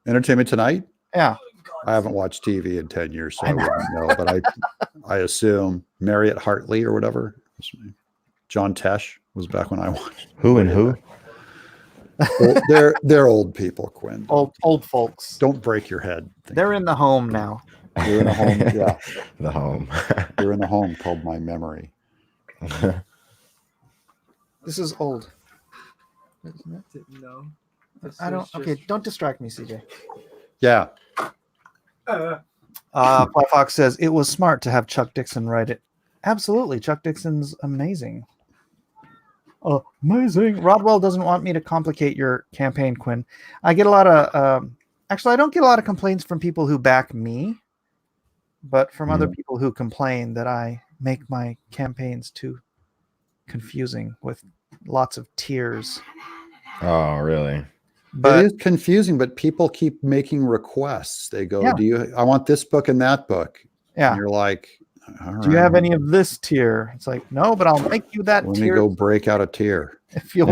Entertainment Tonight? Yeah. I haven't watched TV in 10 years, so I wouldn't know. But I assume Marriott Hartley or whatever. John Tesh was back when I watched. Who and who? Well, they're old people, Quinn. Old folks. Don't break your head. They're in the home now. You're in a home. Yeah, the home. You're in a home called My Memory. This is old. No. I don't. Okay, don't distract me, CJ. Yeah. Fly Fox says it was smart to have Chuck Dixon write it. Absolutely, Chuck Dixon's amazing. Amazing. Rodwell doesn't want me to complicate your campaign, Quinn. I get a lot of. Actually, I don't get a lot of complaints from people who back me, but from other people who complain that I make my campaigns too confusing with lots of tiers. Oh, really? But it is confusing, but people keep making requests. They go, I want this book and that book. Yeah. And you're like, all right. Do you have any of this tier? It's like, no, but I'll make you that Let tier. me go break out a tier. If you'll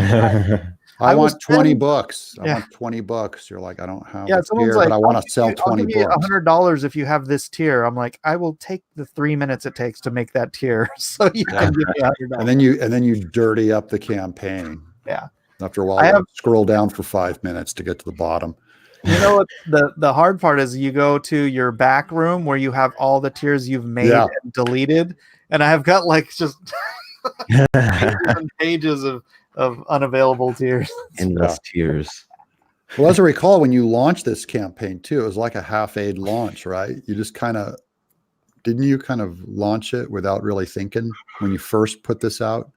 I want 20 books. I want 20 books. You're like, I don't have a someone's tier, like, but I want to sell 20 books. $100 if you have this tier. I'm like, I will take the 3 minutes it takes to make that tier, so you can give me $100. And then you dirty up the campaign. Yeah. After a while, you scroll down for 5 minutes to get to the bottom. You know what the hard part is? You go to your back room where you have all the tiers you've made and deleted, and I have got just pages and pages of unavailable tiers. Endless tiers. Well, as I recall, when you launched this campaign too, it was like a half-aid launch, right? You just didn't you launch it without really thinking when you first put this out?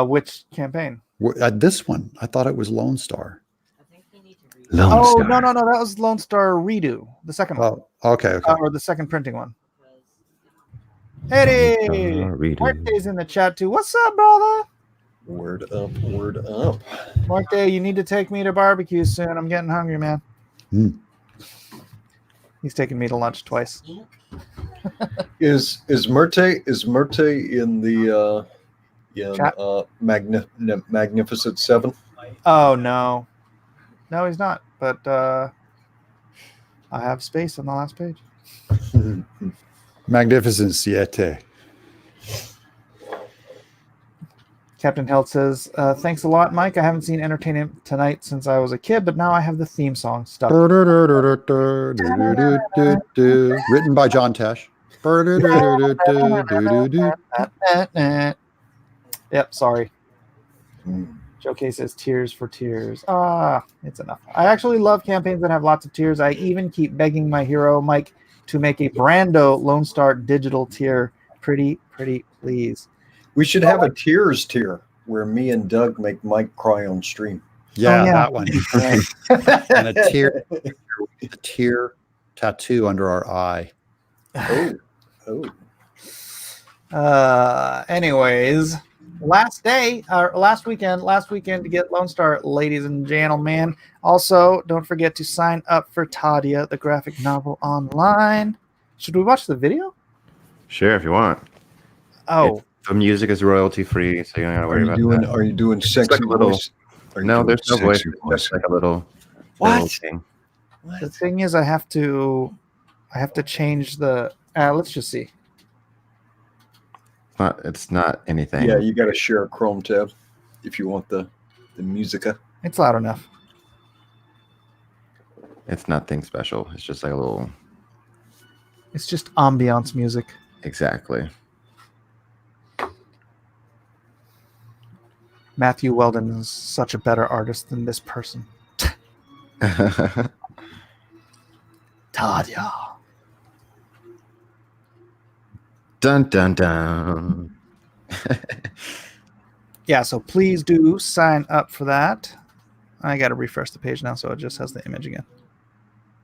Which campaign? This one. I thought it was Lonestar. Oh, no. That was Lonestar Redo, the second one. Oh, okay. Or the second printing one. Eddie, Redo. Marte's in the chat too. What's up, brother? Word up, word up. Marte, you need to take me to barbecue soon. I'm getting hungry, man. Mm. He's taking me to lunch twice. Is Murte in the Chat? Magnificent Seven? Oh no, no, he's not. But I have space on the last page. Magnificent Siete. Captain Held says, "Thanks a lot, Mike. I haven't seen Entertainment Tonight since I was a kid, but now I have the theme song stuck." Written by John Tesh. Yep, sorry. Joe K says tears for tears. It's enough. I actually love campaigns that have lots of tears. I even keep begging my hero, Mike, to make a Brando Lonestar digital tier. Pretty please. We should have a tears tier where me and Doug make Mike cry on stream. Yeah, Oh, yeah. that one. And a tear tattoo under our eye. Oh. Anyways, last weekend to get Lone Star, ladies and gentlemen. Also, don't forget to sign up for Tadia, the graphic novel online. Should we watch the video? Sure, if you want. Oh, The music is royalty free, so you don't gotta worry about that. Are you doing sexy like a little- voice? No, there's no voice. It's just like a little. little thing. the thing is, I have to change the. Let's just see. It's not anything. Yeah, you got to share a Chrome tab if you want the musica. It's loud enough. It's nothing special. It's just like a little. It's just ambiance music. Exactly. Matthew Weldon is such a better artist than this person. Tadia. Dun dun dun. Yeah, so please do sign up for that. I got to refresh the page now so it just has the image again.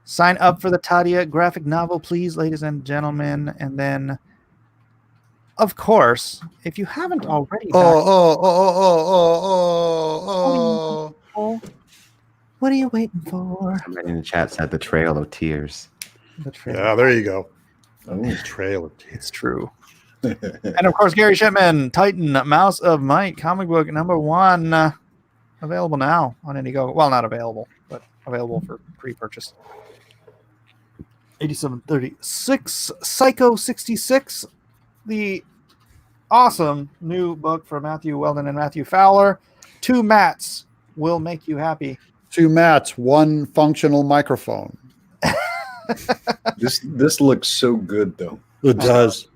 Sign up for the Tadia graphic novel, please, ladies and gentlemen. And then, of course, if you haven't already... What are you waiting for? Somebody in the chat said the Trail of Tears. The trail. Yeah, there you go. Oh, Trail of It's true. And of course, Gary Shipman, Titan, Mouse of Might, comic book #1, available now on Indiegogo. Well, not available, but available for pre-purchase. 8736, Psycho 66, the awesome new book for Matthew Weldon and Matthew Fowler. 2 mats will make you happy. 2 mats, 1 functional microphone. this looks so good though. It does.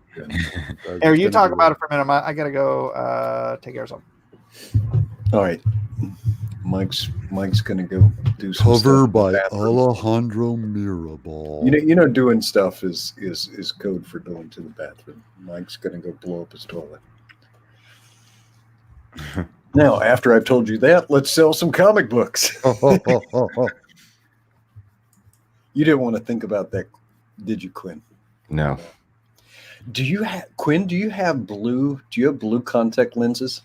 Eric, you talk about it for a minute. I gotta go take care of something. All right, Mike's gonna go do some Cover stuff by in the bathroom. Alejandro Mirabal. You know, doing stuff is code for going to the bathroom. Mike's gonna go blow up his toilet. Now, after I've told you that, let's sell some comic books. You didn't want to think about that, did you, Quinn? No. Do you have Quinn? Do you have blue contact lenses?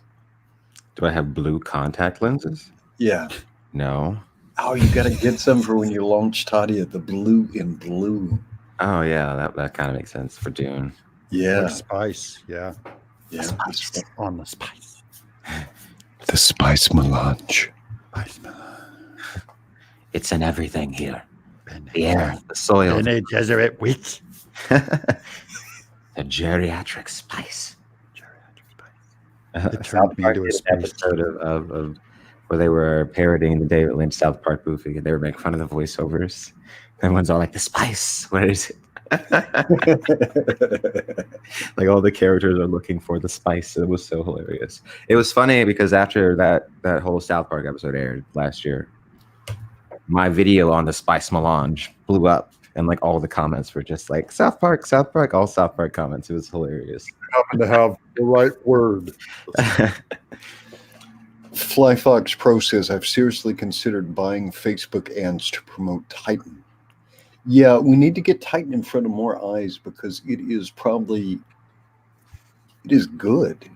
Do I have blue contact lenses? Yeah. No. Oh, you got to get some for when you launch Tadia, the blue in blue. Oh yeah, that kind of makes sense for Dune. Yeah. Like spice. Yeah. Yeah. Spice. On the spice. The spice melange. Spice melange. It's in everything here. The air, the soil, Bene Gesserit wheat. the geriatric spice. It South turned me Park into a did an space. episode of where they were parodying the David Lynch South Park movie. They were making fun of the voiceovers. Everyone's all like, "The spice, where is it?" Like all the characters are looking for the spice. It was so hilarious. It was funny because after that whole South Park episode aired last year, my video on the spice melange blew up, and like all the comments were just like South Park, all South Park comments. It was hilarious. Happen to have the right word. Fly Fox Pro says, I've seriously considered buying Facebook ads to promote Titan. Yeah, we need to get Titan in front of more eyes because it is probably It is good.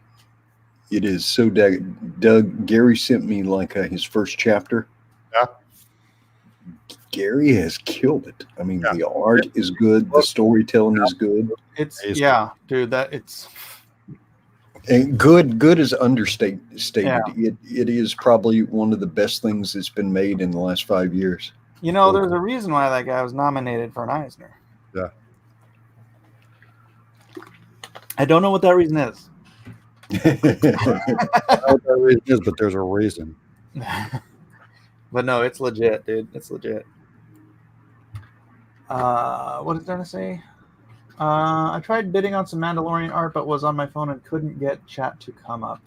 It is so Doug, Gary sent me like his first chapter. Yeah. Gary has killed it. I mean, Yeah. the art is good. The storytelling is good. It's Amazing. yeah, dude. That it's And good is understated. Yeah. It is probably one of the best things that's been made in the last 5 years. there's a reason why that guy was nominated for an Eisner. Yeah. I don't know what that reason is. I don't know what that reason is, but there's a reason. But no, it's legit, dude. It's legit. What is there to say? I tried bidding on some Mandalorian art, but was on my phone and couldn't get chat to come up.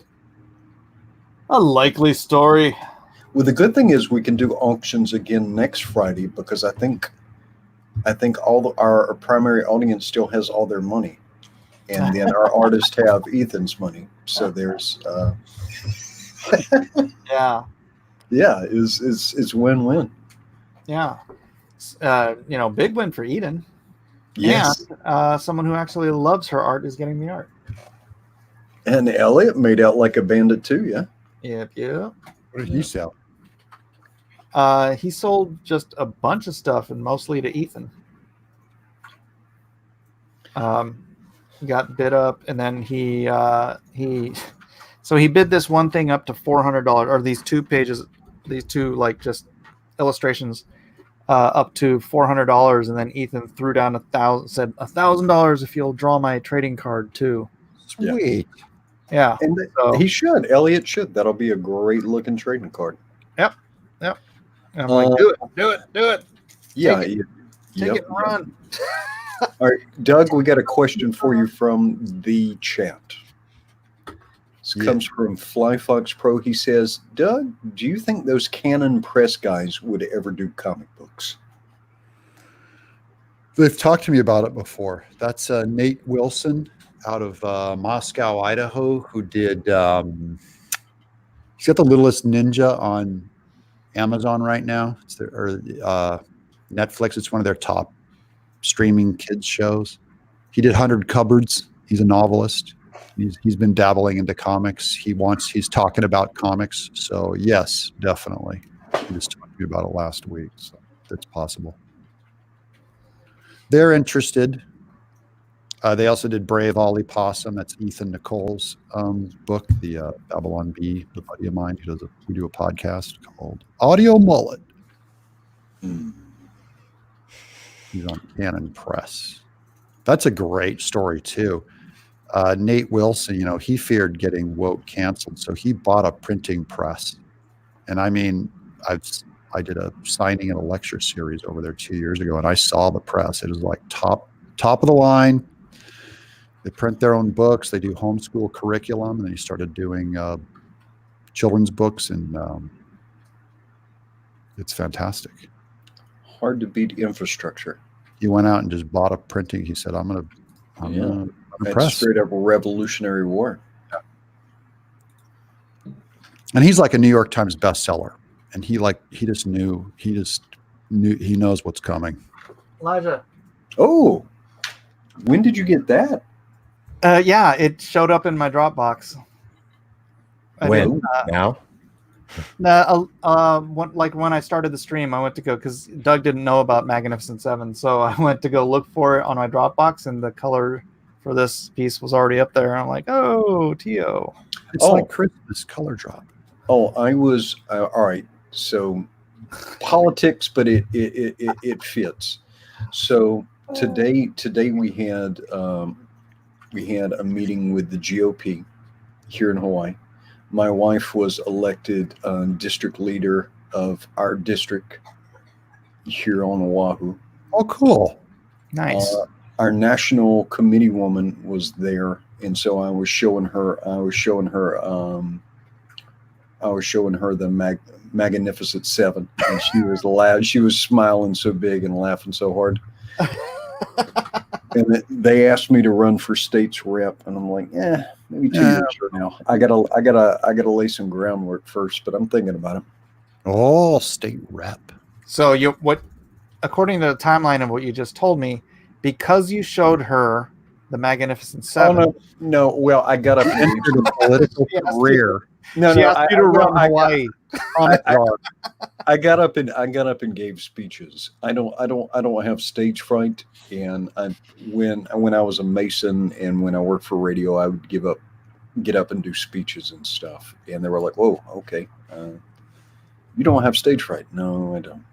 A likely story. Well, the good thing is we can do auctions again next Friday because I think all our primary audience still has all their money, and then our artists have Ethan's money. So there's Yeah. it's win-win. Yeah. Big win for Eden. Yes, And someone who actually loves her art is getting the art. and Elliot made out like a bandit too. Yeah. Yep. What did he sell? He sold just a bunch of stuff and mostly to Ethan. Got bid up, and then he bid this one thing up to $400, or these two pages, these two like just illustrations, up to $400, and then Ethan threw down said $1,000 if you'll draw my trading card too. Sweet. Yeah, And he should. Elliot should. That'll be a great looking trading card. Yep. I'm like, do it. Yeah. Take it and run. All right, Doug, we got a question for you from the chat. This comes from Flyfox Pro. He says, Doug, do you think those Canon press guys would ever do comic books? They've talked to me about it before. That's Nate Wilson out of Moscow, Idaho, who did. He's got The Littlest Ninja on Amazon right now. It's Netflix. It's one of their top streaming kids shows. He did 100 Cupboards. He's a novelist. He's been dabbling into comics. He's talking about comics. So yes, definitely. He was talking to me about it last week. So it's possible. They're interested. They also did Brave Ollie Possum. That's Ethan Nicole's book, the Babylon Bee, the buddy of mine we do a podcast called Audio Mullet. He's on Canon Press. That's a great story too. Nate Wilson, he feared getting woke canceled, so he bought a printing press. And I mean, I did a signing and a lecture series over there 2 years ago, and I saw the press. It was like top of the line. They print their own books. They do homeschool curriculum, and then he started doing children's books, and it's fantastic. Hard to beat infrastructure. He went out and just bought a printing. He said, "I'm gonna press." Straight up a Revolutionary War. And he's like a New York Times bestseller, and he knows what's coming. Elijah. Oh, when did you get that? Yeah, it showed up in my Dropbox. When? Now? When I started the stream, I went to go because Doug didn't know about Magnificent Seven, so I went to go look for it on my Dropbox, and the color for this piece was already up there. I'm like, oh, Tio. It's like Christmas color drop. Oh, I was all right. So politics, but it fits. So today we had a meeting with the GOP here in Hawaii. My wife was elected district leader of our district here on Oahu. Oh, cool. Nice. Our national committee woman was there, and so I was showing her the Magnificent Seven, and she was loud. She was smiling so big and laughing so hard. And they asked me to run for state's rep, and I'm like, maybe 2 years from now. I gotta lay some groundwork first, but I'm thinking about it. Oh, state rep. So according to the timeline of what you just told me, because you showed her the Magnificent Oh Seven. no. Well, I got up and Entered a political She asked you- career. no, she no. asked you to run Hawaii. I got up and gave speeches. I don't have stage fright, and when I was a Mason and when I worked for radio, I would get up and do speeches and stuff, and they were like, "Whoa, okay, you don't have stage fright." No, I don't.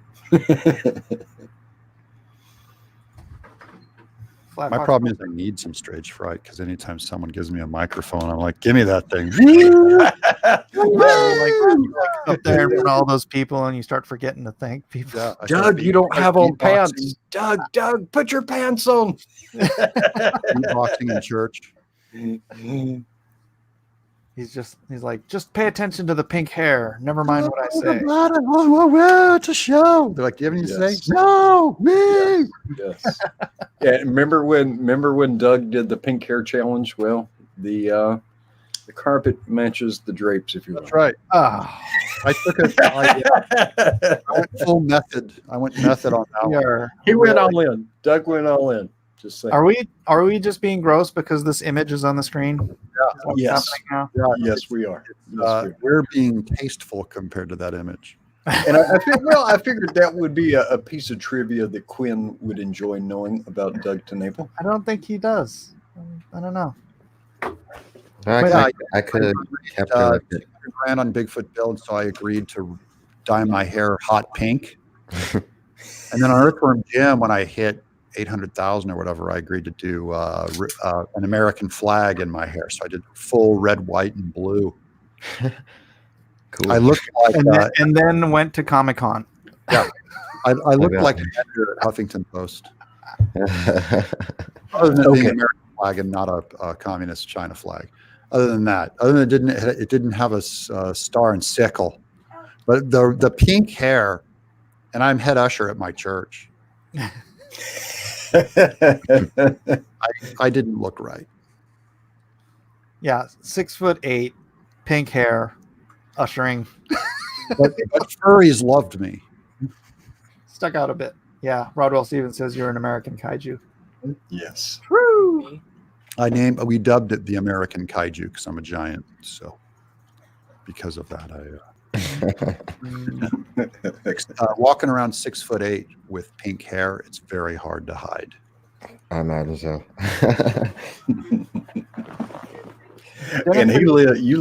Flat My Fox- problem is I need some stage fright because anytime someone gives me a microphone, I'm like, give me that thing. like up there in front of all those people, and you start forgetting to thank people. Yeah, I start Doug, you don't have on beatboxing- pants. Doug, put your pants on. Beatboxing in church. He's like, just pay attention to the pink hair. Never mind what I say. It's a show. They're like, do you have anything to Yes. say? No, me. Yes. Yeah. Remember when Doug did the pink hair challenge? Well, the carpet matches the drapes, if you will. That's right. Ah, I took it. I went full method. I went method on that we one. are. He went all in. Doug went all in. Just saying. Are we just being gross because this image is on the screen? Is what's Yes. happening now? Yeah, Yes, we are. Yes, we are. we're being tasteful compared to that image. And I figured that would be a piece of trivia that Quinn would enjoy knowing about Doug TeNapel. I don't think he does. I don't know. I could have kept it. $200,000 on Bigfoot Bill, and so I agreed to dye my hair hot pink. And then on Earthworm Jim, when I hit 800,000 or whatever, I agreed to do an American flag in my hair. So I did full red, white, and blue. Cool. I looked like And then went to Comic-Con. I looked Okay. like an editor at Huffington Post, other than being an American flag and not a communist China flag. Other than that, it didn't have a star and sickle, but the pink hair, and I'm head usher at my church. I didn't look right. Yeah, 6'8", pink hair, ushering, But furries loved me. stuck out a bit. Yeah, Rodwell Stevens says you're an American kaiju. Yes. Woo! We dubbed it the American Kaiju because I'm a giant. So because of that, walking around 6'8" with pink hair, it's very hard to hide. I imagine so. And you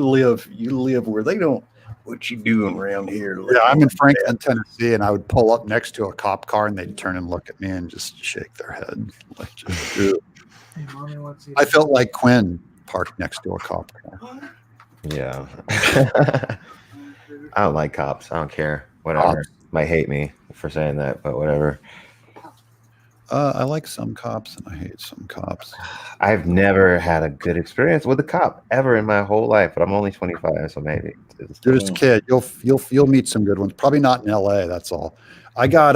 live where they don't. What you doing around here? Yeah, I'm in Franklin, Tennessee, and I would pull up next to a cop car, and they'd turn and look at me and just shake their head. Like, just, "Ew." Hey, Mommy, what's he I felt like Quinn parked next to a cop car. Yeah. I don't like cops. I don't care. Whatever. Cops. Might hate me for saying that, but whatever. I like some cops, and I hate some cops. I've never had a good experience with a cop ever in my whole life, but I'm only 25, so maybe. You're just a kid. You'll meet some good ones. Probably not in L.A. That's all. I got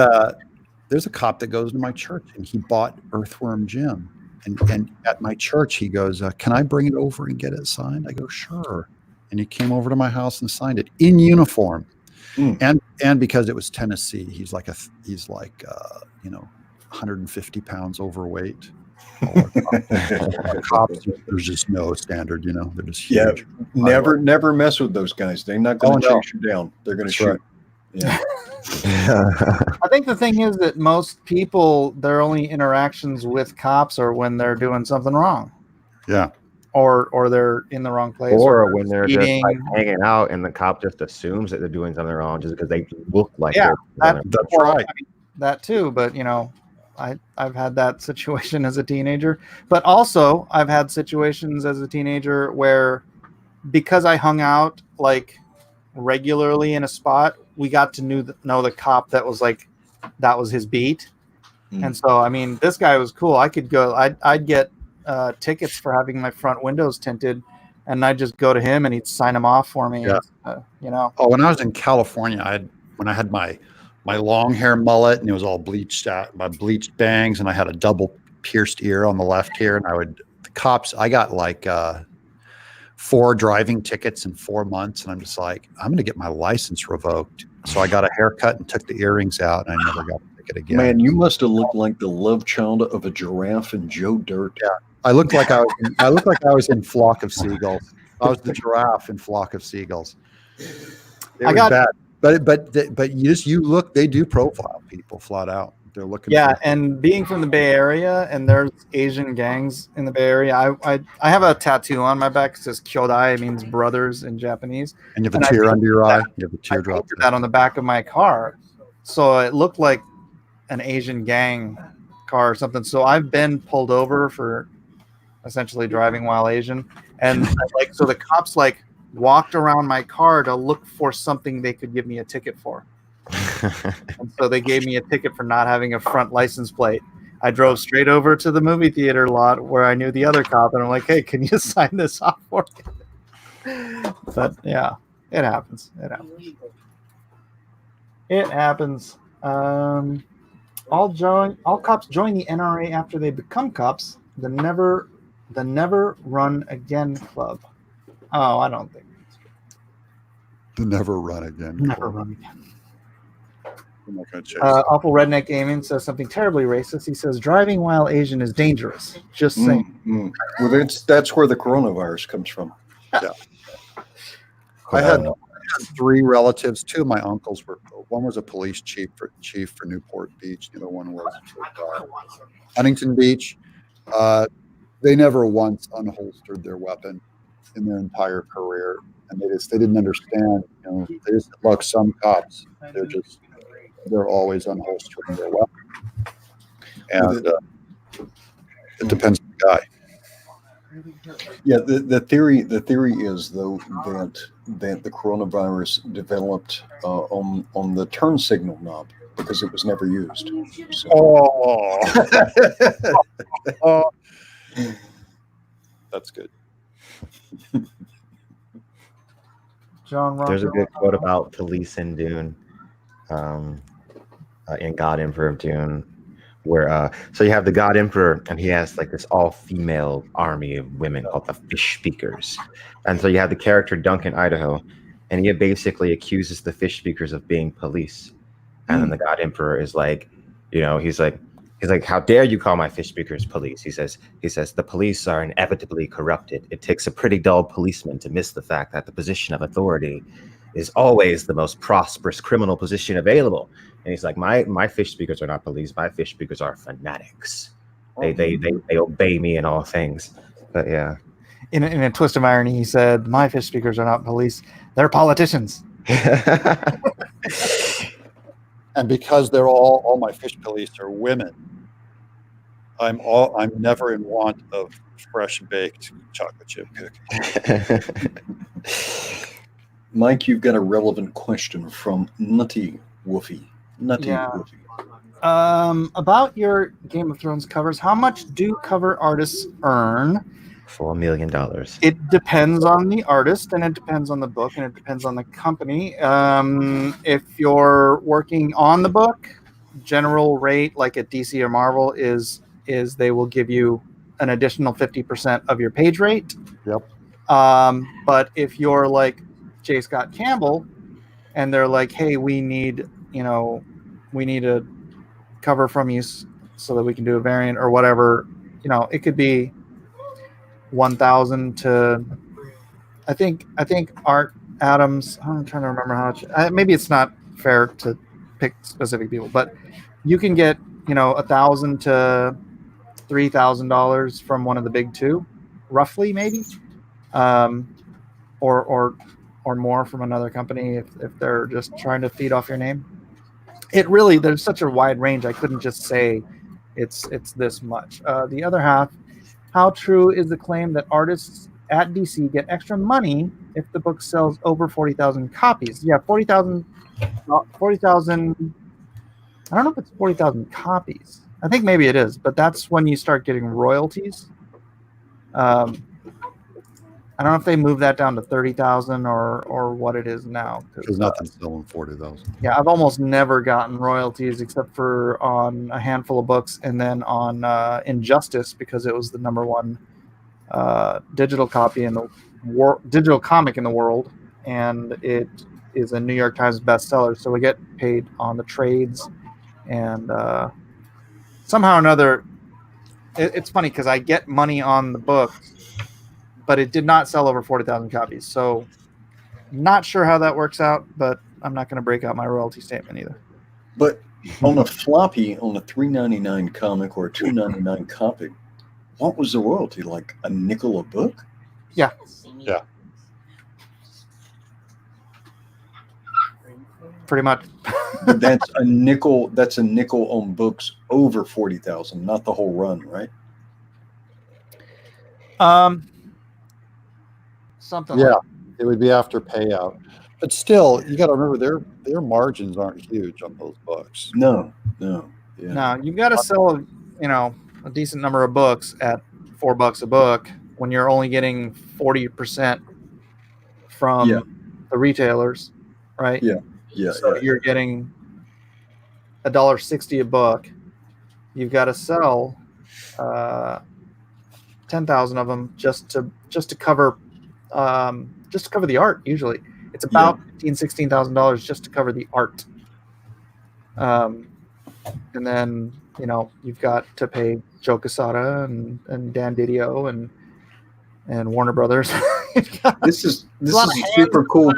there's a cop that goes to my church, and he bought Earthworm Jim. And at my church, he goes, "Can I bring it over and get it signed?" I go, "Sure." And he came over to my house and signed it in uniform. And because it was Tennessee, he's like 150 pounds overweight. Cops, there's just no standard, they're just huge. Yeah, never mess with those guys. They're not going to chase you down. They're going to shoot. Right. Yeah. I think the thing is that most people, their only interactions with cops are when they're doing something wrong. Yeah. Or they're in the wrong place. Or when they're just eating. like hanging out and the cop just assumes that they're doing something wrong just because they look like Yeah, they're That's Well, right. I mean, that too, but I've had that situation as a teenager, but also I've had situations as a teenager where, because I hung out like regularly in a spot, we got to know the cop that was his beat. And so, I mean, this guy was cool. I could go, I'd get tickets for having my front windows tinted, and I'd just go to him and he'd sign them off for me. Yeah. Oh, when I was in California, when I had my long hair mullet and it was all bleached out, my bleached bangs, and I had a double pierced ear on the left here, and I got like 4 driving tickets in 4 months, and I'm just like, I'm going to get my license revoked. So I got a haircut and took the earrings out, and I never got a ticket again. Man, you must have looked like the love child of a giraffe and Joe Dirt. Yeah. I looked like I was in Flock of Seagulls. I was the giraffe in Flock of Seagulls. It was bad. But you look, they do profile people flat out. They're looking Yeah, for and being from the Bay Area, and there's Asian gangs in the Bay Area. I have a tattoo on my back that says Kyodai, it means brothers in Japanese. and you have a tear under your eye. You have a I teardrop. painted that on the back of my car, so it looked like an Asian gang car or something. So I've been pulled over for essentially driving while Asian, and so the cops walked around my car to look for something they could give me a ticket for. And so they gave me a ticket for not having a front license plate. I drove straight over to the movie theater lot where I knew the other cop, and I'm like, "Hey, can you sign this off for me?" But yeah, it happens. It happens. All cops join the NRA after they become cops. The Never Run Again Club. Oh, I don't think that's true. The Never Run Again. Never Run Again. I'm not gonna chase. Awful Redneck Gaming says something terribly racist. He says driving while Asian is dangerous. Just saying. Well, that's where the coronavirus comes from. Yeah. I had 3 relatives. 2 of my uncles were. One was a police chief for Newport Beach. The other one was Huntington Beach. They never once unholstered their weapon in their entire career, and they didn't understand. They just look, some cops, they're always unholstering their weapon, and it depends on the guy. Yeah, the theory is though that the coronavirus developed on the turn signal knob because it was never used. So. Oh, that's good. John Rocker. There's a good quote about police in Dune, in God Emperor of Dune, where so you have the God Emperor, and he has like this all-female army of women called the Fish Speakers, and so you have the character Duncan Idaho, and he basically accuses the Fish Speakers of being police, and then the God Emperor is like, he's like, how dare you call my Fish Speakers police? He says the police are inevitably corrupted. It takes a pretty dull policeman to miss the fact that the position of authority is always the most prosperous criminal position available. And he's like, my Fish Speakers are not police. My Fish Speakers are fanatics. They obey me in all things. But yeah. In a twist of irony, he said, "My Fish Speakers are not police. They're politicians." And because they're all my fish police are women, I'm never in want of fresh baked chocolate chip cookies. Mike, you've got a relevant question from Nutty Woofy. Woofy. About your Game of Thrones covers, how much do cover artists earn? $4 million. It depends on the artist, and it depends on the book, and it depends on the company. If you're working on the book, general rate, like at DC or Marvel, is they will give you an additional 50% of your page rate. Yep. But if you're like J. Scott Campbell, and they're like, "Hey, we need a cover from you so that we can do a variant or whatever," it could be 1,000 to, I think Art Adams. I'm trying to remember how much. Maybe it's not fair to pick specific people, but you can get $1,000 to $3,000 from one of the big 2, roughly, maybe, or more from another company if they're just trying to feed off your name. There's such a wide range. I couldn't just say it's this much. The other half. How true is the claim that artists at DC get extra money if the book sells over 40,000 copies? Yeah, 40,000. I don't know if it's 40,000 copies. I think maybe it is, but that's when you start getting royalties. I don't know if they move that down to 30,000 or what it is now. Because nothing's selling 40,000. Yeah, I've almost never gotten royalties except for on a handful of books, and then on Injustice, because it was the #1 digital copy in the digital comic in the world, and it is a New York Times bestseller. So we get paid on the trades, and somehow or another, it's funny because I get money on the books, but it did not sell over 40,000 copies. So not sure how that works out, but I'm not going to break out my royalty statement either. But on a floppy, on a $3.99 comic or a $2.99 comic, what was the royalty? Like a nickel a book? Yeah. Yeah. Pretty much. But that's a nickel. That's a nickel on books over 40,000, not the whole run, right? Something Yeah, like it would be after payout. But still, you got to remember their margins aren't huge on those books. No. Yeah. no, you've got to sell, a decent number of books at $4 a book when you're only getting 40% from Yeah. the retailers, right? Yeah. So you're getting $1.60 a book. You've got to sell 10,000 of them just to cover the art. Usually, it's about $16,000 just to cover the art. And then you've got to pay Joe Quesada and Dan Didio and Warner Brothers. This is a super cool.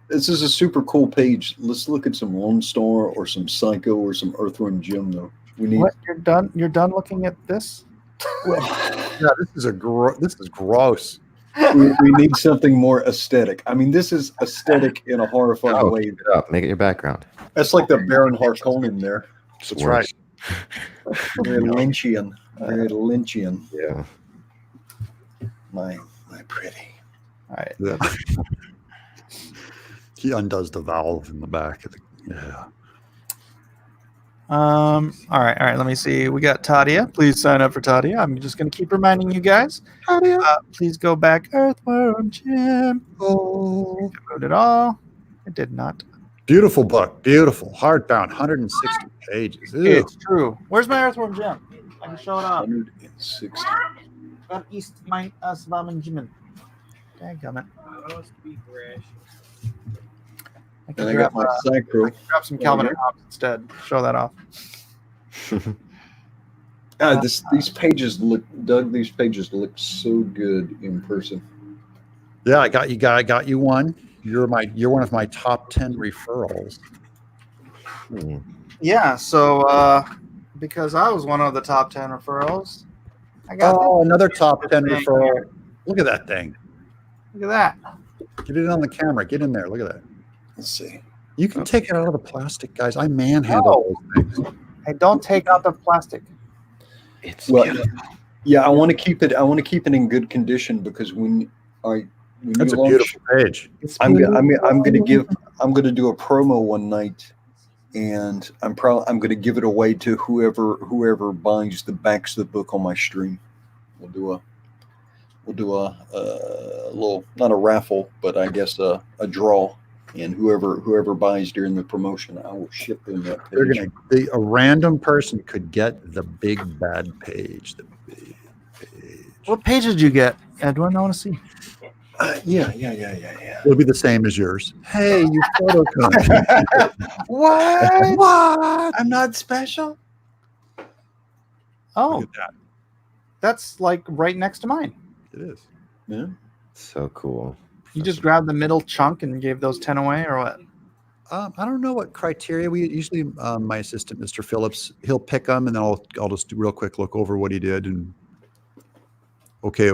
This is a super cool page. Let's look at some Lone Star or some Psycho or some Earthworm Jim though. We need. What, you're done looking at this? Yeah, this is gross. we need something more aesthetic. I mean, this is aesthetic in a horrifying way. Keep it up. Make it your background. That's like the Baron Harkonnen there. That's right. Very Lynchian. Very Lynchian. Yeah. My pretty. All right. Yeah. He undoes the valve in the back of the. Yeah. All right. Let me see. We got Tadia. Please sign up for Tadia. I'm just going to keep reminding you guys. Tadia. Please go back. Earthworm Jim. Oh, moved it all. I did not. Beautiful book. Beautiful. Hardbound. 160 pages. Ew. It's true. Where's my Earthworm Jim? I can show it off. 160. That is my Earthworm Jim. Dadgummit. And I got my Psycho. Grab some Calvin and Hobbes instead. Show that off. These pages look, Doug. These pages look so good in person. Yeah, I got you one. You're one of my top 10 referrals. Yeah, so because I was one of the top 10 referrals, I got another top 10 referral. Look at that thing. Look at that. Get it on the camera. Get in there. Look at that. Let's see. You can take it out of the plastic, guys. I manhandle those things. Hey, don't take out the plastic. It's beautiful. Yeah, I want to keep it. I want to keep it in good condition because that's a beautiful page. I'm going to do a promo one night, and I'm going to give it away to whoever buys the backs of the book on my stream. We'll do a little, not a raffle, but I guess a draw. And whoever buys during the promotion, I will ship them that page. A random person could get the big bad page. The big page. What page did you get, Edwin? I want to see. Yeah. It'll be the same as yours. Hey, you photocopy. What? I'm not special. Oh, Look at that. that's like right next to mine. It is. Yeah. so cool. You just grabbed the middle chunk and gave those 10 away, or what? I don't know what criteria we usually. My assistant, Mr. Phillips, he'll pick them, and then I'll just do real quick look over what he did and. Okay.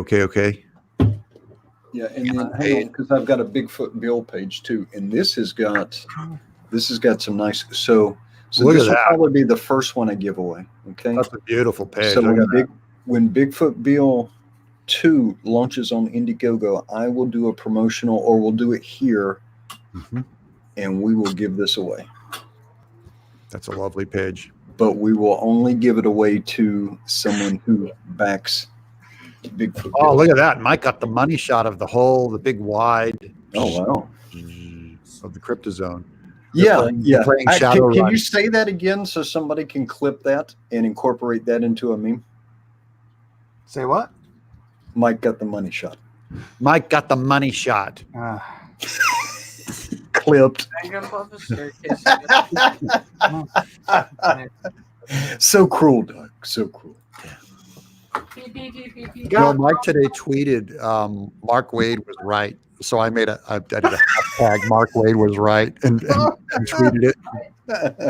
Yeah, and then hang on, because I've got a Bigfoot Bill page too, and this has got some nice. So Look this at will that. probably be the first one I give away. Okay. That's a beautiful page. So Look at that. when Bigfoot Bill 2 launches on Indiegogo, I will do a promotional, or we'll do it here, and we will give this away. That's a lovely page. But we will only give it away to someone who backs Bigfoot Bill. Oh, look at that. Mike got the money shot of the big wide. Oh, wow. Of the Cryptozone. Yeah. Playing Can Shadowrun. you say that again so somebody can clip that and incorporate that into a meme? Say what? Mike got the money shot. Mike got the money shot. Clipped. So cruel, Doug. So cruel. Mike today tweeted Mark Wade was right. So I did a hashtag Mark Wade was right and tweeted it.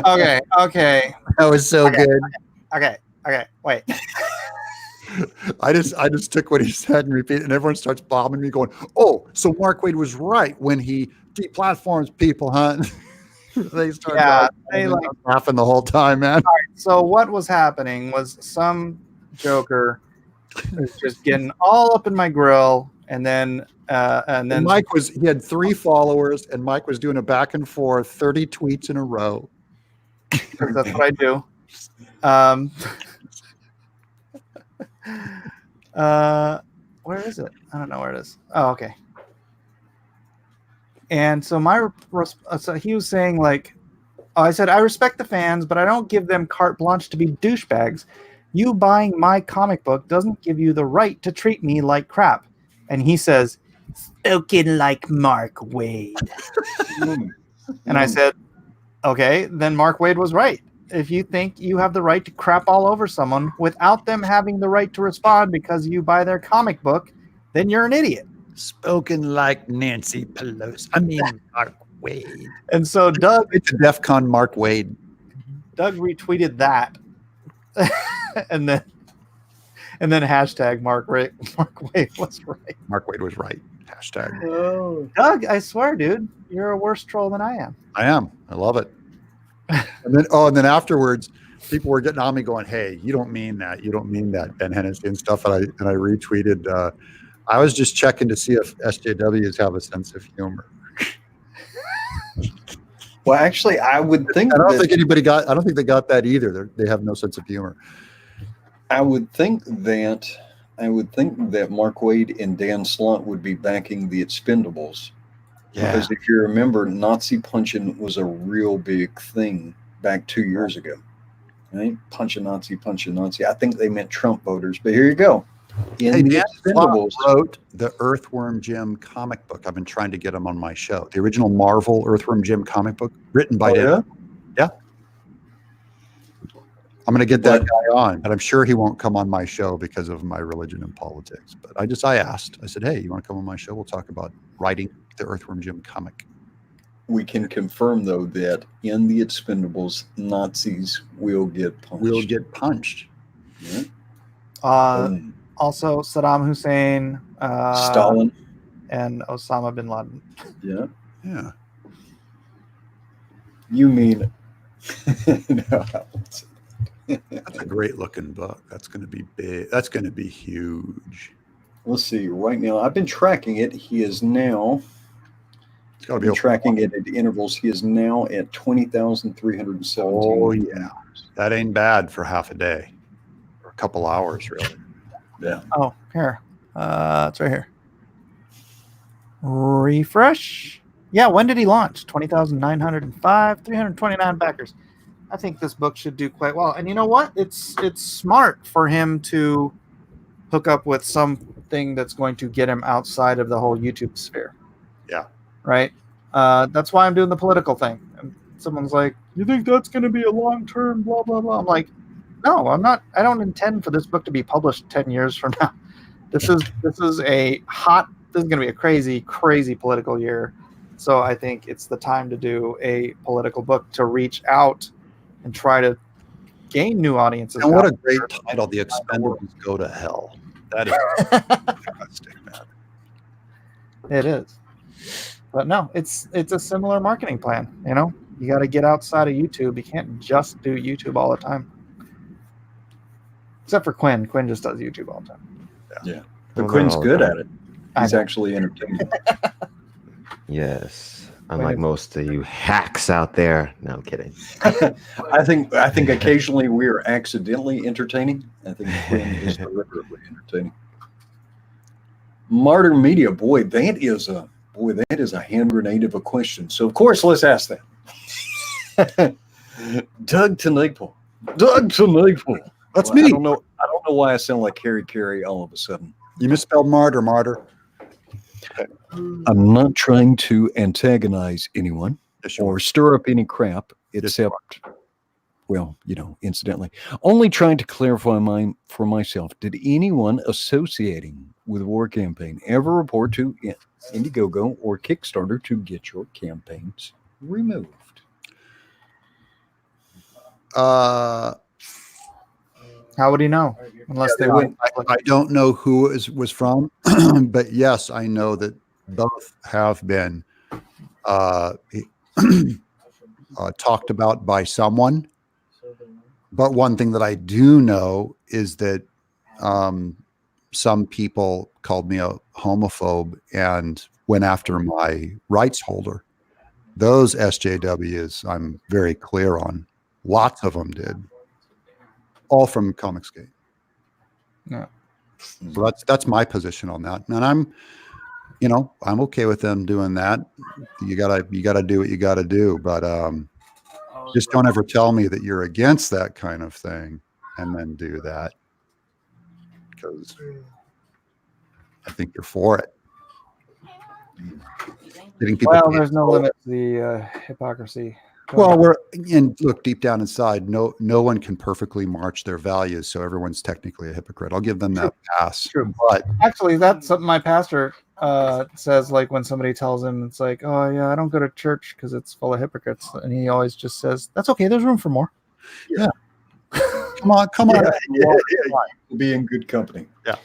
Okay. That was so good. Okay. Wait. I just took what he said and repeated, and everyone starts bombing me, going, "Oh, so Mark Wade was right when he deplatforms people, huh?" They start laughing the whole time, man. So what was happening was some joker was just getting all up in my grill, and then Mike he had 3 followers, and Mike was doing a back and forth 30 tweets in a row. That's what I do. Where is it? I don't know where it is. Oh, okay. And so so he was saying I said, I respect the fans, but I don't give them carte blanche to be douchebags. You buying my comic book doesn't give you the right to treat me like crap. And he says, spoken like Mark Wade. And I said, okay, then Mark Wade was right. If you think you have the right to crap all over someone without them having the right to respond because you buy their comic book, then you're an idiot. Spoken like Nancy Pelosi. I mean, Mark Wade. And so Doug, it's a DEF CON Mark Wade. Doug retweeted that, and then hashtag Mark Wade was right. Mark Wade was right. Hashtag. Oh. Doug, I swear, dude, you're a worse troll than I am. I am. I love it. And then afterwards, people were getting on me going, "Hey, you don't mean that. You don't mean that, Ben Hennessy and stuff." And I retweeted. I was just checking to see if SJWs have a sense of humor. Well, actually, I would think. I don't think they got that either. They have no sense of humor. I would think that Mark Wade and Dan Slott would be backing the Expendables. Yeah. Because if you remember, Nazi punching was a real big thing back 2 years ago. Right? Punch a Nazi. I think they meant Trump voters, but here you go. Dan Expendables wrote the Earthworm Jim comic book. I've been trying to get him on my show. The original Marvel Earthworm Jim comic book written by Dan. Yeah. I'm going to get that guy on, but I'm sure he won't come on my show because of my religion and politics. But I asked. I said, "Hey, you want to come on my show? We'll talk about writing the Earthworm Jim comic." We can confirm, though, that in the Expendables, Nazis will get punched. Yeah. Also, Saddam Hussein, Stalin, and Osama bin Laden. Yeah. Yeah. You mean? No. That's a great looking book. That's going to be big. That's going to be huge. Let's see. Right now, I've been tracking it. He is now. It's got to be tracking it at intervals. He is now at 20,317. Oh yeah, that ain't bad for half a day, or a couple hours, really. Yeah. Oh, here. It's right here. Refresh. Yeah, when did he launch? 20,905, 329 backers. I think this book should do quite well. And you know what? It's smart for him to hook up with something that's going to get him outside of the whole YouTube sphere. Yeah. Right? That's why I'm doing the political thing. And someone's like, "You think that's going to be a long-term blah, blah, blah?" I'm like, no, I'm not. I don't intend for this book to be published 10 years from now. This is going to be a crazy, crazy political year. So I think it's the time to do a political book to reach out and try to gain new audiences. And what a great title, The Expendables Go to Hell. That is fantastic, man. It is. But no, it's a similar marketing plan. You got to get outside of YouTube. You can't just do YouTube all the time. Except for Quinn. Quinn just does YouTube all the time. Yeah. But Quinn's good at it. He's actually entertaining. Yes. Unlike most of you hacks out there. No, I'm kidding. I think occasionally we are accidentally entertaining. I think Quinn is deliberately entertaining. Martyr Media, boy, that is a hand grenade of a question. So of course, let's ask that. Doug Tenagel. That's me. I don't know why I sound like Harry Carey all of a sudden. You misspelled martyr. I'm not trying to antagonize anyone or stir up any crap, except well, incidentally, only trying to clarify for myself. Did anyone associating with War Campaign ever report to Indiegogo or Kickstarter to get your campaigns removed? How would he know? Unless they went. I don't know who it was from, but yes, I know that both have been talked about by someone. But one thing that I do know is that some people called me a homophobe and went after my rights holder. Those SJWs, I'm very clear on. Lots of them did. All from Comicsgate. Yeah. So that's my position on that. And I'm okay with them doing that. You gotta do what you gotta do. But just don't ever tell me that you're against that kind of thing and then do that, because I think you're for it. Getting people there's no limit to the hypocrisy. Well, look, deep down inside, no one can perfectly march their values, so everyone's technically a hypocrite. I'll give them that pass. True. But actually, that's something my pastor says. Like when somebody tells him, it's like, "Oh yeah, I don't go to church because it's full of hypocrites," and he always just says, "That's okay. There's room for more." Yeah. Come on. Yeah. Be in good company. Yeah.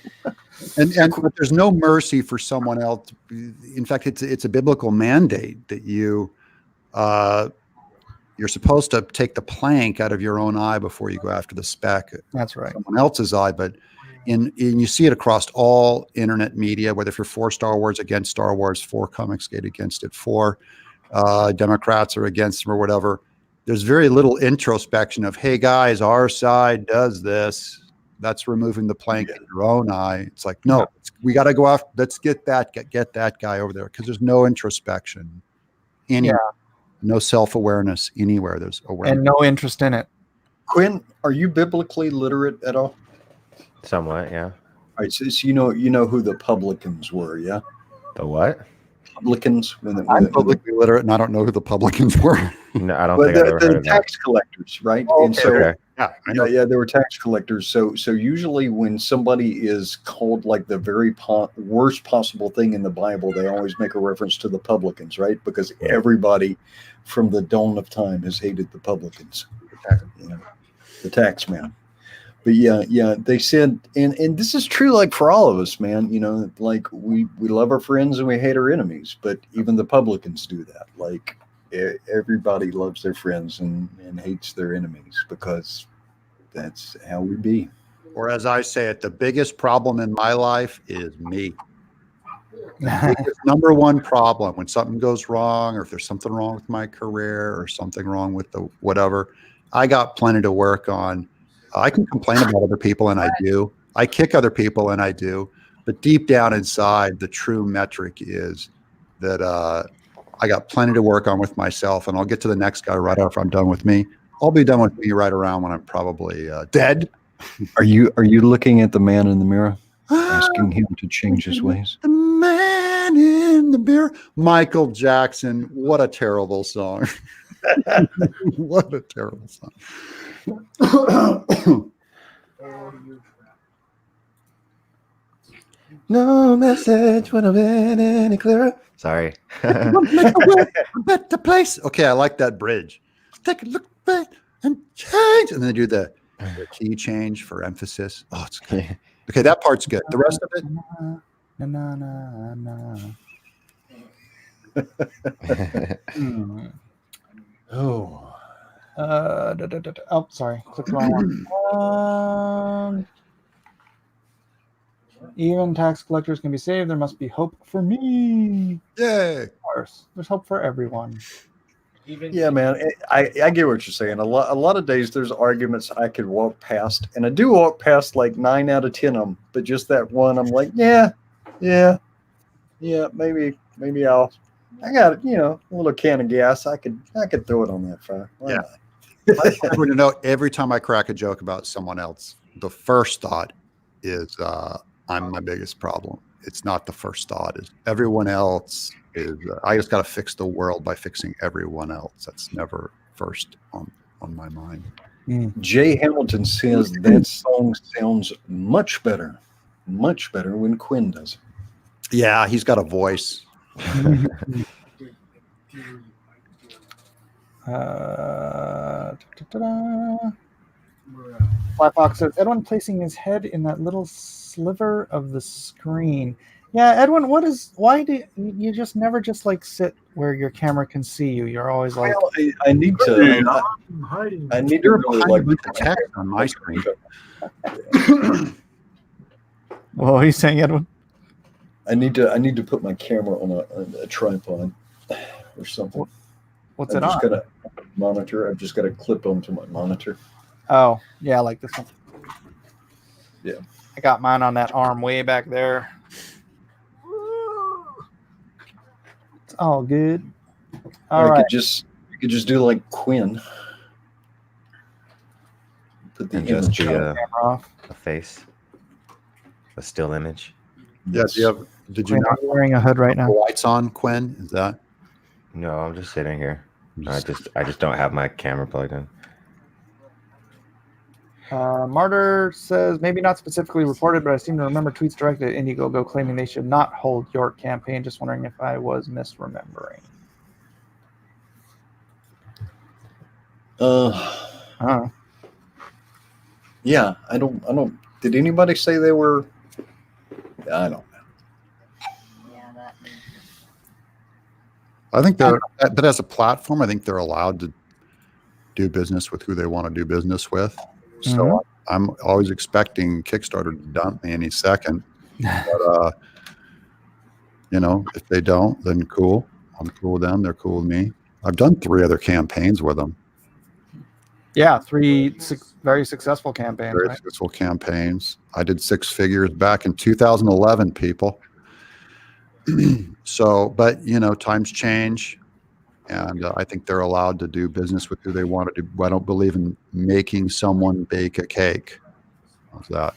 And but there's no mercy for someone else. In fact, it's a biblical mandate that you're supposed to take the plank out of your own eye before you go after the speck. That's right. Someone else's eye. But you see it across all internet media, whether if you're for Star Wars, against Star Wars, for Comicsgate, against it, for Democrats or against them or whatever. There's very little introspection of, hey guys, our side does this. That's removing the plank in your own eye. It's like, no, we got to go off. Let's get that guy over there, because there's no introspection. No self-awareness anywhere. There's awareness. And no interest in it. Quinn, are you biblically literate at all? Somewhat, yeah. All right, so you know who the publicans were, yeah? The what? Publicans. I'm publicly literate, and I don't know who the publicans were. No, I don't think I've ever heard of tax collectors, right? Oh, and so, okay. Yeah, I know. Yeah, they were tax collectors. So usually when somebody is called like the very worst possible thing in the Bible, they always make a reference to the publicans, right? Because everybody from the dawn of time has hated the publicans, the tax man. But yeah, they said, and this is true, like for all of us, man. Like we love our friends and we hate our enemies, but even the publicans do that. Like everybody loves their friends and hates their enemies, because that's how we be. Or as I say it, the biggest problem in my life is me. The biggest, number one problem when something goes wrong, or if there's something wrong with my career or something wrong with the whatever, I got plenty to work on. I can complain about other people, and I do. I kick other people, and I do. But deep down inside, the true metric is that I got plenty to work on with myself, and I'll get to the next guy right after I'm done with me. I'll be done with me right around when I'm probably dead. Are you looking at the man in the mirror, asking him to change his ways? The man in the mirror. Michael Jackson. What a terrible song. What a terrible song. No message would have been any clearer. Sorry. A better place. Okay, I like that bridge. Take a look back and change. And then do the key change for emphasis. Oh, it's good. Okay, that part's good. The rest of it. Oh. Oh, sorry. Click the wrong one. Even tax collectors can be saved. There must be hope for me. Yay. Of course. There's hope for everyone. Yeah, man. I get what you're saying. A lot of days there's arguments I could walk past, and I do walk past like 9 out of 10 of them, but just that one, I'm like, yeah, maybe I got a little can of gas. I could throw it on that fire. Why not? I want to know, every time I crack a joke about someone else, the first thought is I'm my biggest problem. It's not the first thought. Is everyone else is I just got to fix the world by fixing everyone else. That's never first on my mind. Jay Hamilton says that song sounds much better when Quinn does it. Yeah, he's got a voice. Flatbox says Edwin placing his head in that little sliver of the screen. Yeah, Edwin, why do you just never just like sit where your camera can see you? You're always like, Well, I need to. I'm hiding. I need to You're really behind like the text on my screen. what are you saying, Edwin? I need to put my camera on a tripod or something. What's I've it just on? got a monitor. I've just got a clip onto my monitor. Oh, yeah, like this one. Yeah. I got mine on that arm way back there. It's all good. All I right. could just do like Quinn. Put the And just image the Camera off. a face, a still image. Yeah, did you Quinn, not are you wearing a hood right have now? the lights on, Quinn? Is that? No, I'm just sitting here. I just don't have my camera plugged in. Martyr says, maybe not specifically reported, but I seem to remember tweets directed at Indiegogo claiming they should not hold your campaign. Just wondering if I was misremembering. Oh. Yeah, I don't. Did anybody say they were? I don't know. Yeah, that. I think but as a platform, I think they're allowed to do business with who they want to do business with. So I'm always expecting Kickstarter to dump me any second. But, if they don't, then cool. I'm cool with them. They're cool with me. I've done 3 other campaigns with them. Yeah, 3 very successful campaigns. Very Right? successful campaigns. I did 6 figures back in 2011, people. So, but times change, and I think they're allowed to do business with who they want to do. I don't believe in making someone bake a cake. How's that?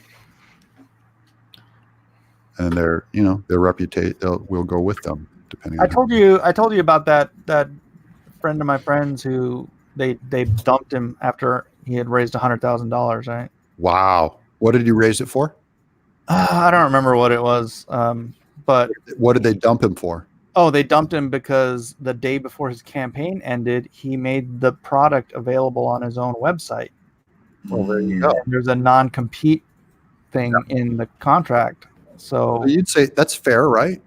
And their reputation will go with them, depending. I told you about that friend of my friends who they dumped him after he had raised $100,000. Right? Wow. What did you raise it for? I don't remember what it was, but what did they dump him for? Oh, they dumped him because the day before his campaign ended, he made the product available on his own website. Well, there you go. And there's a non-compete thing in the contract. So you'd say that's fair, right?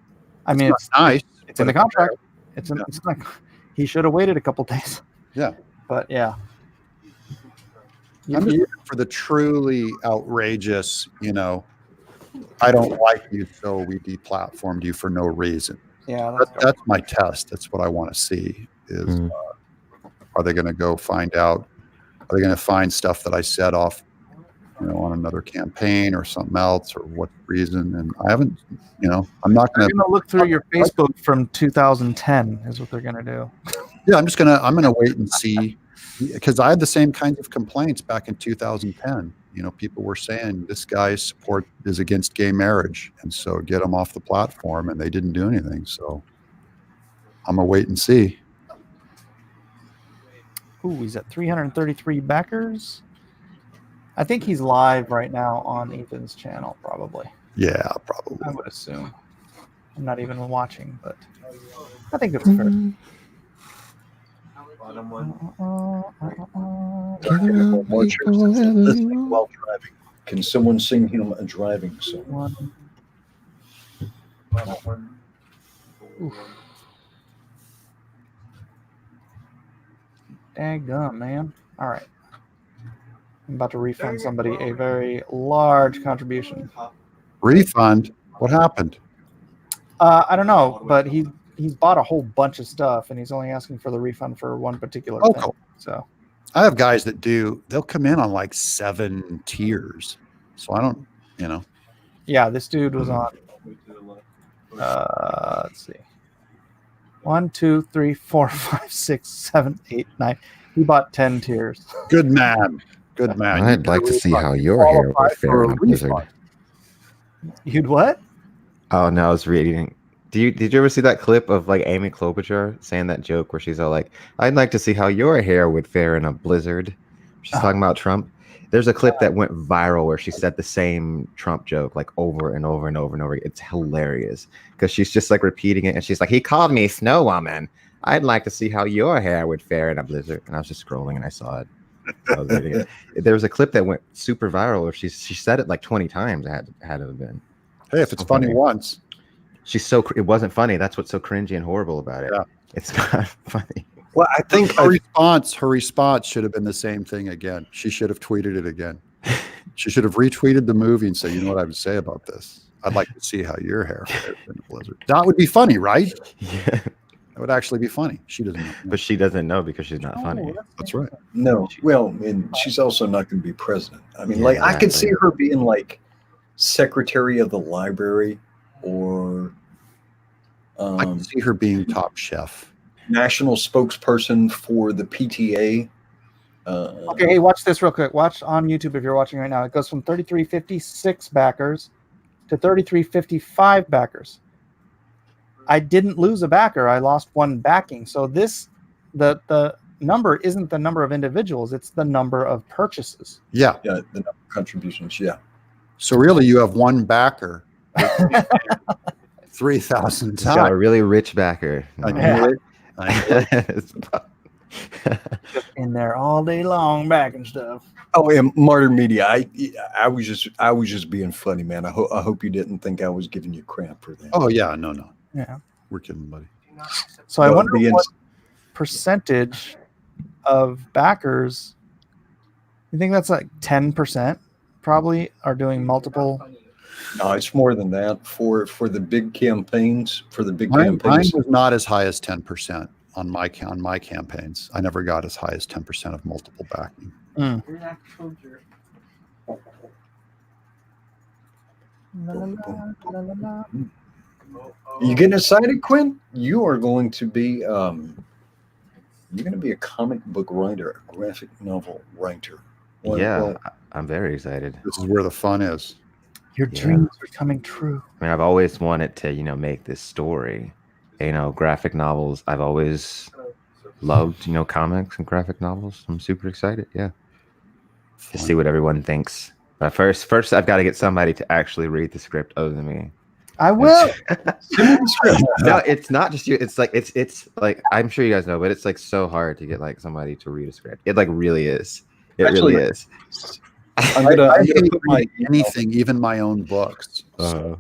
I mean, it's nice. It's in the contract. It's like he should have waited a couple days. Yeah. But yeah. I'm just looking for the truly outrageous, I don't like you, so we deplatformed you for no reason. Yeah, that's my test. That's what I want to see is are they going to go find out? Are they going to find stuff that I said off, on another campaign or something else or what reason? And I haven't, I'm not going to look through your Facebook from 2010 is what they're going to do. Yeah, I'm going to wait and see because I had the same kinds of complaints back in 2010. People were saying this guy's support is against gay marriage, and so get him off the platform, and they didn't do anything. So I'm gonna wait and see. Ooh, he's at 333 backers. I think he's live right now on Ethan's channel, probably. Yeah, probably. I would assume. I'm not even watching, but I think it's fair. Listening while driving. Can someone sing him a driving song? Daggum, man. All right. I'm about to refund somebody a very large contribution. Refund? What happened? I don't know, but he's bought a whole bunch of stuff, and he's only asking for the refund for one particular thing. Cool. So I have guys that they'll come in on like 7 tiers. So I don't, Yeah, this dude was on. Let's see. 1, 2, 3, 4, 5, 6, 7, 8, 9. He bought 10 tiers. Good man. Good man. I'd like to see how your hair would fare in a blizzard. You'd what? Oh no, I was reading. Did you ever see that clip of like Amy Klobuchar saying that joke where she's all like, "I'd like to see how your hair would fare in a blizzard"? She's talking about Trump. There's a clip that went viral where she said the same Trump joke like over and over and over and over. It's hilarious because she's just like repeating it, and she's like, "He called me Snow Woman. I'd like to see how your hair would fare in a blizzard." And I was just scrolling and I saw it. I was reading it. There was a clip that went super viral where she said it like 20 times. It had to have been. Hey, if it's funny once, it wasn't funny. That's what's so cringy and horrible about it. Yeah. It's not funny. Well, I think her response should have been the same thing again. She should have tweeted it again. She should have retweeted the movie and say, "You know what I would say about this? I'd like to see how your hair fares in a blizzard." That would be funny, right? Yeah. That would actually be funny. She doesn't know. But she doesn't know because she's not funny. That's right. No, well, and she's also not going to be president. I mean, Yeah, like I could see exactly. her being like secretary of the library or I can see her being top chef. national spokesperson for the PTA. Okay, hey, watch this real quick. Watch on YouTube if you're watching right now. It goes from 3356 backers to 3355 backers. I didn't lose a backer. I lost one backing. So the number isn't the number of individuals. It's the number of purchases. Yeah. Yeah, the number of contributions. Yeah. So really, you have one backer, 3,000 She's got a times. really rich backer. I knew it. Just in there all day long backing stuff. Oh, and Martyr Media. I was just being funny, man. I hope you didn't think I was giving you crap for that. Oh yeah, no. Yeah. We're kidding, buddy. So I No, wonder the what percentage of backers. You think that's like 10%? Probably are doing multiple. No, it's more than that for the big campaigns. For the big Mine campaigns, was not as high as 10% on my campaigns. I never got as high as 10% of multiple backing. you getting excited, Quinn? You are going to be you're going to be a comic book writer, a graphic novel writer. Yeah, I'm very excited. This is where the fun is. Your dreams are coming true. I mean, I've always wanted to, make this story. Graphic novels. I've always loved, comics and graphic novels. I'm super excited. Yeah. To see what everyone thinks. But first, I've got to get somebody to actually read the script other than me. I will. No, it's not just you. It's like it's like I'm sure you guys know, but it's like so hard to get like somebody to read a script. It like really is. It Actually, really is. I'm gonna hate put my anything, even my own books. I'm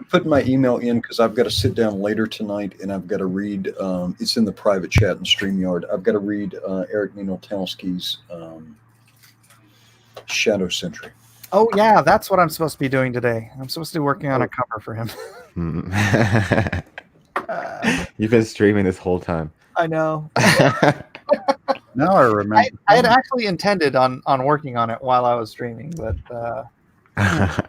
putting my email in because I've got to sit down later tonight and I've got to read. It's in the private chat in StreamYard. I've got to read Eric Minotowski's Shadow Sentry. Oh yeah, that's what I'm supposed to be doing today. I'm supposed to be working on a cover for him. You've been streaming this whole time. I know. Now I remember. I had actually intended on working on it while I was streaming, but I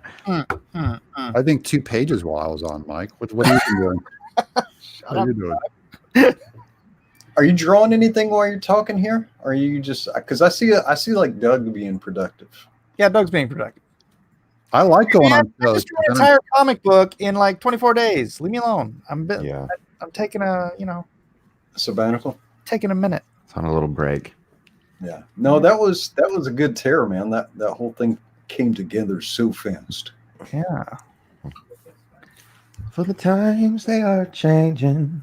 think 2 pages while I was on, Mike. What are you doing? What are you doing? Are you drawing anything while you're talking here? Or are you just because I see like Doug being productive. yeah, Doug's being productive. I like going on I shows. just drew an entire comic book in like 24 days. Leave me alone. I'm taking a Sabbatical. taking a minute. It's on a little break. Yeah. No, that was a good tear, man. That whole thing came together so fast. Yeah. For the times they are changing.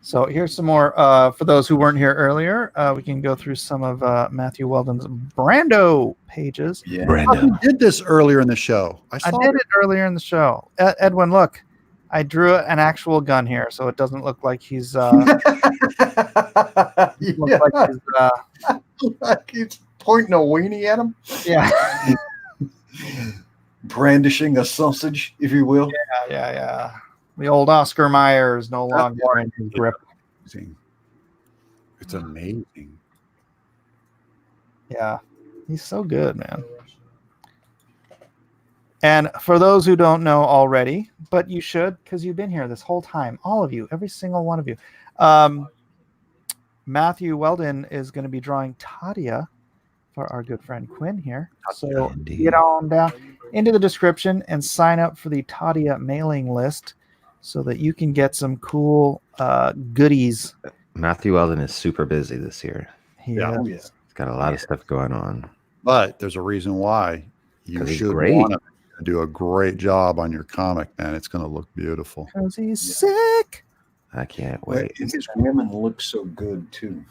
So here's some more. For those who weren't here earlier, we can go through some of Matthew Weldon's Brando pages. Yeah. You did this earlier in the show. I did it earlier in the show. Edwin, look, I drew an actual gun here, so it doesn't look like he's. Like he's pointing a weenie at him. Yeah. Brandishing a sausage, if you will. Yeah. The old Oscar Mayer is no longer in his grip. It's amazing. Yeah, he's so good, man. And for those who don't know already, but you should, because you've been here this whole time, all of you, every single one of you. Matthew Weldon is going to be drawing Tadia for our good friend Quinn here. So get on down into the description and sign up for the Tadia mailing list so that you can get some cool goodies. Matthew Weldon is super busy this year. Yeah. He's Got a lot of stuff going on. But there's a reason why you 'Cause he's should great. want to do a great job on your comic, man. It's going to look beautiful. Because he's sick. I can't Well, wait. and his women look so good too,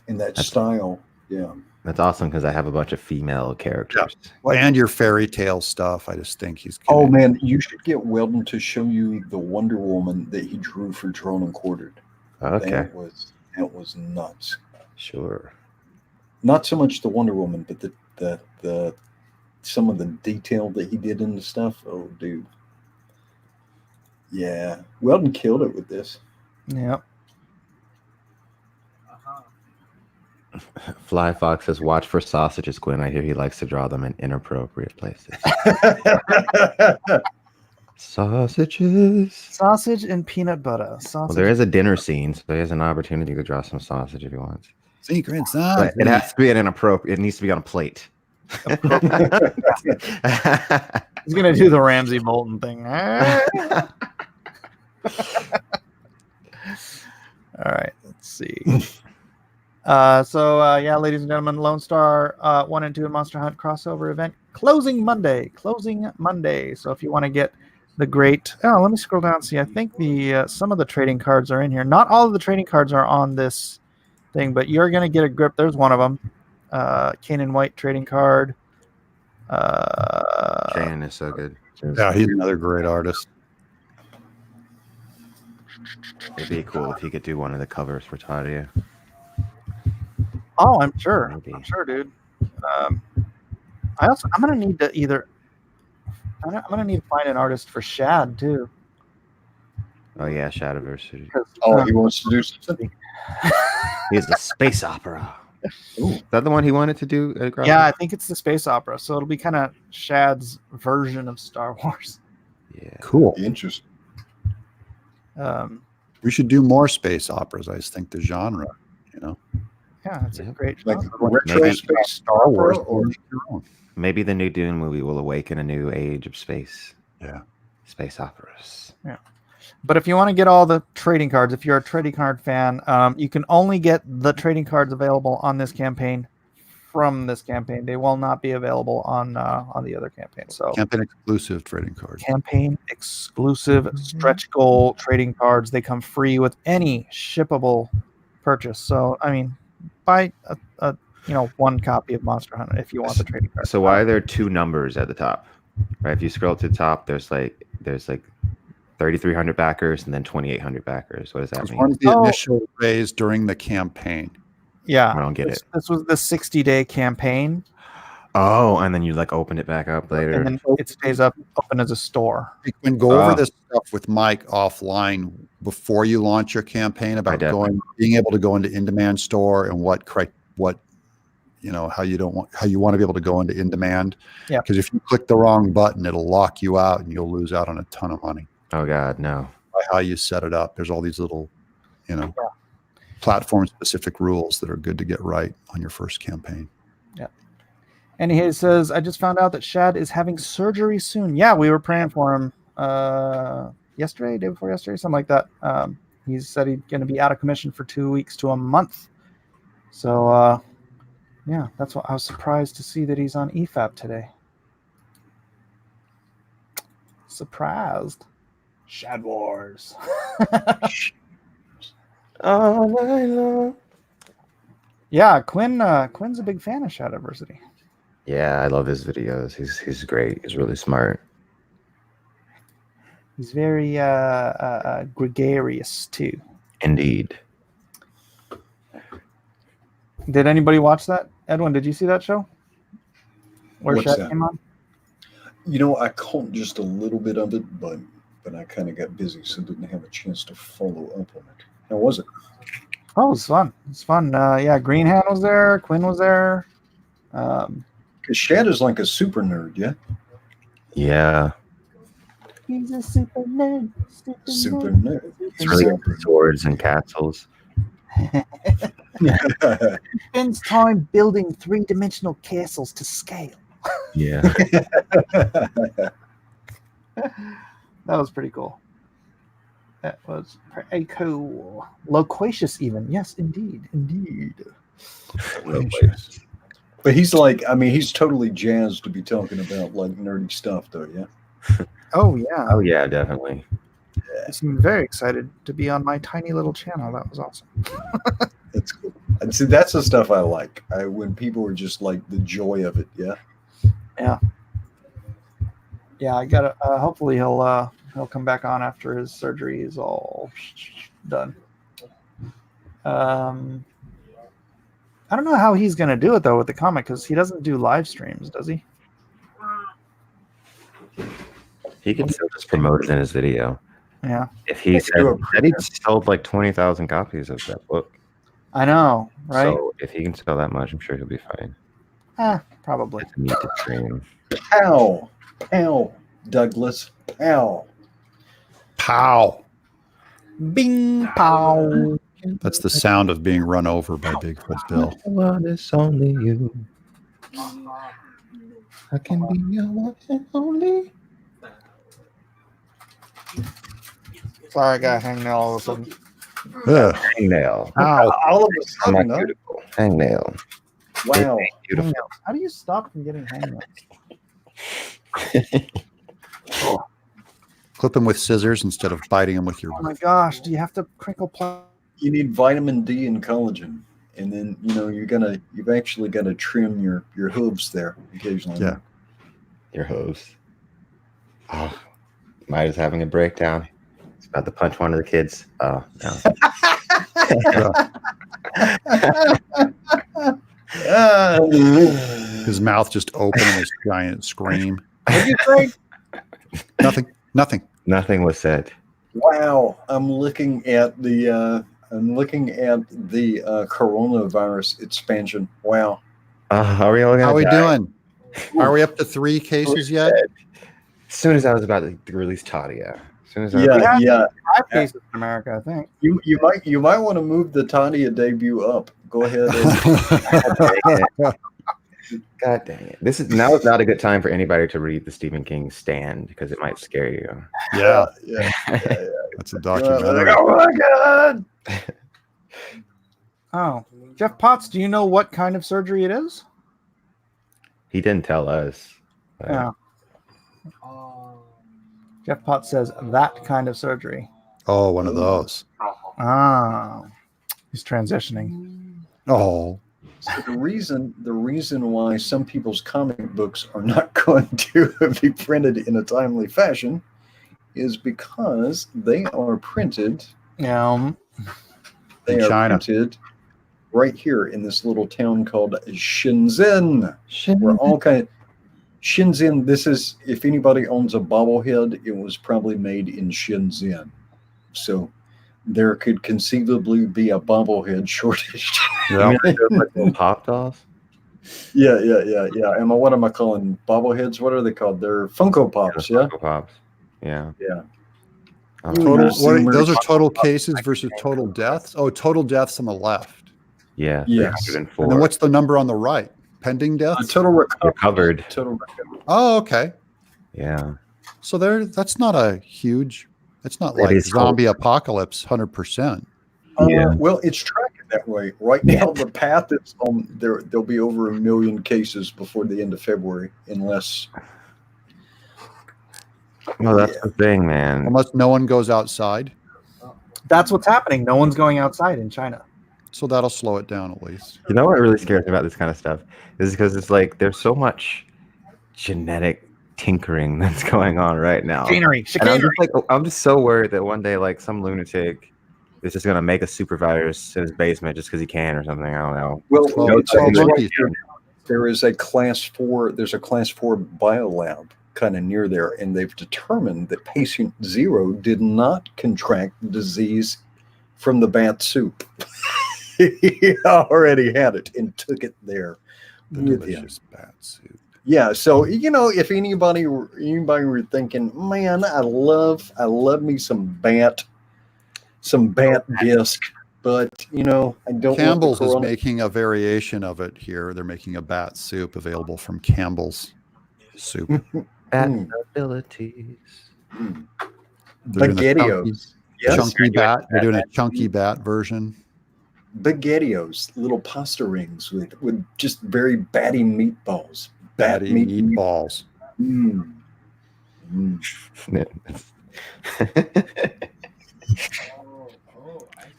in that That's- style. Yeah. That's awesome because I have a bunch of female characters. Well, and your fairy tale stuff. I just think he's. Oh gonna- man, you should get Weldon to show you the Wonder Woman that he drew for Drawn and Quartered. Okay, That was nuts. sure. Not so much the Wonder Woman, but the some of the detail that he did in the stuff. Oh, dude. Yeah, Weldon killed it with this. Yep. Fly Fox says, "Watch for sausages, Gwen. I hear he likes to draw them in inappropriate places." Sausages. Sausage and peanut butter. Sausage. Well, there is a dinner scene, so there's an opportunity to draw some sausage if he wants. Secret But it has to be an inappropriate. It needs to be on a plate. He's gonna do the Ramsey Bolton thing. All right, let's see. Yeah, ladies and gentlemen, Lone Star 1 and 2 and Monster Hunt crossover event closing Monday. So if you want to get the great, let me scroll down and see. I think the some of the trading cards are in here. Not all of the trading cards are on this thing, but you're gonna get a grip. There's one of them. Kanan White trading card. Jan is so good. Yeah, he's another great artist. It'd be cool if he could do one of the covers for Tadia. Oh, I'm sure. Maybe. I'm sure, dude. I'm gonna need to either. I'm gonna need to find an artist for Shad too. Oh yeah, Shadowversity. Oh, he wants to do something. He's the space opera. Is that the one he wanted to do? Yeah, I think it's the space opera. So it'll be kind of Shad's version of Star Wars. Yeah. Cool. Interesting. We should do more space operas. I just think the genre, Yeah, it's a great. Like genre. retro Maybe- space Star Wars, opera, or make your own. Maybe the new Dune movie will awaken a new age of space. Yeah. Space operas. But if you want to get all the trading cards, if you're a trading card fan, you can only get the trading cards available on this campaign from this campaign. They will not be available on the other campaign. So Campaign exclusive trading cards. campaign exclusive stretch goal trading cards. They come free with any shippable purchase. So I mean, buy a one copy of Monster Hunter if you want the trading card. So why are there two numbers at the top? Right. If you scroll to the top, there's like 3,300 backers and then 2,800 backers. What does that Because mean? one's the Oh. initial raise during the campaign. Yeah, I don't get it. This was the 60-day campaign, Oh, and then you like open it back up later. and then it stays open as a store. You can go over Ah. this stuff with Mike offline before you launch your campaign about definitely- being able to go into In-Demand store and how you want to be able to go into In-Demand. Yeah. Because if you click the wrong button, it'll lock you out and you'll lose out on a ton of money Oh God, no. by how you set it up. There's all these little, platform specific rules that are good to get right on your first campaign. And he says, I just found out that Shad is having surgery soon. Yeah, we were praying for him yesterday, day before yesterday, something like that. He said he's going to be out of commission for 2 weeks to a month. So, yeah, that's what I was surprised to see that he's on EFAP today. Surprised. Shad Wars. All night long. Yeah, Quinn's a big fan of Shadowversity. Yeah, I love his videos. He's great. He's really smart. He's very gregarious too. Indeed. Did anybody watch that? Edwin, did you see that show? Where What's Shad that? came on? I caught just a little bit of it, but I kind of got busy, so didn't have a chance to follow up on it. How was it? Oh, it was fun. It's fun. Yeah, Greenhand was there. Quinn was there. Because Shad is like a super nerd, yeah? Yeah. He's a super nerd. Super nerd. He's really into swords and castles. Spends time building three-dimensional castles to scale. Yeah. That was pretty cool. That was pretty cool. Loquacious even. Yes, indeed. No place. But he's like, I mean, he's totally jazzed to be talking about like nerdy stuff, though. Yeah. Oh yeah. Oh yeah, definitely. You seem very excited to be on my tiny little channel. That was awesome. That's cool. And see, that's the stuff I like. When people are just like the joy of it. Yeah. Yeah, I gotta. Hopefully, he'll come back on after his surgery is all done. I don't know how he's gonna do it though with the comic because he doesn't do live streams, does he? He can still just promote it in his video. Yeah, If he said he sold like 20,000 copies of that book. I know, right? So if he can sell that much, I'm sure he'll be fine. Probably. It's a need to train. Pow, pow, Douglas, pow. Pow. Bing pow. That's the sound of being run over by Bigfoot Bill. One is only you. I can be your one and only. Sorry, I got hangnail all of a sudden. Ugh. Hangnail. Ow. All of a Am I sudden, huh? beautiful? Hangnail. Wow. Beautiful. Hangnails. How do you stop from getting hangnails? Clip them with scissors instead of biting them with your. Oh my gosh! Do you have to crinkle plant? You need vitamin D and collagen, and then you've actually got to trim your hooves there occasionally. Yeah. Your hose. Oh, Maida's having a breakdown. It's about to punch one of the kids. Oh, no. His mouth just open in this giant scream. What did you say? Nothing. Nothing was said. Wow, I'm looking at the coronavirus expansion. Wow. Are we all gonna How are we die? doing? Are we up to 3 cases yet? As soon as I was about to release Tadia. As soon as I Yeah. 5 cases in America, I think. You might want to move the Tadia debut up. Go ahead. God dang it. Now is not a good time for anybody to read the Stephen King Stand because it might scare you. Yeah. Yeah. That's a documentary. Oh my god. Oh, Jeff Potts, do you know what kind of surgery it is? He didn't tell us. but- Yeah. Jeff Potts says that kind of surgery. Oh, one of those. Ah, he's transitioning. Oh. So the reason why some people's comic books are not going to be printed in a timely fashion is because they are printed. Yeah. They In are China. printed right here in this little town called Shenzhen. Where all kind of Shenzhen. This is, if anybody owns a bobblehead, it was probably made in Shenzhen. So there could conceivably be a bobblehead shortage. You mean like those, like, little pop dolls? Yeah. What am I calling bobbleheads? What are they called? They're Funko Pops. Yeah. Funko Pops. Yeah. Yeah. Those are total cases versus total deaths? Oh, total deaths on the left. Yeah. Yes. 304. And then what's the number on the right? Pending deaths? Total recovered. Total recovery. Oh, okay. Yeah. So that's not a huge, it's not That like is cool. zombie apocalypse 100%. Yeah. Well, it's tracking that way. Right now, the path is on there. There'll be over 1 million cases before the end of February, unless. Well, that's the thing, man. Unless no one goes outside. That's what's happening. No one's going outside in China. So that'll slow it down at least. You know what really scares me about this kind of stuff is because it's like there's so much genetic tinkering that's going on right now. And I'm just so worried that one day, like, some lunatic is just gonna make a super virus in his basement just because he can or something. I don't know. Well, it's all monkeys. there is a class 4. There's a class 4 biolab kind of near there, and they've determined that patient 0 did not contract disease from the bat soup. He already had it and took it there The with him. delicious bat soup. Yeah, so if anybody were thinking, man, I love me some bat bisque, but I don't. Campbell's want is the making a variation of it here. They're making a bat soup available from Campbell's soup. Bat Mm. abilities. They're doing a Spaghettios. Yes. chunky bat. They're doing a chunky bat version. Baghettios, little pasta rings with just very batty meatballs. Batty meatballs. Mm. Mm.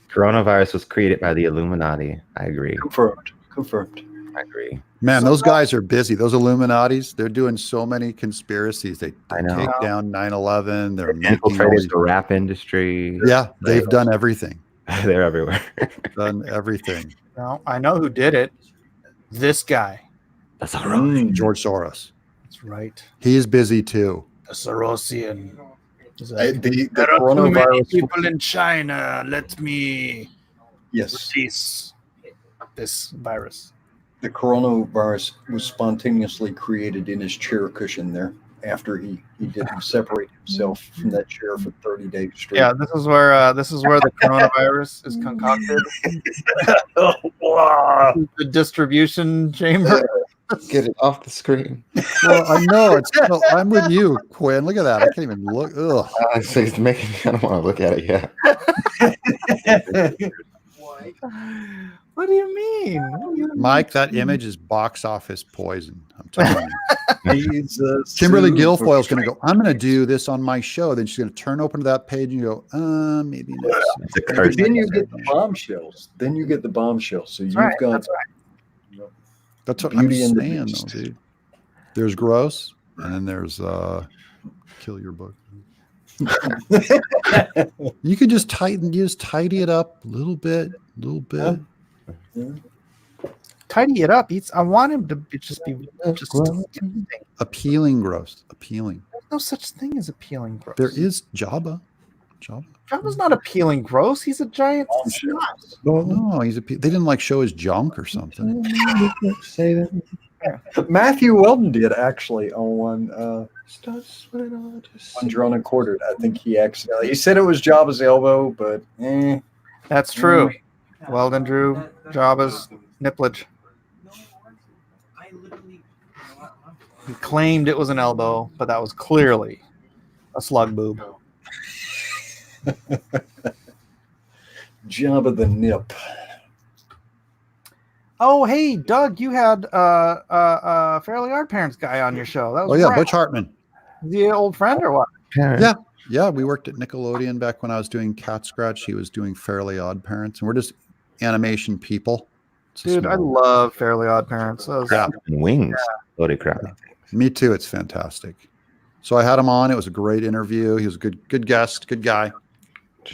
Coronavirus was created by the Illuminati. I agree. Confirmed. I agree. Man, those guys are busy. Those Illuminatis, they're doing so many conspiracies. They I know. take down 9/11. They're making all Infiltrated these, the rap industry. yeah, they've done everything. They're everywhere. Done everything. No, I know who did it. This guy. That's all right. George Soros. That's right. He is busy too. The Sorosian. The There are too many coronavirus. people in China. Let me Yes, release this virus. the coronavirus was spontaneously created in his chair cushion there after he didn't separate himself from that chair for 30 days straight. Yeah, this is where the coronavirus is concocted. The distribution chamber. Get it off the screen. Well, I know it's. No, I'm with you, Quinn. Look at that. I can't even look. Ugh. It's making me. I don't want to look at it yet. What do you mean? Mike, that image is box office poison. I'm telling you. Jesus. Kimberly Guilfoyle's going to go, I'm going to do this on my show. Then she's going to turn open to that page and go, maybe next. It's a Maybe curse. Then you next get the time." bombshells. So you've right, got that's That's what Beauty I'm and the saying, Beast. though, dude. There's gross, and then there's kill your book. You can just tidy it up a little bit. Tidy it up. I want him to just be disgusting. Appealing gross. Appealing. There's no such thing as appealing gross. There is Jabba. Jabba's not appealing gross. He's a giant snot. No, they didn't like show his junk or something. Say that. Matthew Weldon did actually on Drawn and Quartered. I think he said it was Jabba's elbow, but That's true. Weldon drew Jabba's nipplage. He claimed it was an elbow, but that was clearly a slug boob. Jabba the Nip. Oh, hey, Doug, you had Fairly Odd Parents guy on your show. That was Oh, yeah, rad. Butch Hartman. Is he an old friend or what? Yeah. Yeah, we worked at Nickelodeon back when I was doing Cat Scratch. He was doing Fairly Odd Parents, and we're just animation people. It's a Dude, I small- love Fairly Odd Parents. That was- Yeah. Wings. Loaded crap. Me too. It's fantastic. So I had him on. It was a great interview. He was a good guest, good guy.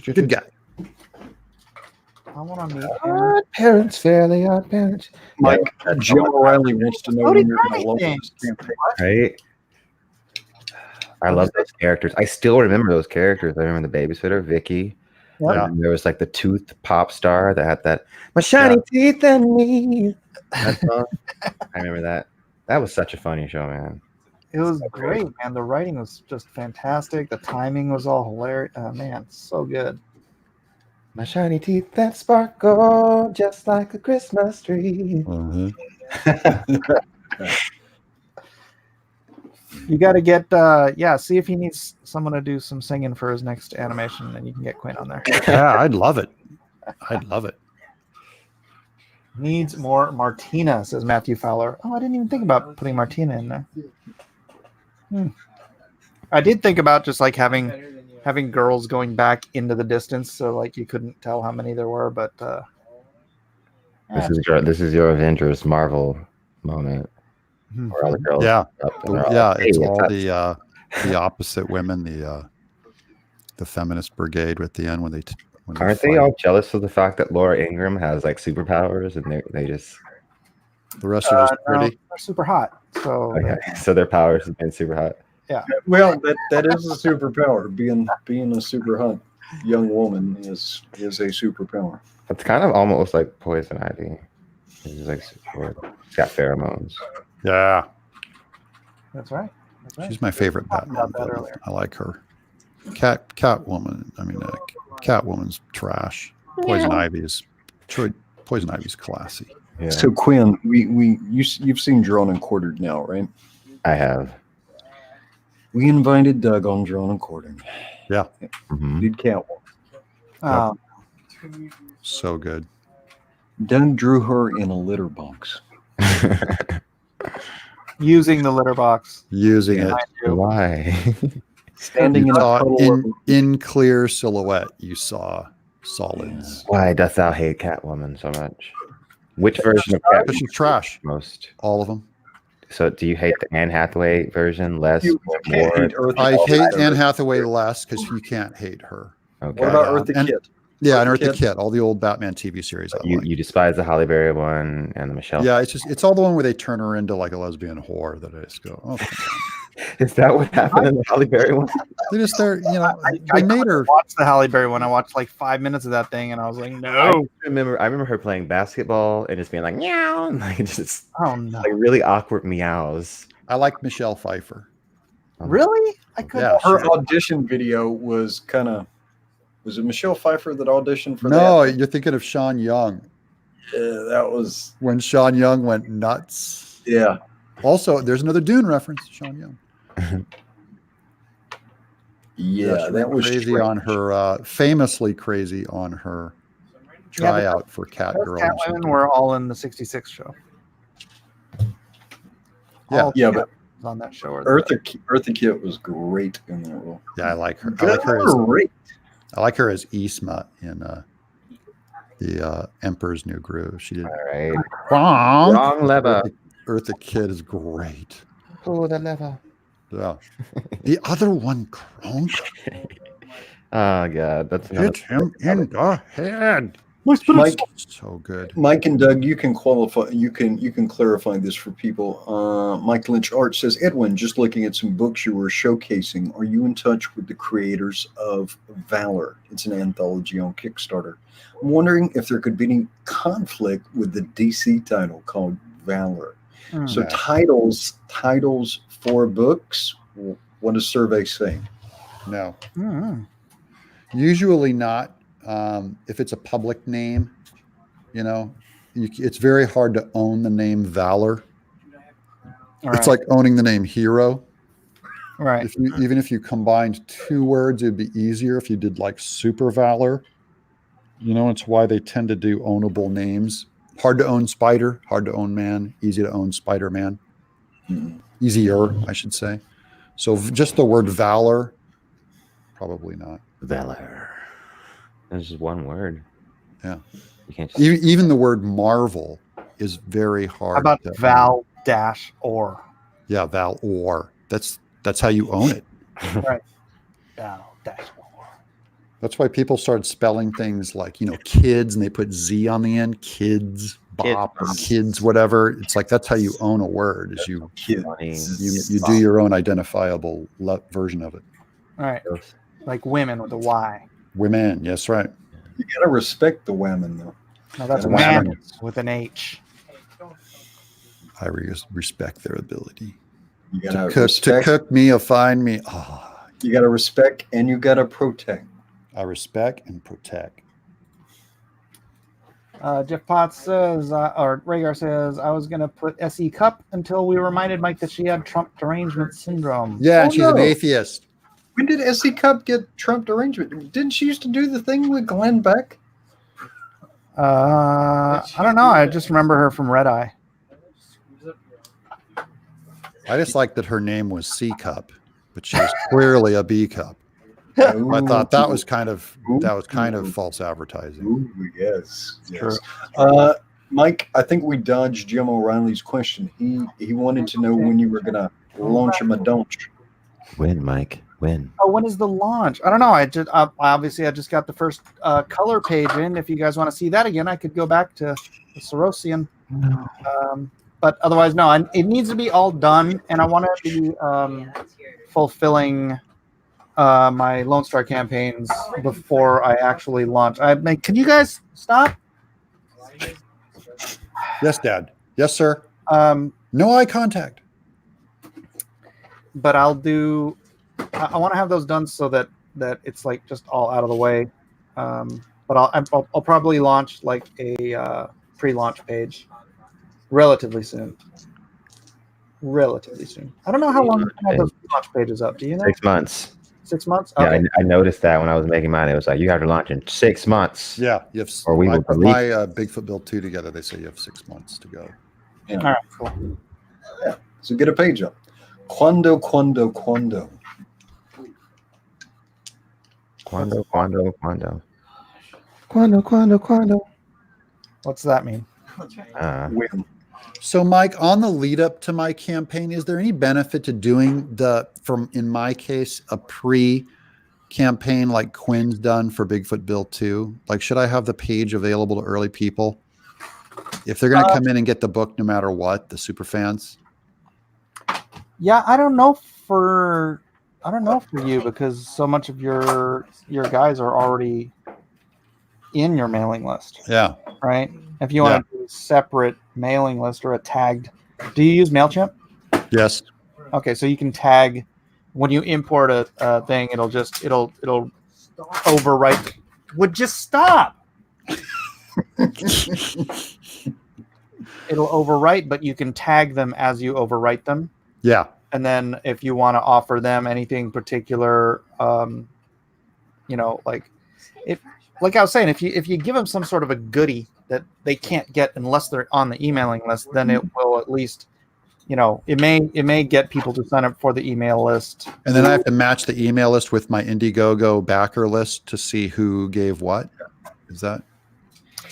Good guy. I want to meet him. Odd parents, Fairly Odd Parents. Mike, Jim O'Reilly wants to know What when did you're I going to launch think? this campaign. Right? I love those characters. I still remember those characters. I remember the babysitter, Vicky. Yeah. And there was like the tooth pop star that had that my shiny teeth and me. That song. I remember that. That was such a funny show, man. It was great, man. The writing was just fantastic. The timing was all hilarious. Man, so good. My shiny teeth that sparkle just like a Christmas tree. You got to get, see if he needs someone to do some singing for his next animation, and you can get Quinn on there. Yeah, I'd love it. I'd love it. Needs more Martina, says Matthew Fowler. Oh, I didn't even think about putting Martina in there. I did think about just like having girls going back into the distance, so like you couldn't tell how many there were, but This is your Avengers Marvel moment. Where all the girls Yeah. up and they're all Yeah, like, it's "Hey, all that's the opposite women, the feminist brigade at the end when they Aren't they fight. all jealous of the fact that Laura Ingraham has like superpowers and they just The rest are just no, pretty. they're super hot. So okay. So their powers have been super hot. Well, that is a superpower. Being a super hot young woman is a superpower. It's kind of almost like Poison Ivy. It's like it's got pheromones. Yeah, that's right. That's right. she's my favorite Talked Batman about that villain. earlier. I like her. Catwoman. I mean, Catwoman's trash. Poison Ivy's classy. Yeah, So Quinn, you've seen Drawn and Quartered now, right? I have. We invited Doug on Drawn and Quartered. Mhm. Did Catwoman. Um, So good. Doug drew her in a litter box. Using the litter box. Using it. Why? Standing You in a saw puddle in clear silhouette. You saw solids. Why doth thou hate Catwoman so much? Which version of Because Catwoman she's trash. most? All of them. So do you hate the Anne Hathaway version less You or can't more? hate Eartha I Kitt. hate Anne Hathaway less because you can't hate her. Okay. What about Yeah. Eartha And- Kitt? Yeah, and Eartha Eartha Kitt. Kitt, all the old Batman TV series. I like. You despise the Halle Berry one and the Michelle. Yeah, it's all the one where they turn her into like a lesbian whore that I just go, oh, come on. Is that what happened in the Halle Berry one? They made her. Watched the Halle Berry one. I watched like 5 minutes of that thing, and I was like, I no. remember her playing basketball and just being like meow and like just Oh no. like really awkward meows. I like Michelle Pfeiffer. Really? I couldn't. Yeah, Her sure. audition video was kind of. Was it Michelle Pfeiffer that auditioned for No, that? you're thinking of Sean Young. Yeah, that was. When Sean Young went nuts. Yeah. Also, there's another Dune reference. Sean Young. Yeah, she that went was crazy strange. on her. Famously crazy on her tryout for Catgirl. or Catwomen something. were all in the '66 show. Yeah. All Yeah, but was on that show. Eartha Kitt was great in that role. Yeah, I like her. Great. I like her as Yzma in the Emperor's New Groove. She did. All right. Wrong lever. Eartha Kitt is great. Pull the lever. Yeah. The other one, Kronk, Oh god, that's hit him in the head. Mike, So good. Mike and Doug, you can qualify. You can clarify this for people. Mike Lynch Art says, Edwin, just looking at some books you were showcasing, are you in touch with the creators of Valor? It's an anthology on Kickstarter. I'm wondering if there could be any conflict with the DC title called Valor. So titles for books. What does survey say? No. Mm-hmm. Usually not. If it's a public name, it's very hard to own the name Valor. It's like owning the name Hero. Right. Even if you combined two words, it'd be easier if you did like Super Valor. It's why they tend to do ownable names. Hard to own Spider, hard to own Man, easy to own Spider-Man. Easier, I should say. So just the word Valor, probably not. Valor. That's just one word. Yeah. You can't just... Even the word Marvel is very hard. How about Val-or? Yeah, Val-or. That's how you own it. Right. Val-or. That's why people started spelling things like, kids, and they put Z on the end, kids, bop, or kids, whatever. It's like, that's how you own a word, is you do your own identifiable version of it. All right. Like women with a Y. Women, yes, right. You got to respect the women, though. No, that's Gotta man respect with an H. I respect their ability You got to cook me or find me. Oh, you got to respect and you got to protect. I respect and protect. Jeff Potts says, or Rhaegar says, I was going to put SE Cup until we reminded Mike that she had Trump derangement syndrome. Yeah, and she's an atheist. When did SE Cup get Trump derangement? Didn't she used to do the thing with Glenn Beck? I don't know. I just remember her from Red Eye. I just like that her name was C Cup, but she was clearly a B Cup. I thought that was kind of false advertising. Ooh, yes. True. Mike, I think we dodged Jim O'Reilly's question. He wanted to know when you were gonna launch him a launch. When, Mike? When? Oh, when is the launch? I don't know. I just got the first color page in. If you guys want to see that again, I could go back to the Sorosian. But otherwise, no. It needs to be all done, and I want to be fulfilling my Lone Star campaigns before I actually launch. Can you guys stop? Yes, Dad. Yes, sir. No eye contact. But I'll do. I want to have those done so that it's like just all out of the way. But I'll probably launch like a pre-launch page relatively soon. I don't know how long I have those launch pages up. Do you know? 6 months. 6 months. Yeah, Okay. I noticed that when I was making mine. It was like you have to launch in 6 months. Yeah, you have. Or we I will put delete. my Bigfoot Build 2 together. They say you have 6 months to go. Yeah. All right. Cool. Yeah. So get a page up. Quando. Quando. What's that mean? When? So, Mike, on the lead up to my campaign, is there any benefit to doing in my case, a pre-campaign like Quinn's done for Bigfoot Build 2? Like, should I have the page available to early people if they're going to come in and get the book no matter what, the super fans? Yeah, I don't know for you because so much of your guys are already in your mailing list. Yeah. Right. If you want to do a separate mailing list or a tagged, do you use MailChimp? Yes. Okay, so you can tag when you import a thing. It'll overwrite. Would just stop. It'll overwrite, but you can tag them as you overwrite them. Yeah. And then if you want to offer them anything particular, like I was saying, if you give them some sort of a goodie that they can't get unless they're on the emailing list, then it will at least, it may get people to sign up for the email list. And then I have to match the email list with my Indiegogo backer list to see who gave what. Is that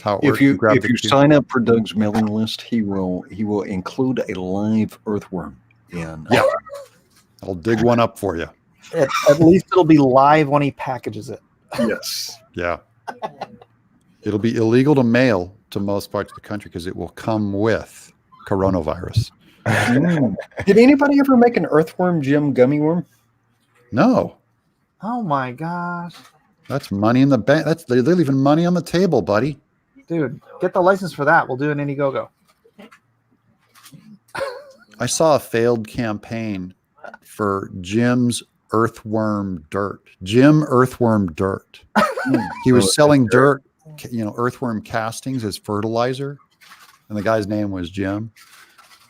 how it works? If you sign up for Doug's mailing list, he will include a live earthworm in. Yeah. I'll dig one up for you. At least it'll be live when he packages it. Yes. Yeah. It'll be illegal to mail to most parts of the country because it will come with coronavirus. Did anybody ever make an earthworm Jim gummy worm? No. Oh my gosh. That's money in the bank. They're leaving money on the table, buddy. Dude, get the license for that. We'll do an Indiegogo. I saw a failed campaign for Jim's Earthworm Dirt. Jim Earthworm Dirt. He was selling dirt, earthworm castings as fertilizer, and the guy's name was Jim.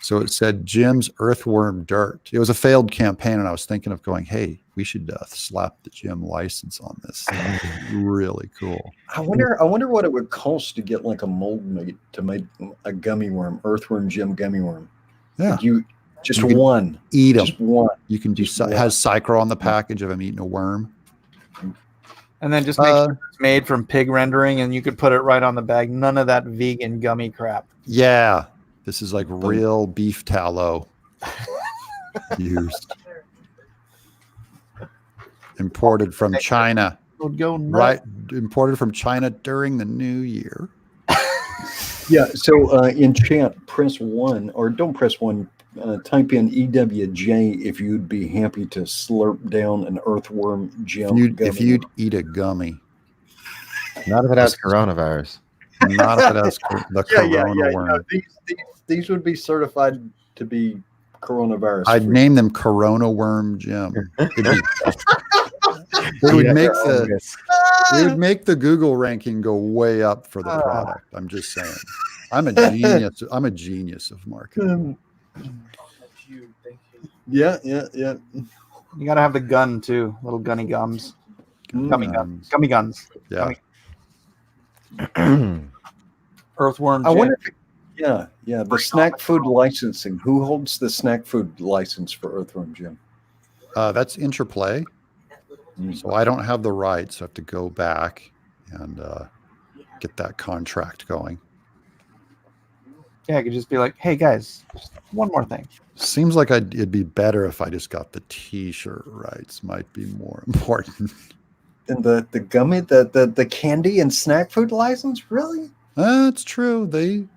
So it said Jim's Earthworm Dirt. It was a failed campaign, and I was thinking of going, hey, we should slap the Jim license on this. Really cool. I wonder what it would cost to get like a mold made to make a gummy worm, earthworm Jim gummy worm. Yeah. Like you can one. Eat them. Just one. You can do has Psychro on the package of him eating a worm. And then just make sure it's made from pig rendering, and you could put it right on the bag. None of that vegan gummy crap. Yeah. This is like real beef tallow used. Imported from China. Would go nuts. Right. Imported from China during the new year. Yeah. So in chat, press 1 or don't press 1. Type in EWJ if you'd be happy to slurp down an earthworm Jim. If you'd eat a gummy. Not if it has coronavirus. Not if it has the corona worm. No, these would be certified to be coronavirus. I'd name them Corona Worm Jim. It would make the Google ranking go way up for the product. I'm just saying. I'm a genius. I'm a genius of marketing. Yeah. You gotta have the gun too. Little gunny gums. Gummy guns. Yeah. Earthworm. I wonder if the snack food licensing. Who holds the snack food license for Earthworm Jim? That's Interplay. So I don't have the rights. So I have to go back and get that contract going. Yeah, I could just be like, hey guys, just one more thing. Seems like it'd be better if I just got the T-shirt rights. Might be more important. And the gummy, the candy and snack food license, really? That's true. They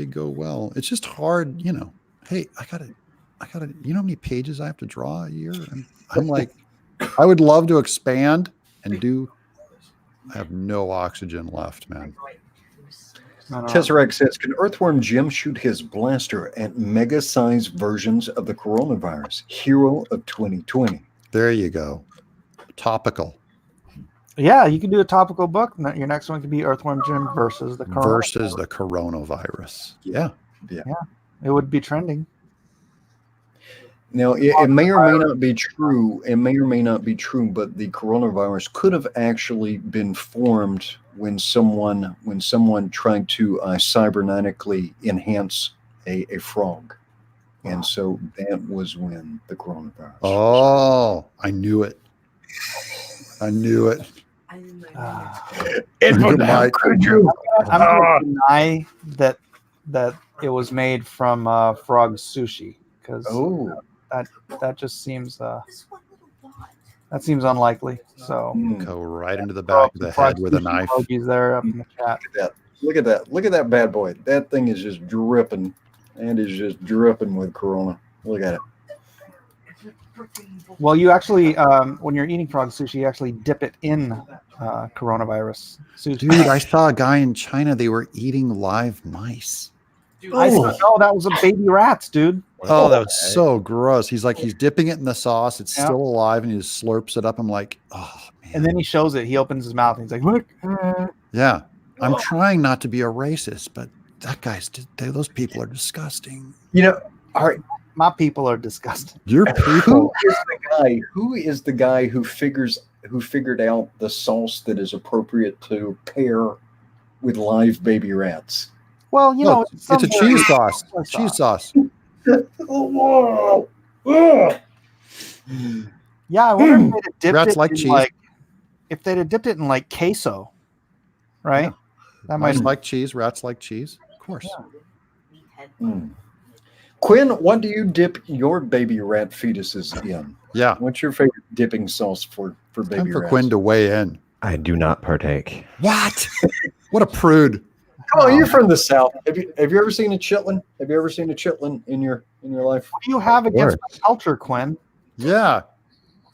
go well. It's just hard, Hey, I gotta. You know how many pages I have to draw a year? I'm like, I would love to expand and do. I have no oxygen left, man. Tesseract says, can Earthworm Jim shoot his blaster at mega-sized versions of the coronavirus? Hero of 2020. There you go. Topical. Yeah, you can do a topical book. Your next one could be Earthworm Jim versus the coronavirus. Yeah. It would be trending. Now, it may or may not be true. It may or may not be true, but the coronavirus could have actually been formed when someone tried to cybernetically enhance a frog, and so that was when the coronavirus. Oh, I knew it. I knew it. How could you? I'm going to deny that it was made from frog sushi because that just seems that seems unlikely. So Go right into the back of the head with a knife. Emojis there up in the chat. Look at that! Look at that bad boy! That thing is just dripping, and is just dripping with corona. Look at it. Well, you actually, when you're eating frog sushi, you actually dip it in coronavirus sushi. Dude, I saw a guy in China. They were eating live mice. I said, no, that was a baby rats, dude. Oh, that was so gross. He's dipping it in the sauce. It's still alive, and he just slurps it up. I'm like, oh, man. And then he shows it. He opens his mouth, and he's like, look. Yeah. I'm trying not to be a racist, but those people are disgusting. All right. My people are disgusting. Your people. Who is the guy who figured out the sauce that is appropriate to pair with live baby rats? Well, it's a cheese sauce. Cheese sauce. Whoa. Yeah, I wonder if they'd have dipped Rats it like in cheese. if they'd have dipped it in queso, right? Yeah. That Mice might like cheese. Rats like cheese. Of course. Yeah. Quinn, what do you dip your baby rat fetuses in? Yeah. What's your favorite dipping sauce for baby Time for rats? Quinn to weigh in. I do not partake. What? What a prude. Come on, you're from the South. Have you ever seen a chitlin? Have you ever seen a chitlin in your life? What do you have against my culture, Quinn? Yeah.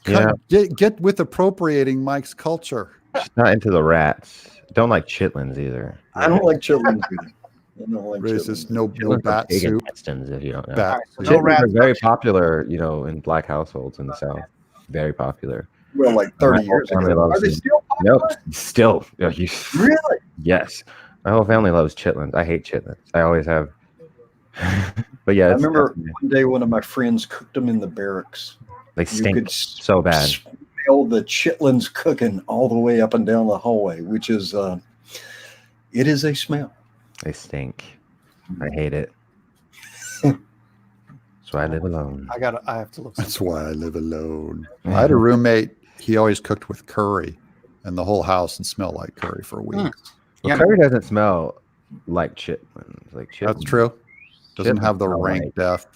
Yeah. Get with appropriating Mike's culture. Just not into the rats. Don't like chitlins either. I don't like chitlins either. I don't like Racist. chitlins. No Chitlins are bat pig soup. intestines, if you don't know. Bat so soup. no Chitlins rats, are very popular, in black households in the South. Very popular. Well, like 30 My years whole family ago. loves Are they them. still popular? Nope. Still. Really? Yes. My whole family loves chitlins. I hate chitlins. I always have. But yeah, I remember one day one of my friends cooked them in the barracks. they You stink could so bad. smell the chitlins cooking all the way up and down the hallway, which is it is a smell. They stink. I hate it. That's why I live alone. I have to look. That's why I live alone. I had a roommate. He always cooked with curry, and the whole house would smell like curry for weeks. Well, curry doesn't smell like chitlins. That's true. Doesn't Chitlins have the smell rank like- death.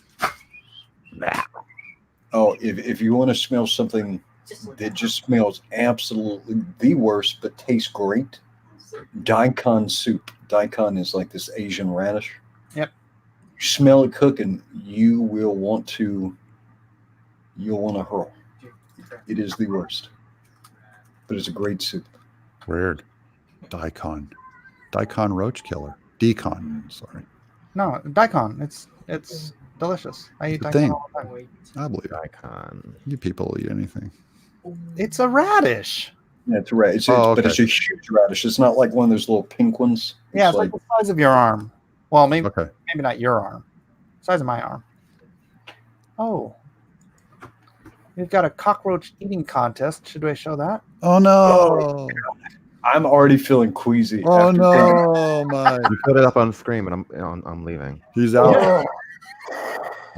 Oh, if you want to smell something that just smells absolutely the worst but tastes great, daikon soup. Daikon is like this Asian radish. Yep. You smell it cooking, you'll want to hurl. It is the worst, but it's a great soup. Weird. Daikon roach killer. Decon. Sorry. No, daikon. It's delicious. I eat Good daikon thing. all the time. I believe it. Icon. You people will eat anything. It's a radish. Yeah, it's a radish. But it's a huge radish. It's not like one of those little pink ones. Yeah, it's like the size of your arm. Well, maybe Okay. maybe not your arm. Size of my arm. Oh. We've got a cockroach eating contest. Should I show that? Oh no. I'm already feeling queasy. Oh after no, my. You put it up on screen, and I'm leaving. He's out.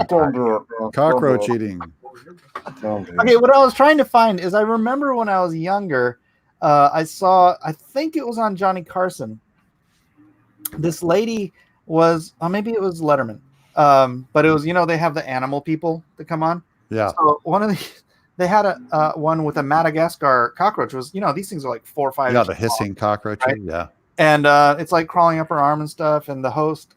Don't do it, bro. Cockroach Don't do eating. it. Don't do it. Okay, what I was trying to find is I remember when I was younger, I think it was on Johnny Carson. This lady was, maybe it was Letterman, but it was, they have the animal people that come on. Yeah. So they had a one with a Madagascar cockroach. It was, these things are like 4 or 5 Yeah, inches the hissing long, cockroach. right? Yeah. And it's like crawling up her arm and stuff. And the host,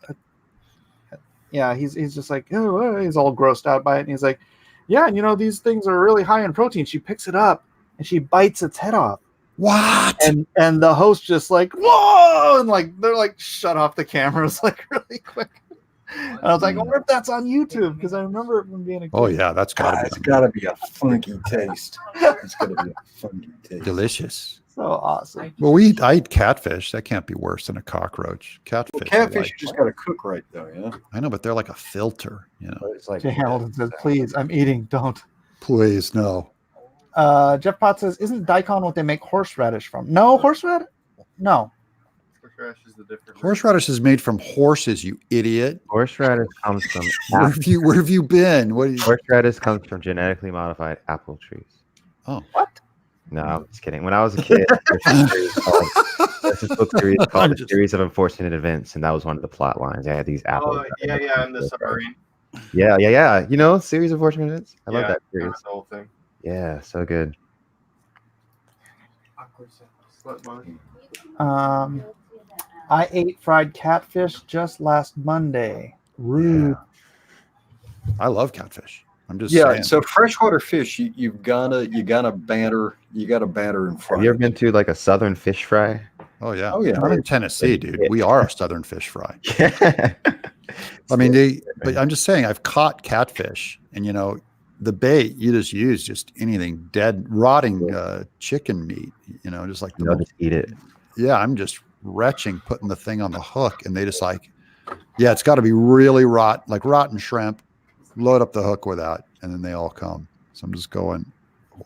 he's just like, oh, he's all grossed out by it. And he's like, yeah, these things are really high in protein. She picks it up and she bites its head off. What? And the host just like, whoa, and like they're like shut off the cameras like really quick. And I was like, I wonder if that's on YouTube because I remember it from being a kid. Oh yeah, that's gotta It's be got to be a funky taste. It's got to be a funky taste. delicious. So awesome. Well, I eat catfish. That can't be worse than a cockroach. Catfish. Well, are catfish, like- you just got to cook right, though. Yeah. I know, but they're like a filter. You know. It's like Jay Hamilton says, "Please, I'm eating. Don't." Please no. Jeff Potts says, "Isn't daikon what they make horseradish from?" No, horseradish. No. Horseradish is the different. Horseradish is made from horses. You idiot. horseradish comes from Where have you been? What? Are you... horseradish comes from genetically modified apple trees. Oh. What? No, I'm just kidding. When I was a kid, there's this book series called A Series of Unfortunate Events, and that was one of the plot lines. They had these apples. Oh yeah, in the submarine. Yeah. You know, Series of Unfortunate Events. I love that That series. was the whole thing. Yeah, so good. Slut mine. I ate fried catfish just last Monday. Rude. I love catfish. I'm just Yeah. saying. So freshwater fish, you gotta batter and fry. Have you ever been to like a southern fish fry? Oh yeah. Oh, yeah. I'm in Tennessee, dude. We are a southern fish fry. Yeah. I mean, but I'm just saying, I've caught catfish, and you know, the bait you just use just anything dead, rotting chicken meat. You know, just like the Just eat it. yeah. I'm just retching putting the thing on the hook, and they just like, yeah, it's got to be really like rotten shrimp. Load up the hook with that, and then they all come. So I'm just going,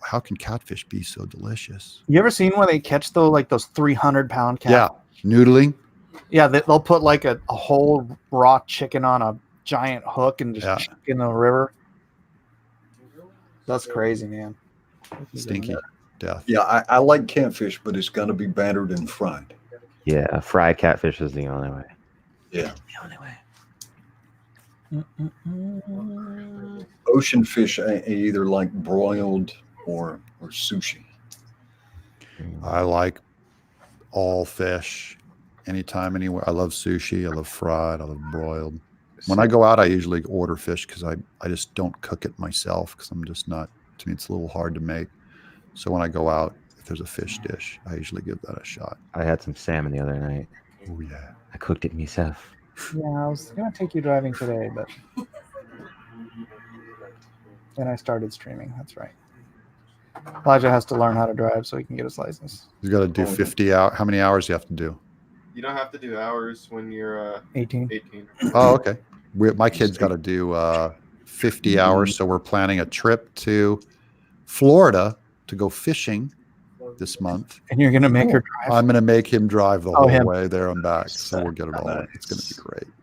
how can catfish be so delicious? You ever seen when they catch those 300-pound catfish? Yeah, noodling. Yeah, they'll put like a whole raw chicken on a giant hook and just chuck in the river. That's crazy, man. Stinky death. Yeah, I like catfish, but it's gonna be battered and fried. Yeah, fried catfish is the only way. Yeah. The only way. Ocean fish, I either like broiled or sushi. I like all fish, anytime, anywhere. I love sushi. I love fried. I love broiled. When I go out, I usually order fish because I just don't cook it myself because I'm just not. To me, it's a little hard to make. So when I go out, if there's a fish dish, I usually give that a shot. I had some salmon the other night. Oh yeah. I cooked it myself. Yeah, I was gonna take you driving today, but then I started streaming. That's right. Elijah has to learn how to drive so he can get his license. You got to do 50 hours. How many hours do you have to do? You don't have to do hours when you're 18. 18. Oh, okay. My kid's got to do 50 hours. So we're planning a trip to Florida to go fishing this month. And you're gonna make her drive. I'm going to make him drive the Oh, whole him. way there and back. So we'll get it all. It's going to be great.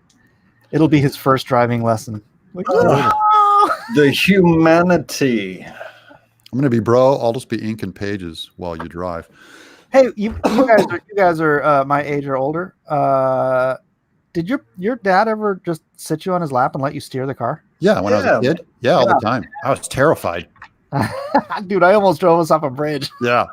It'll be his first driving lesson. Like, The humanity. I'm going to be bro. I'll just be inking pages while you drive. hey, you guys are my age or older. Did your dad ever just sit you on his lap and let you steer the car? Yeah, when I was a kid. Yeah, all the time. I was terrified. Dude, I almost drove us off a bridge. Yeah,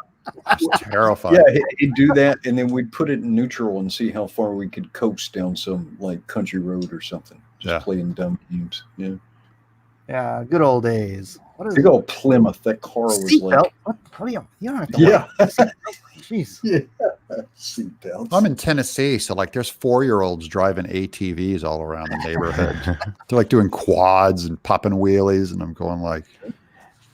I was terrified. Yeah, he'd do that, and then we'd put it in neutral and see how far we could coast down some like country road or something. Just playing dumb games. Yeah. Yeah, good old days. What is Big old Plymouth. That car was seatbelt? like. What do you don't have to Yeah. Jeez. Yeah. Seatbelts. I'm in Tennessee, so like there's 4-year-olds driving ATVs all around the neighborhood. They're like doing quads and popping wheelies, and I'm going like, You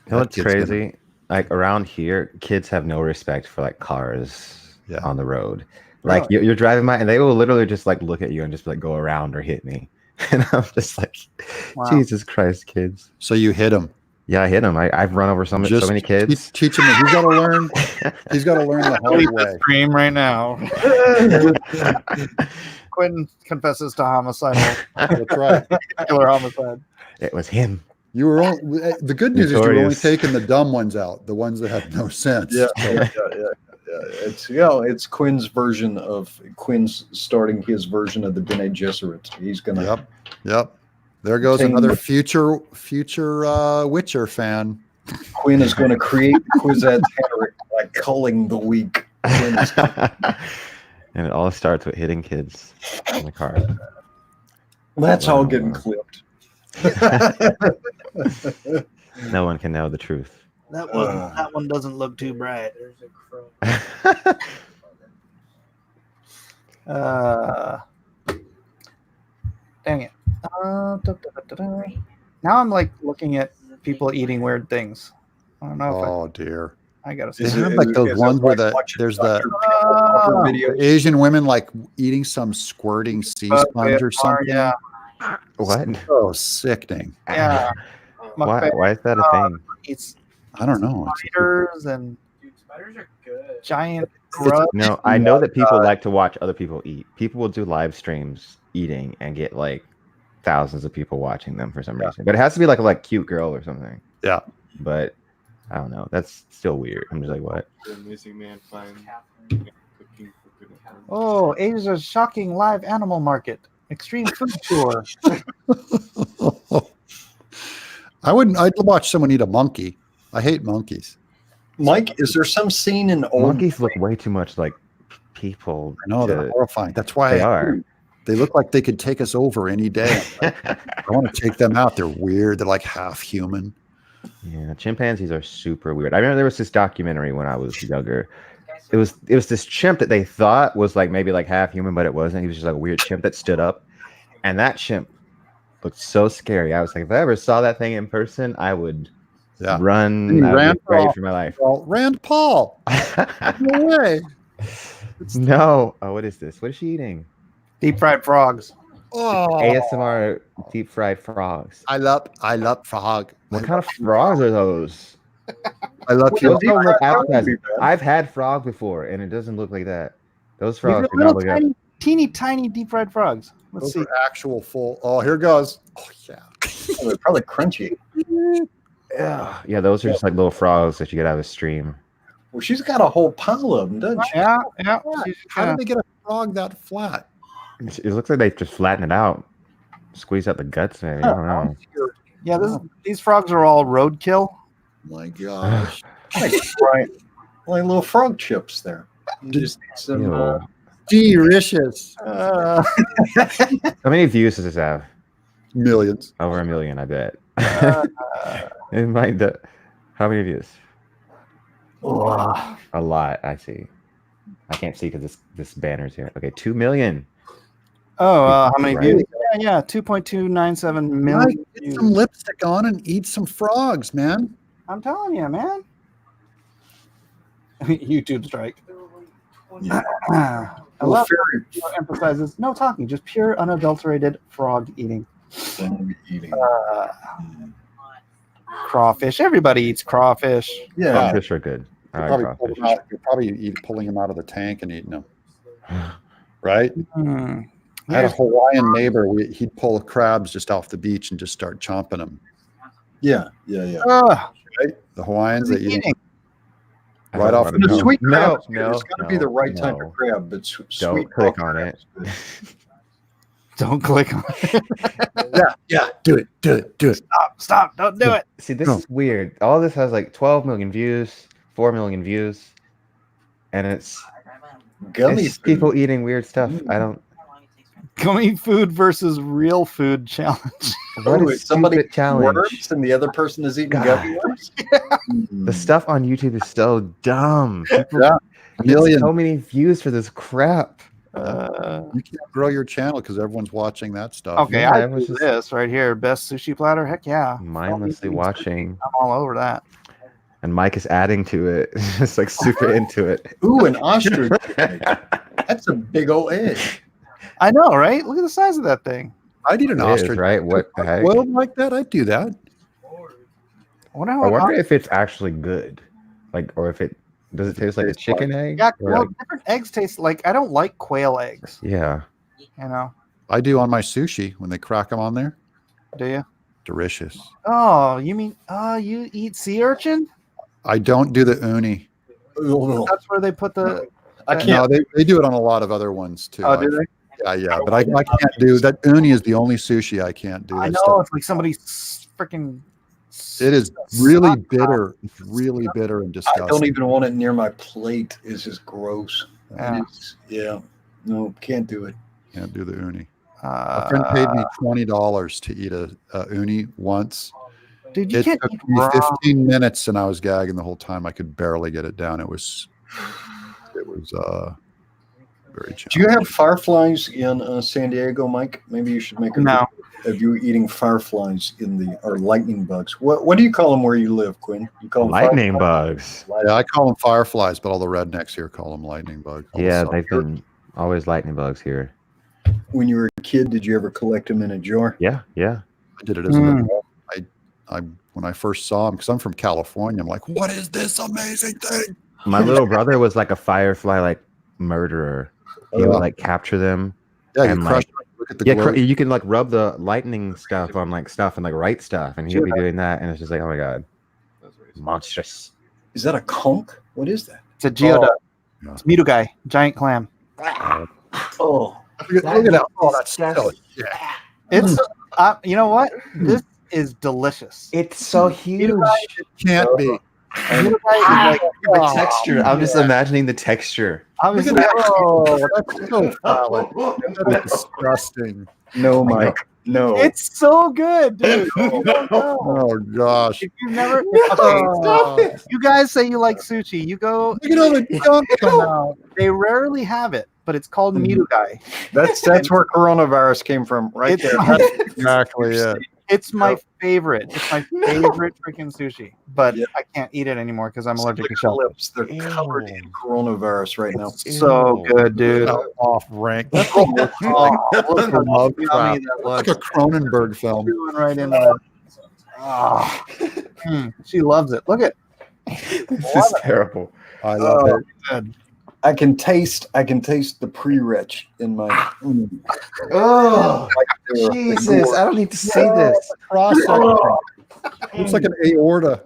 know what's crazy? Like around here, kids have no respect for like cars on the road. Like you're driving by, and they will literally just like look at you and just like go around or hit me, and I'm just like, Jesus Christ, kids! So you hit them? Yeah, I hit him. I've run over so many kids. Teach him. He's got to learn. He's got to learn the hard way. Stream right now. Quentin confesses to homicide. That's right. Killer homicide. It was him. You were the good news is you're only taking the dumb ones out, the ones that have no sense. Yeah. It's Quinn's version of Quinn's starting his version of the Bene Gesserit. He's gonna. Yep. There goes another future Witcher fan. Quinn is going to create Kwisatz Haderach by culling the weak. And it all starts with hitting kids in the car. That's all getting clipped. No one can know the truth. That one doesn't look too bright. Dang it. Now I'm like looking at people eating weird things. I don't know. Dear. I gotta They see. have like those ones where there's the Asian women like eating some squirting sea sponge or something. Yeah, What? So sickening. yeah. Why is that a thing? It's I don't know. spiders and Dude, spiders are good. giant grubs. No, I know that people like to watch other people eat. People will do live streams eating and get like thousands of people watching them for some reason. But it has to be like a cute girl or something. Yeah. But I don't know. That's still weird. I'm just like, what? The amazing man find cooking for good. Oh, Asia's shocking live animal market. Extreme food tour. I'd watch someone eat a monkey. I hate monkeys. Mike, is there some scene in old Monkeys look way too much like people. I know they're horrifying. That's why They are. They look like they could take us over any day. I want to take them out. They're weird. They're like half human. Yeah, chimpanzees are super weird. I remember there was this documentary when I was younger. It was this chimp that they thought was like maybe like half human, but it wasn't. He was just like a weird chimp that stood up, and that chimp looked so scary. I was like, if I ever saw that thing in person, I would run. I would be afraid for my life. Rand Paul. No way. No. Oh, what is this? What is she eating? Deep fried frogs. Oh, ASMR deep fried frogs. I love frog. What kind of frogs are those? I love Those don't look appetizing. I've had frog before, and it doesn't look like that. Those frogs do not look tiny, teeny tiny deep fried frogs. Let's see. Actual full. Oh, here goes. Oh yeah. Oh, they're probably crunchy. Yeah, those are just like little frogs that you get out of a stream. Well, she's got a whole pile of them, doesn't she? Yeah. How did they get a frog that flat? It looks like they just flatten it out, squeeze out the guts. Maybe I don't know. Yeah, these frogs are all roadkill. My gosh. Right. Like little frog chips there. Just some, delicious. How many views does this have? Millions. Over 1 million, I bet. It might. How many views? Oh. A lot. I see. I can't see because this banner's here. Okay, 2 million. Oh, how many Right. views? Yeah, 2.297 million. Get some lipstick on and eat some frogs, man. I'm telling you, man. YouTube strike. I love it. Emphasizes no talking, just pure unadulterated frog eating. Crawfish. Everybody eats crawfish. Yeah, crawfish are good. You're probably pulling them out of the tank and eating them. Right? Hmm. I had a Hawaiian neighbor. He'd pull crabs just off the beach and just start chomping them. Yeah. Right? The Hawaiians that eat them right off the The beach. sweet crab. No, It's got to be the right type of crab, but Don't sweet click crab on it. Don't click on it. Yeah. Do it. Stop. Don't do it. See, this is weird. All this has like 12 million views, 4 million views, and it's Gummy it's people eating weird stuff. I don't. Gummy food versus real food challenge. What is somebody stupid challenge? worms and the other person is eating gummy worms? The stuff on YouTube is so dumb. People Yeah. get Million. so many views for this crap. You can't grow your channel because everyone's watching that stuff. Okay, Yeah, I it was do just- this right here. Best sushi platter. Heck yeah. Mindlessly watching, I'm all over that. and Mike is adding to it. Just like super into it. Ooh, an ostrich egg. That's a big old egg. I know, right? Look at the size of that thing. I'd eat an It is, ostrich. right? What the heck? Well, like that, I'd do that. I wonder how I it wonder if it's actually good, like, or if it does it taste like a tastes chicken egg? Yeah, Or well, like- different eggs taste like I don't like quail eggs. yeah. You know, I do on my sushi when they crack them on there. do you? Delicious. Oh, you mean you eat sea urchin? I don't do the uni. That's where they put the. I No, can't. they do it on a lot of other ones too. Oh, do they? Yeah, but I can't do that. Uni is the only sushi I can't do. I That know stuff. it's like somebody's freaking. It is really bitter. It's really bitter and I disgusting. don't even want it near my plate. It's just gross. Yeah. No, can't do it. Can't do the uni. A friend paid me $20 to eat a uni once. Dude, you It can't took eat me raw. 15 minutes, and I was gagging the whole time. I could barely get it down. It was Very Do you have fireflies in San Diego, Mike? Maybe you should make a No. video of you eating fireflies or lightning bugs. What do you call them where you live, Quinn? You call them Lightning fireflies? bugs. Yeah, I call them fireflies, but all the rednecks here call them lightning bugs. Yeah, they've been always lightning bugs here. When you were a kid, did you ever collect them in a jar? Yeah, yeah. I did it as an adult. I when I first saw them, because I'm from California, I'm like, what is this amazing thing? My little brother was like a firefly like murderer. He would like capture them. Yeah, you and crush like, them, look at the yeah, glow. you can like rub the lightning stuff on like stuff and like write stuff, and he'll be doing that, and it's just like, oh my god, monstrous. Is that a conch? What is that? It's a geoduck. Yeah. It's Mido guy, giant clam. Oh, Look at that. Oh, that's still, yeah. It's you know what? This is delicious. It's so huge. Can't be. Mido guy is like The texture. I'm just imagining the texture. obviously. Oh, that's so foul. That's disgusting. no, Mike. No. It's so good, dude. Oh gosh. If you've never, Oh, you guys say you like sushi. You go. look at all the junk coming out. They rarely have it, but it's called Mido guy. That's where coronavirus came from, right It's there. my, Exactly. Yeah. it's my favorite. It's my favorite freaking sushi, but Yeah. I can't eat it anymore because I'm allergic Look to at the shellfish. lips. They're covered in coronavirus right now. It's so good, dude. Off rank. Oh, look how Love yummy crap. that Like looks. a Cronenberg film. Going right into that. Ah. She loves it. Look at This is terrible. I love it. good. I can taste the pre-rich in my. Oh, Like, Jesus! I don't need to see this. Cross section. Looks like an aorta.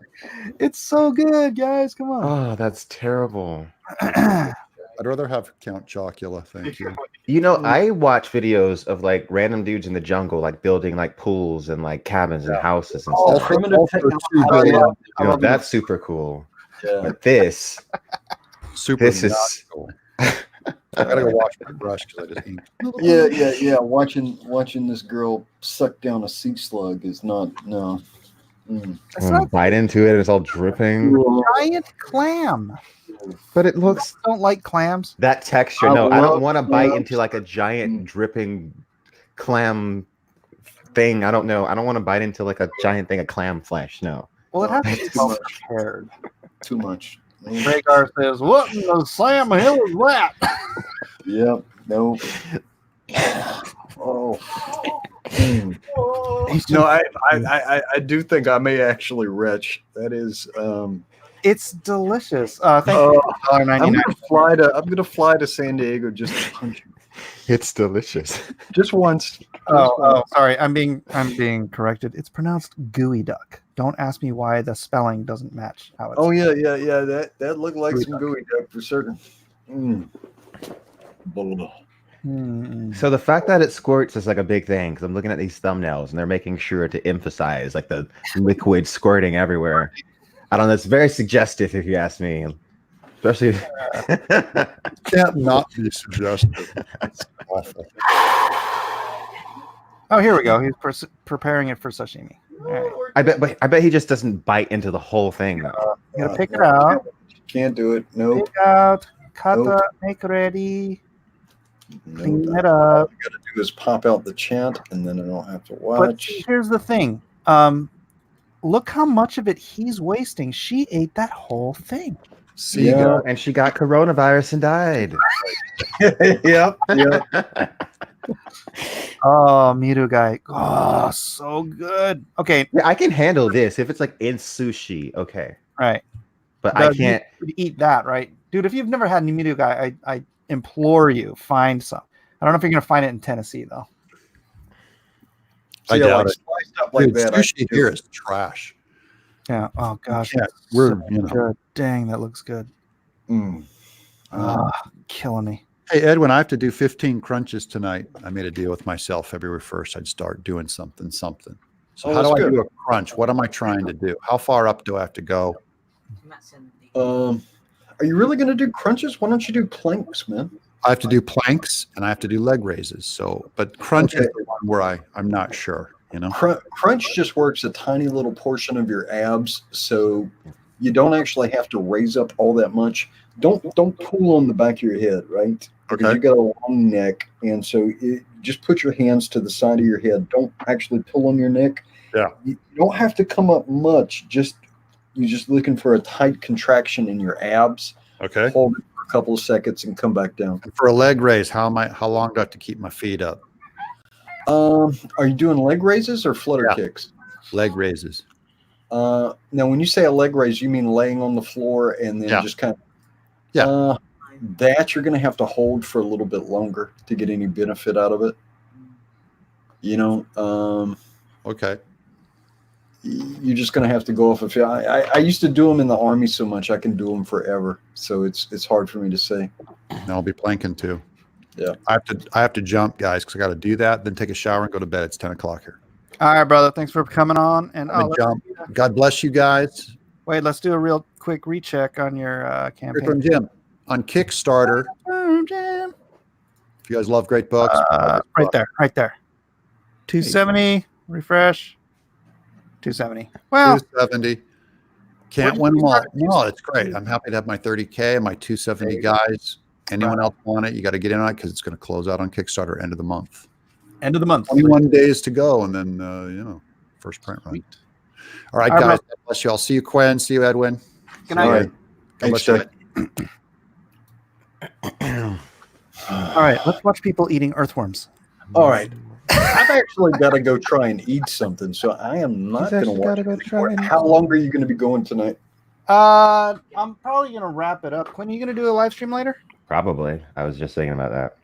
It's so good, guys. Come on. Oh, that's terrible. I'd rather have Count Chocula, thank you. You know, I watch videos of like random dudes in the jungle, like building like pools and like cabins and houses and Oh, stuff. primitive Also technology. 2 billion. You know, that's super cool. Yeah. But this Super. is magical. I gotta go wash my brush because I just inked. Yeah. Watching this girl suck down a sea slug is not no. It's not bite into it, it's all dripping. a giant clam. But it looks Don't like clams. that texture. I No, I love don't want to bite clams. into like a giant dripping clam thing. I don't know. I don't want to bite into like a giant thing of clam flesh. No. Well, it has to be Too well much. prepared. Too much. Rhaegar says, "What in the Sam Hill is that?" Yep. No. Oh. No, I do think I may actually retch. That is. It's delicious. Thank you. I'm $1.99. gonna fly to San Diego just to punch you. It's delicious. Just once. Oh, sorry. I'm being corrected. It's pronounced gooey duck. Don't ask me why the spelling doesn't match how it's. Oh yeah. That looked like some gooey duck for certain. Blah. So the fact that it squirts is like a big thing because I'm looking at these thumbnails and they're making sure to emphasize like the liquid squirting everywhere. I don't know. It's very suggestive if you ask me, especially. Can't not be suggestive. It's awful. Oh, here we go. He's preparing it for sashimi. All right. I bet he just doesn't bite into the whole thing. Though. You gotta pick it out. Can't do it. Nope. Pick out. Cut Nope. make ready. Nope. Clean it All up. I gotta do is pop out the chat, and then I don't have to But watch. see, here's the thing. Look how much of it he's wasting. She ate that whole thing. See, Yeah. And she got coronavirus and died. Yep. Oh, Miru guy. Oh, so good. Okay, Yeah, I can handle this if it's like in sushi. Okay, right. but I can't. You eat that, right? Dude, if you've never had Miru guy, I implore you, find some. I don't know if you're going to find it in Tennessee, though. I Yeah, doubt like it. sliced up like Dude, that. sushi here is trash. Yeah. Oh, gosh. Yeah, that's we're, so you know. good. Dang, that looks good. Killing me. Hey, Edwin, I have to do 15 crunches tonight. I made a deal with myself February 1st. I'd start doing something. So Oh, how do that's I good. do a crunch? What am I trying to do? How far up do I have to go? Are you really going to do crunches? Why don't you do planks, man? I have to do planks and I have to do leg raises. So, but crunch is the one where I'm not sure, you know? Crunch just works a tiny little portion of your abs, so you don't actually have to raise up all that much. Don't pull on the back of your head, right? because Okay. you got a long neck, and so just put your hands to the side of your head. Don't actually pull on your neck. Yeah. You don't have to come up much. You're just looking for a tight contraction in your abs. Okay. Hold it for a couple of seconds and come back down. And for a leg raise, how long do I have to keep my feet up? Are you doing leg raises or flutter Yeah. kicks? Leg raises. Now, when you say a leg raise, you mean laying on the floor and then Yeah. just kind of. Yeah. That you're going to have to hold for a little bit longer to get any benefit out of it. Okay. You're just going to have to go off of. I used to do them in the Army so much I can do them forever. So it's hard for me to say. And I'll be planking too. Yeah. I have to jump, guys, because I got to do that, then take a shower and go to bed. It's 10 o'clock here. All right, brother. Thanks for coming on. And I'm gonna jump. God bless you guys. wait, let's do a real quick recheck on your Here campaign. from Jim on Kickstarter. Jim. If you guys love great books, Right there. 270. Refresh. 270. Well, 270. Can't win them all. No, it's great. I'm happy to have my 30K and my 270 guys. Anyone else want it? You got to get in on it because it's going to close out on Kickstarter end of the month. End of the month. 21 days to go, and then first print run. All right, guys. God bless you. I'll see you, Quinn. See you, Edwin. Good night. All right. God Thanks, bless Jay. All right, let's watch people eating earthworms. All right. I've actually got to go try and eat something, so I am not going to watch. How long are you going to be going tonight? I'm probably gonna wrap it up. Quinn, you gonna do a live stream later? Probably. I was just thinking about that.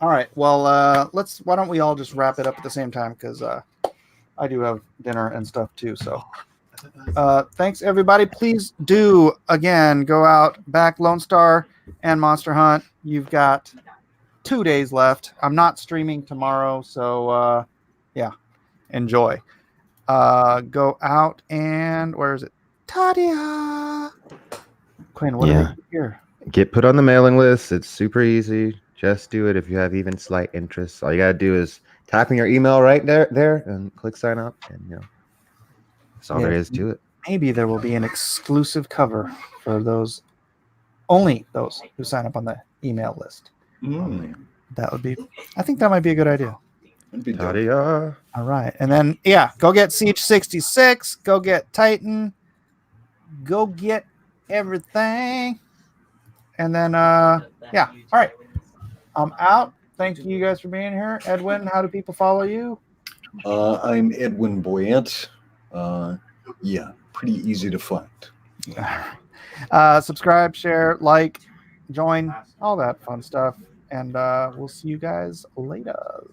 All right. Well, why don't we all just wrap it up at the same time? Because I do have dinner and stuff too. So thanks everybody. Please do again go out, back Lonestar and Monster Hunt. You've got 2 days left. I'm not streaming tomorrow, so enjoy. Go out and where is it? Tadia. Quinn, what do we do here? Get put on the mailing list. It's super easy. Just do it if you have even slight interest. All you gotta do is type in your email right there and click sign up, and that's all there is to it. Maybe there will be an exclusive cover for only those who sign up on the email list. That would be. I think that might be a good idea. Tadia. All right, and then go get Siege 66. Go get Titan. Go get everything. And then all right. I'm out. Thank you guys for being here. Edwin, how do people follow you? I'm Edwin Boyette. Pretty easy to find. Subscribe, share, like, join, all that fun stuff. And we'll see you guys later.